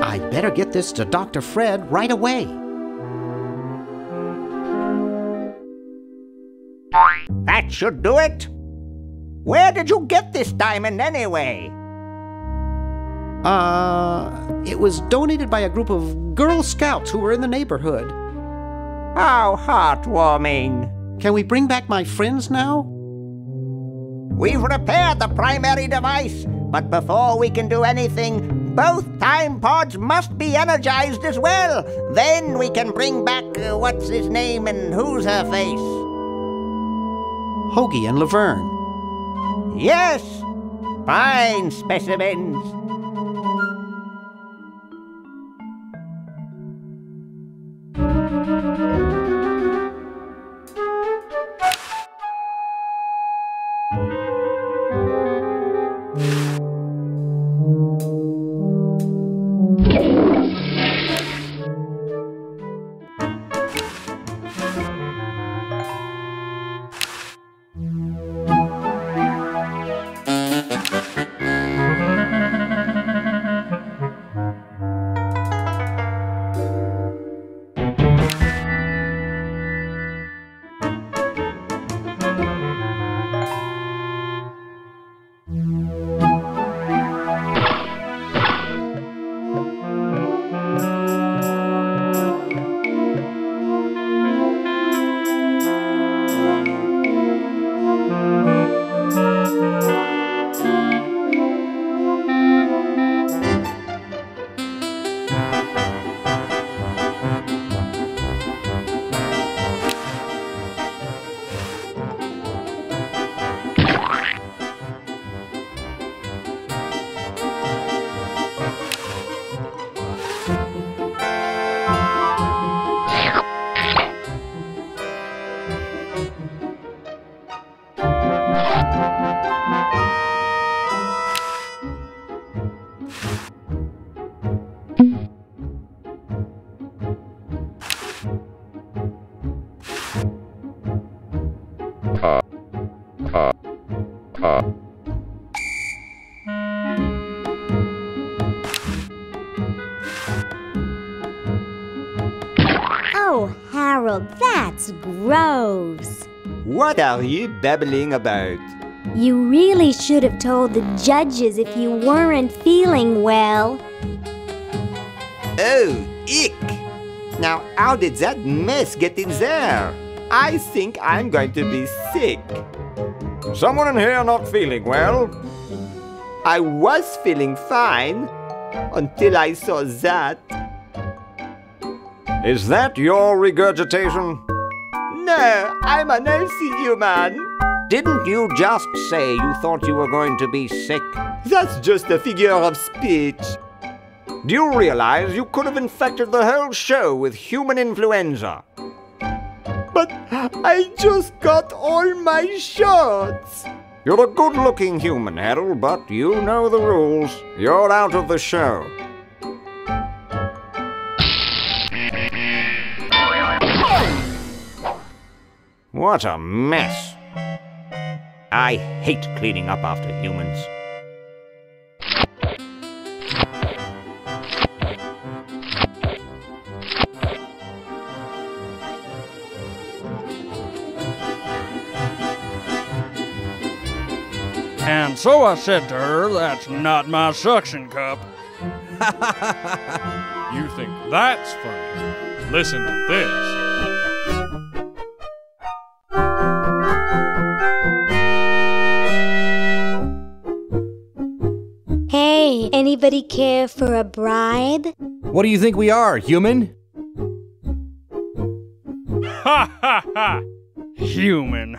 I'd better get this to Dr. Fred right away. That should do it. Where did you get this diamond anyway? It was donated by a group of Girl Scouts who were in the neighborhood. How heartwarming. Can we bring back my friends now? We've repaired the primary device, but before we can do anything, both time pods must be energized as well. Then we can bring back what's his name and who's her face? Hoagie and Laverne. Yes, fine specimens. Oh, Harold, that's gross. What are you babbling about? You really should have told the judges if you weren't feeling well. Oh, ick! Now, how did that mess get in there? I think I'm going to be sick. Someone in here not feeling well? I was feeling fine until I saw that. Is that your regurgitation? No, I'm an healthy human. Didn't you just say you thought you were going to be sick? That's just a figure of speech. Do you realize you could have infected the whole show with human influenza? But I just got all my shots. You're a good-looking human, Harold, but you know the rules. You're out of the show. What a mess. I hate cleaning up after humans. And so I said to her, that's not my suction cup. You think that's funny? Listen to this. Hey, any anybody care for a bribe? What do you think we are, human? Ha ha ha! Human.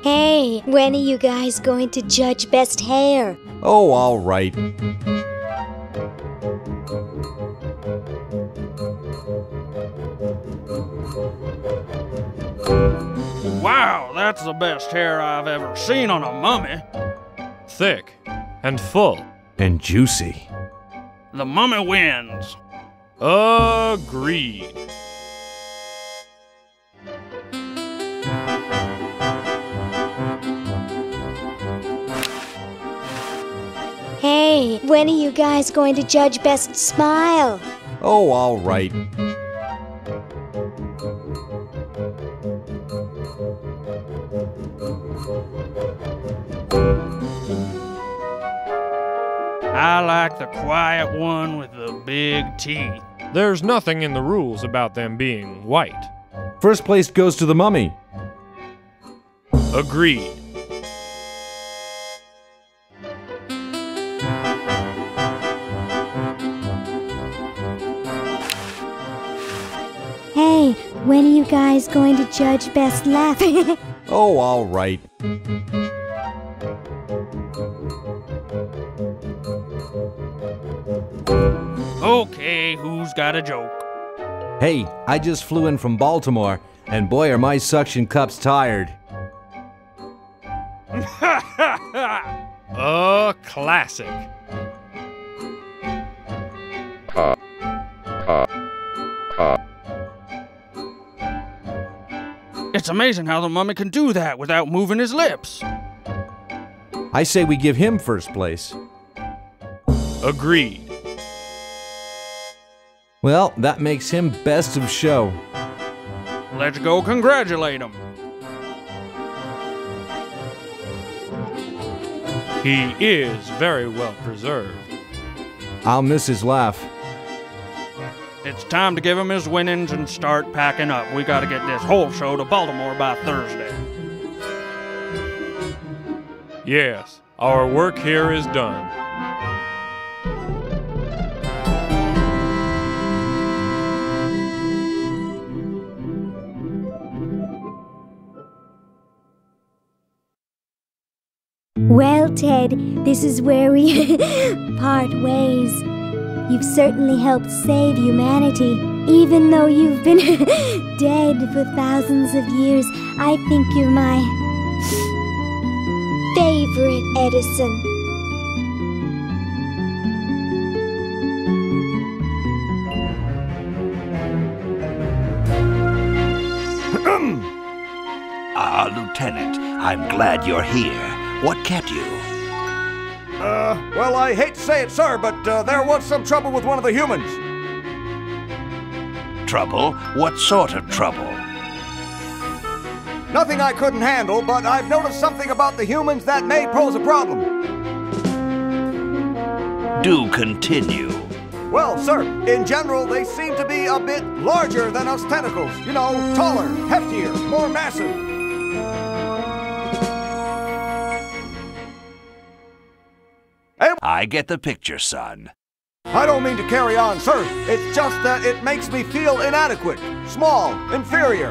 Hey, when are you guys going to judge best hair? Oh, all right. Wow, that's the best hair I've ever seen on a mummy. Thick and full. And juicy. The mummy wins. Agreed. Hey, when are you guys going to judge best smile? Oh, all right. I like the quiet one with the big teeth. There's nothing in the rules about them being white. First place goes to the mummy. Agreed. Hey, when are you guys going to judge best laugh? Oh, all right. Okay, who's got a joke? Hey, I just flew in from Baltimore, and boy are my suction cups tired. A classic. It's amazing how the mummy can do that without moving his lips. I say we give him first place. Agreed. Well, that makes him best of show. Let's go congratulate him. He is very well preserved. I'll miss his laugh. It's time to give him his winnings and start packing up. We gotta get this whole show to Baltimore by Thursday. Yes, our work here is done. Well, Ted, this is where we part ways. You've certainly helped save humanity. Even though you've been dead for thousands of years, I think you're my favorite Edison. Lieutenant, I'm glad you're here. What kept you? Well, I hate to say it, sir, but there was some trouble with one of the humans. Trouble? What sort of trouble? Nothing I couldn't handle, but I've noticed something about the humans that may pose a problem. Do continue. Well, sir, in general, they seem to be a bit larger than us tentacles. You know, taller, heftier, more massive. I get the picture, son. I don't mean to carry on, sir. It's just that it makes me feel inadequate, small, inferior.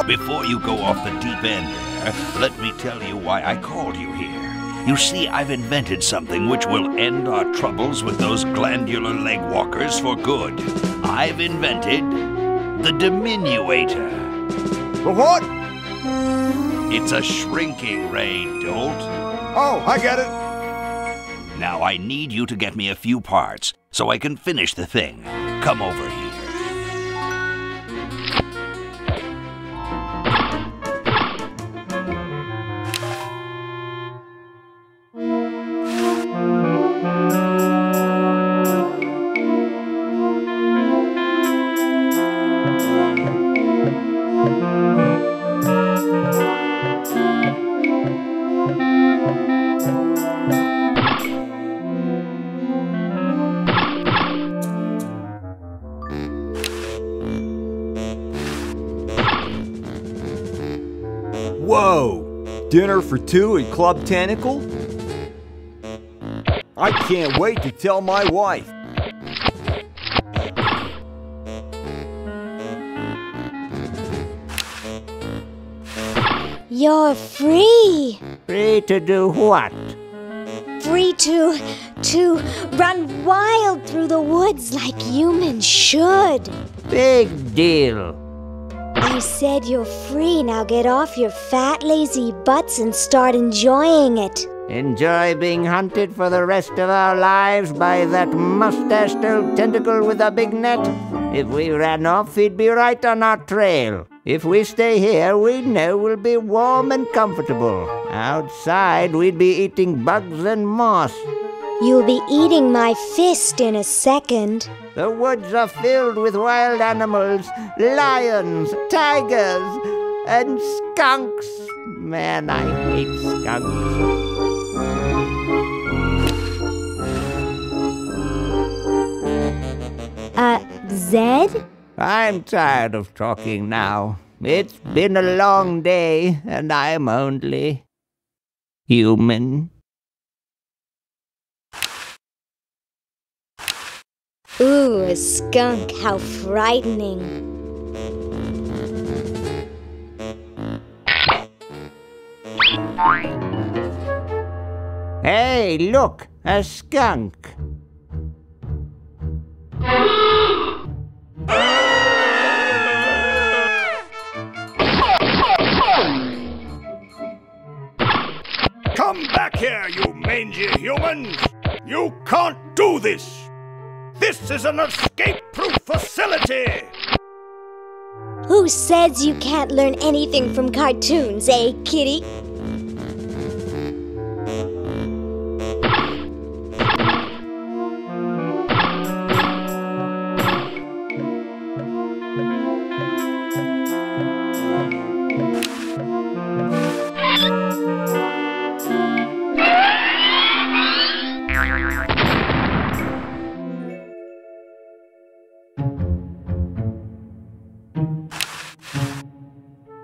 Before you go off the deep end there, let me tell you why I called you here. You see, I've invented something which will end our troubles with those glandular leg walkers for good. I've invented the diminuator. The what? It's a shrinking ray, dolt. Oh, I get it. Now I need you to get me a few parts so I can finish the thing. Come over here. Whoa! Dinner for two at Club Tentacle? I can't wait to tell my wife. You're free. Free to do what? Free to run wild through the woods like humans should. Big deal. I said you're free. Now get off your fat, lazy butts and start enjoying it. Enjoy being hunted for the rest of our lives by that mustached old tentacle with a big net? If we ran off, he'd be right on our trail. If we stay here, we know we'll be warm and comfortable. Outside, we'd be eating bugs and moss. You'll be eating my fist in a second. The woods are filled with wild animals, lions, tigers, and skunks. Man, I hate skunks. Zed? I'm tired of talking now. It's been a long day, and I'm only human. Ooh, a skunk, how frightening. Hey, look, a skunk. Come back here, you mangy humans! You can't do this! This is an escape-proof facility! Who says you can't learn anything from cartoons, eh, kitty?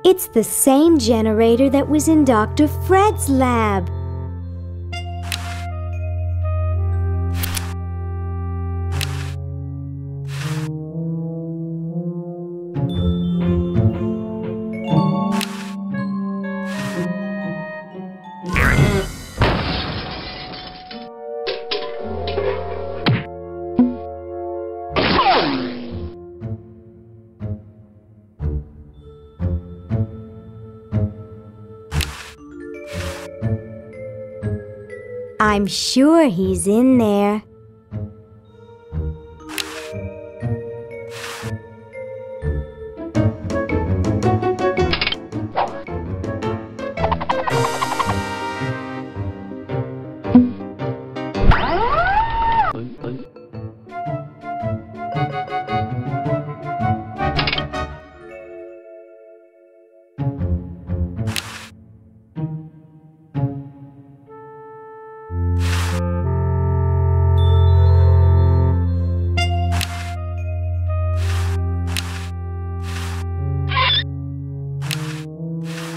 It's the same generator that was in Dr. Fred's lab. I'm sure he's in there.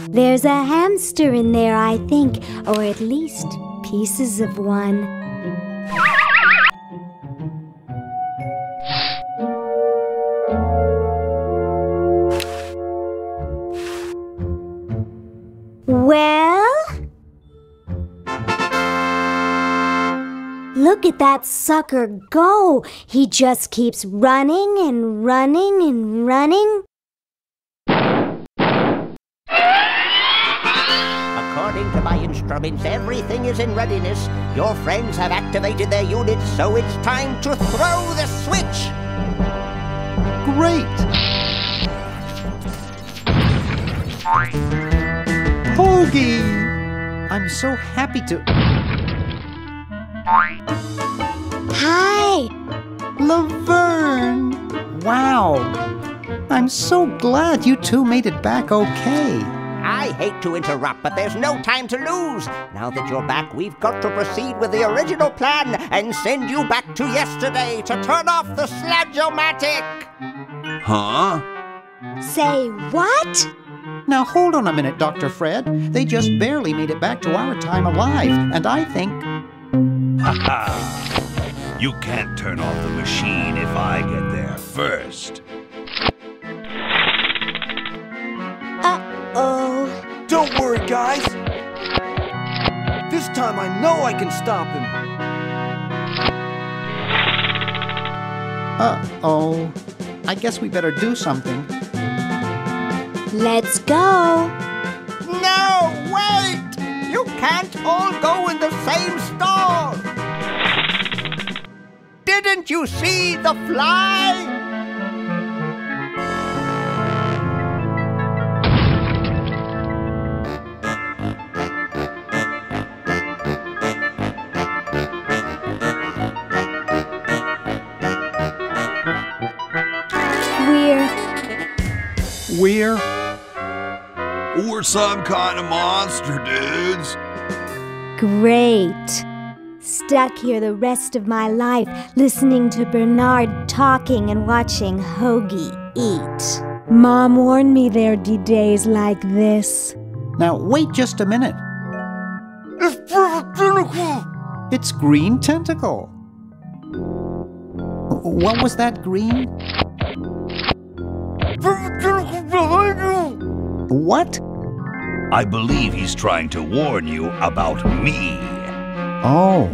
There's a hamster in there, I think, or at least pieces of one. Well? Look at that sucker go! He just keeps running and running and running. According to my instruments, everything is in readiness. Your friends have activated their units, so it's time to throw the switch! Great! Hoagie! I'm so happy to... Hi! Laverne! Wow! I'm so glad you two made it back okay. I hate to interrupt, but there's no time to lose. Now that you're back, we've got to proceed with the original plan and send you back to yesterday to turn off the Sludge-O-Matic. Huh? Say what? Now hold on a minute, Dr. Fred. They just barely made it back to our time alive, and I think... Ha-ha! You can't turn off the machine if I get there first. Uh-oh. Don't worry, guys. This time I know I can stop him. Uh-oh. I guess we better do something. Let's go. No, wait! You can't all go in the same stall! Didn't you see the fly? We're... We're some kind of monster, dudes. Great. Stuck here the rest of my life, listening to Bernard talking and watching Hoagie eat. Mom warned me there'd be days like this. Now, wait just a minute. It's perfect tentacle! It's Green Tentacle. What was that, Green? Perfect tentacle behind you! What? I believe he's trying to warn you about me. Oh.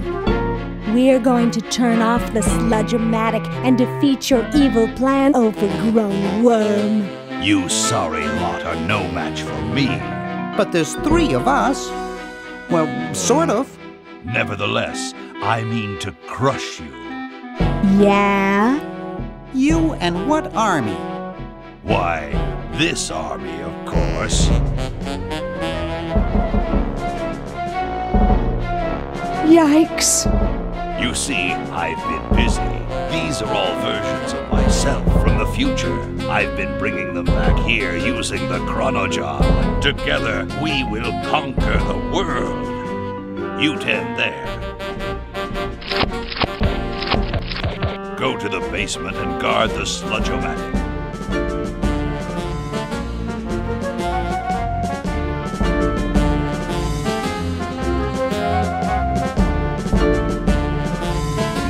We're going to turn off the sludge-o-matic and defeat your evil plan, overgrown worm. You sorry lot are no match for me. But there's 3 of us. Well, sort of. Nevertheless, I mean to crush you. Yeah? You and what army? Why, this army, of course. Yikes. You see, I've been busy. These are all versions of myself from the future. I've been bringing them back here using the chronojob. Together, we will conquer the world. You 10 there. Go to the basement and guard the sludge-o-matic.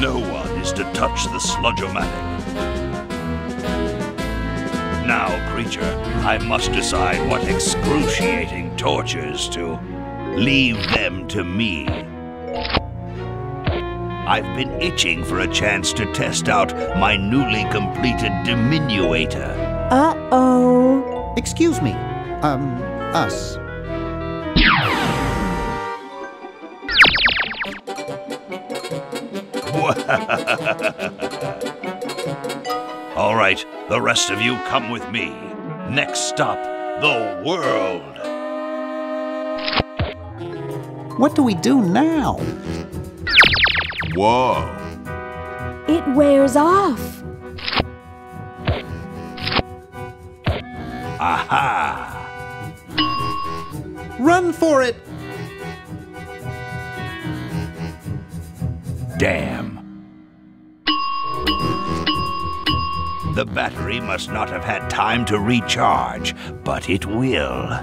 No one is to touch the sludge-o-matic. Now, creature, I must decide what excruciating tortures to leave them to me. I've been itching for a chance to test out my newly completed diminuator. Uh-oh. Excuse me. Us. All right, the rest of you come with me. Next stop, the world. What do we do now? Whoa. It wears off. Aha! Run for it! Damn. The battery must not have had time to recharge, but it will.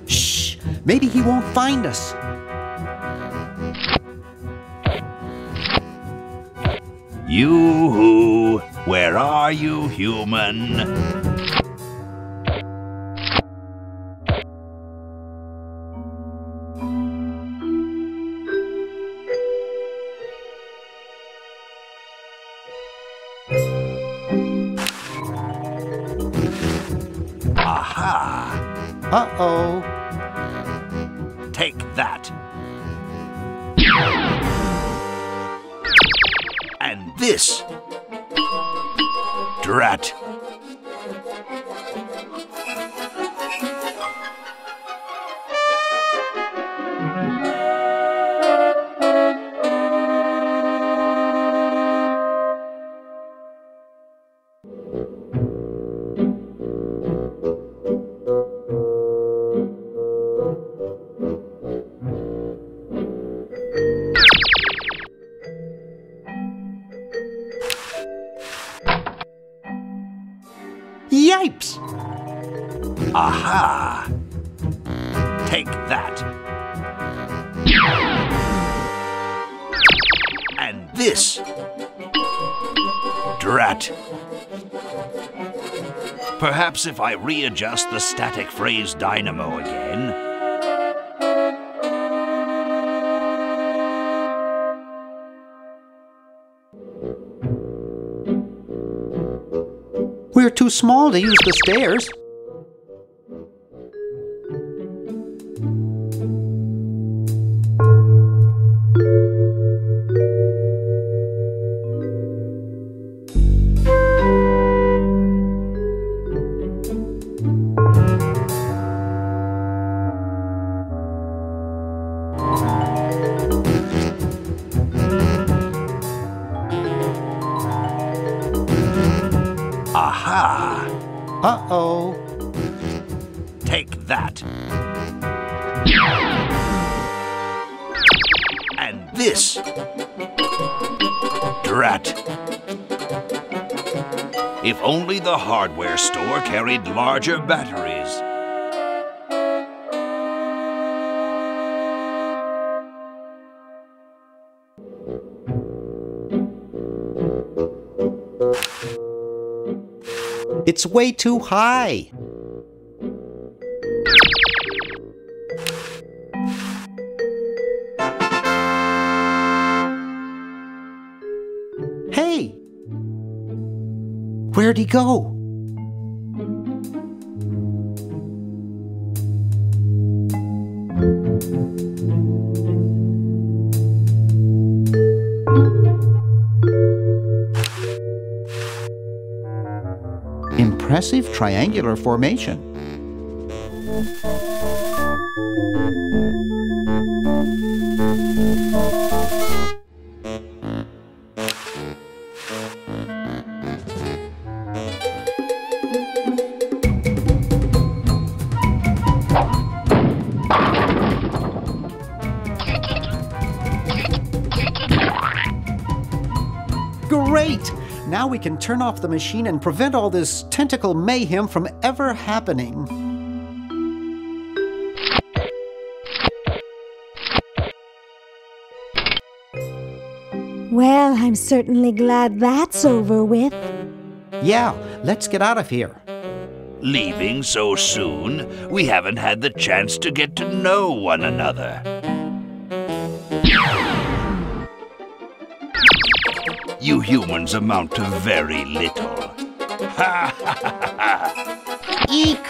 Shh! Maybe he won't find us. Yoo-hoo! Where are you, human? Aha! Uh-oh. Take that. And this. Drat. stripes! Aha! Take that. And this. Drat. Perhaps if I readjust the static phrase dynamo again. We're too small to use the stairs. Aha! Uh-oh. Take that. And this. Drat. If only the hardware store carried larger batteries. It's way too high. Hey! Where'd he go? Impressive triangular formation. Great! Now we can turn off the machine and prevent all this tentacle mayhem from ever happening. Well, I'm certainly glad that's over with. Yeah, let's get out of here. Leaving so soon? We haven't had the chance to get to know one another. You humans amount to very little. Ha ha ha ha! Eek!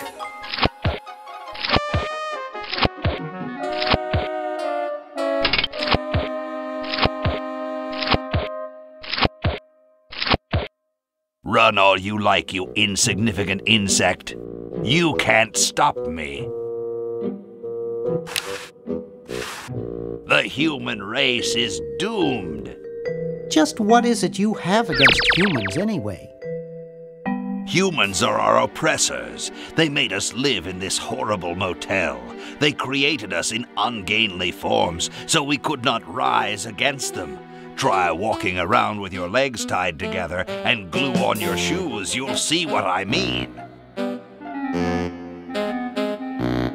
Run all you like, you insignificant insect. You can't stop me. The human race is doomed. Just what is it you have against humans anyway? Humans are our oppressors. They made us live in this horrible motel. They created us in ungainly forms so we could not rise against them. Try walking around with your legs tied together and glue on your shoes. You'll see what I mean.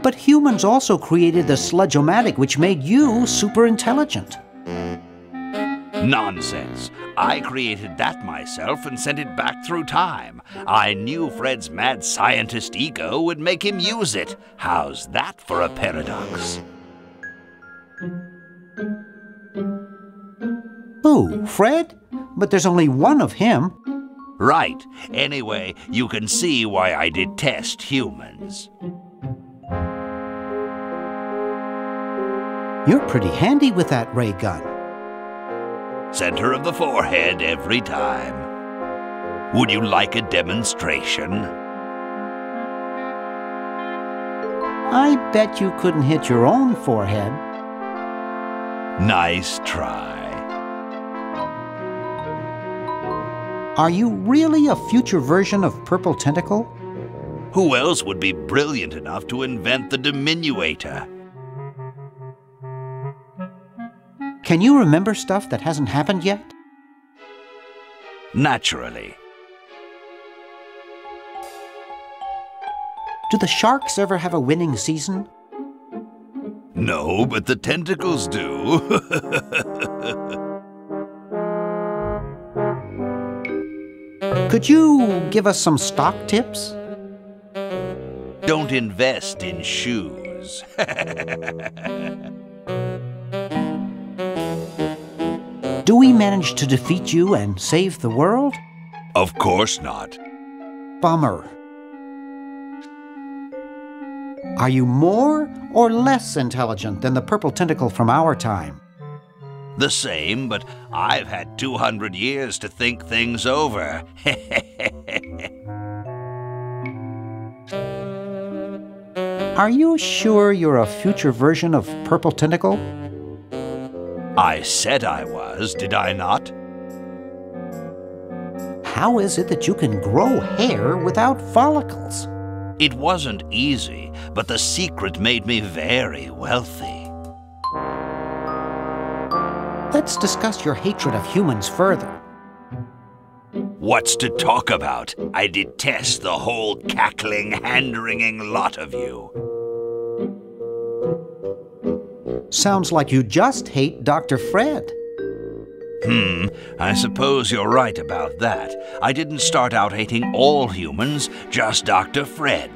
But humans also created the sludge-o-matic, which made you super intelligent. Nonsense. I created that myself and sent it back through time. I knew Fred's mad scientist ego would make him use it. How's that for a paradox? Who, Fred? But there's only one of him. Right. Anyway, you can see why I detest humans. You're pretty handy with that ray gun. Center of the forehead every time. Would you like a demonstration? I bet you couldn't hit your own forehead. Nice try. Are you really a future version of Purple Tentacle? Who else would be brilliant enough to invent the diminuator? Can you remember stuff that hasn't happened yet? Naturally. do the sharks ever have a winning season? No, but the tentacles do. Could you give us some stock tips? Don't invest in shoes. Do we manage to defeat you and save the world? Of course not. Bummer. Are you more or less intelligent than the purple tentacle from our time? The same, but I've had 200 years to think things over. Are you sure you're a future version of purple tentacle? I said I was, did I not? How is it that you can grow hair without follicles? It wasn't easy, but the secret made me very wealthy. Let's discuss your hatred of humans further. What's to talk about? I detest the whole cackling, hand-wringing lot of you. Sounds like you just hate Dr. Fred. I suppose you're right about that. I didn't start out hating all humans, just Dr. Fred.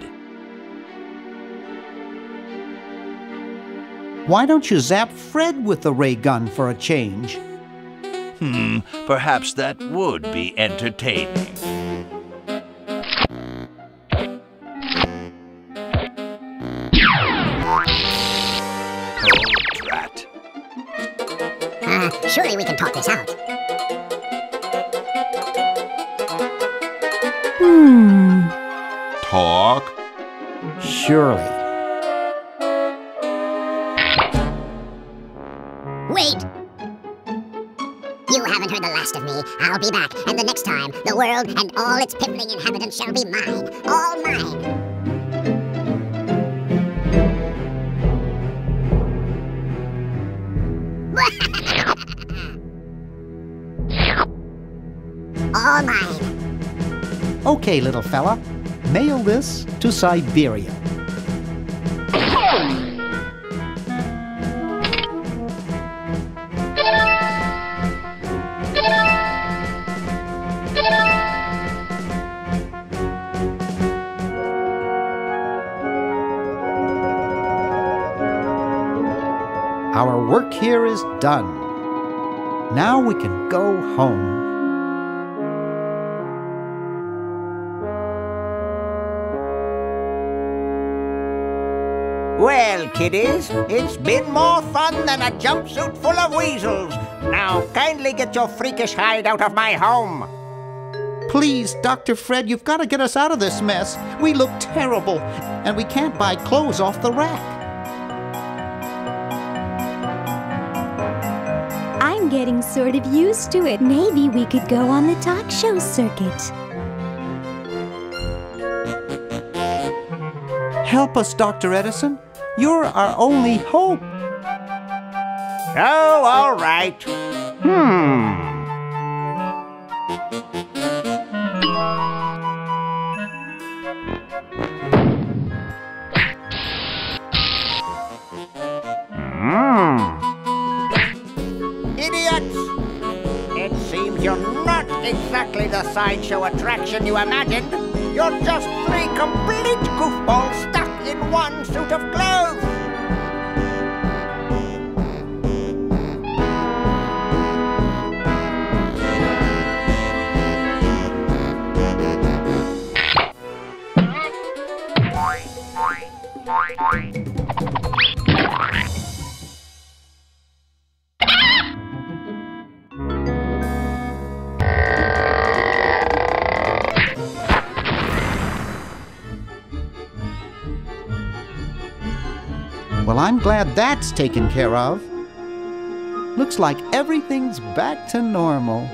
Why don't you zap Fred with the ray gun for a change? Perhaps that would be entertaining. Oh, drat. Surely we can talk this out. Talk? Surely. Wait! You haven't heard the last of me. I'll be back, and the next time, the world and all its piffling inhabitants shall be mine. All mine. All mine. Okay, little fella. Mail this to Siberia. Our work here is done. Now we can go home. Well, kiddies, it's been more fun than a jumpsuit full of weasels. Now, kindly get your freakish hide out of my home. Please, Dr. Fred, you've got to get us out of this mess. We look terrible, and we can't buy clothes off the rack. I'm getting sort of used to it. Maybe we could go on the talk show circuit. Help us, Dr. Edison. You're our only hope. Oh, all right. Idiots! It seems you're not exactly the sideshow attraction you imagined. You're just three complete goofballs stuck in one suit of clothes. Well, I'm glad that's taken care of. Looks like everything's back to normal.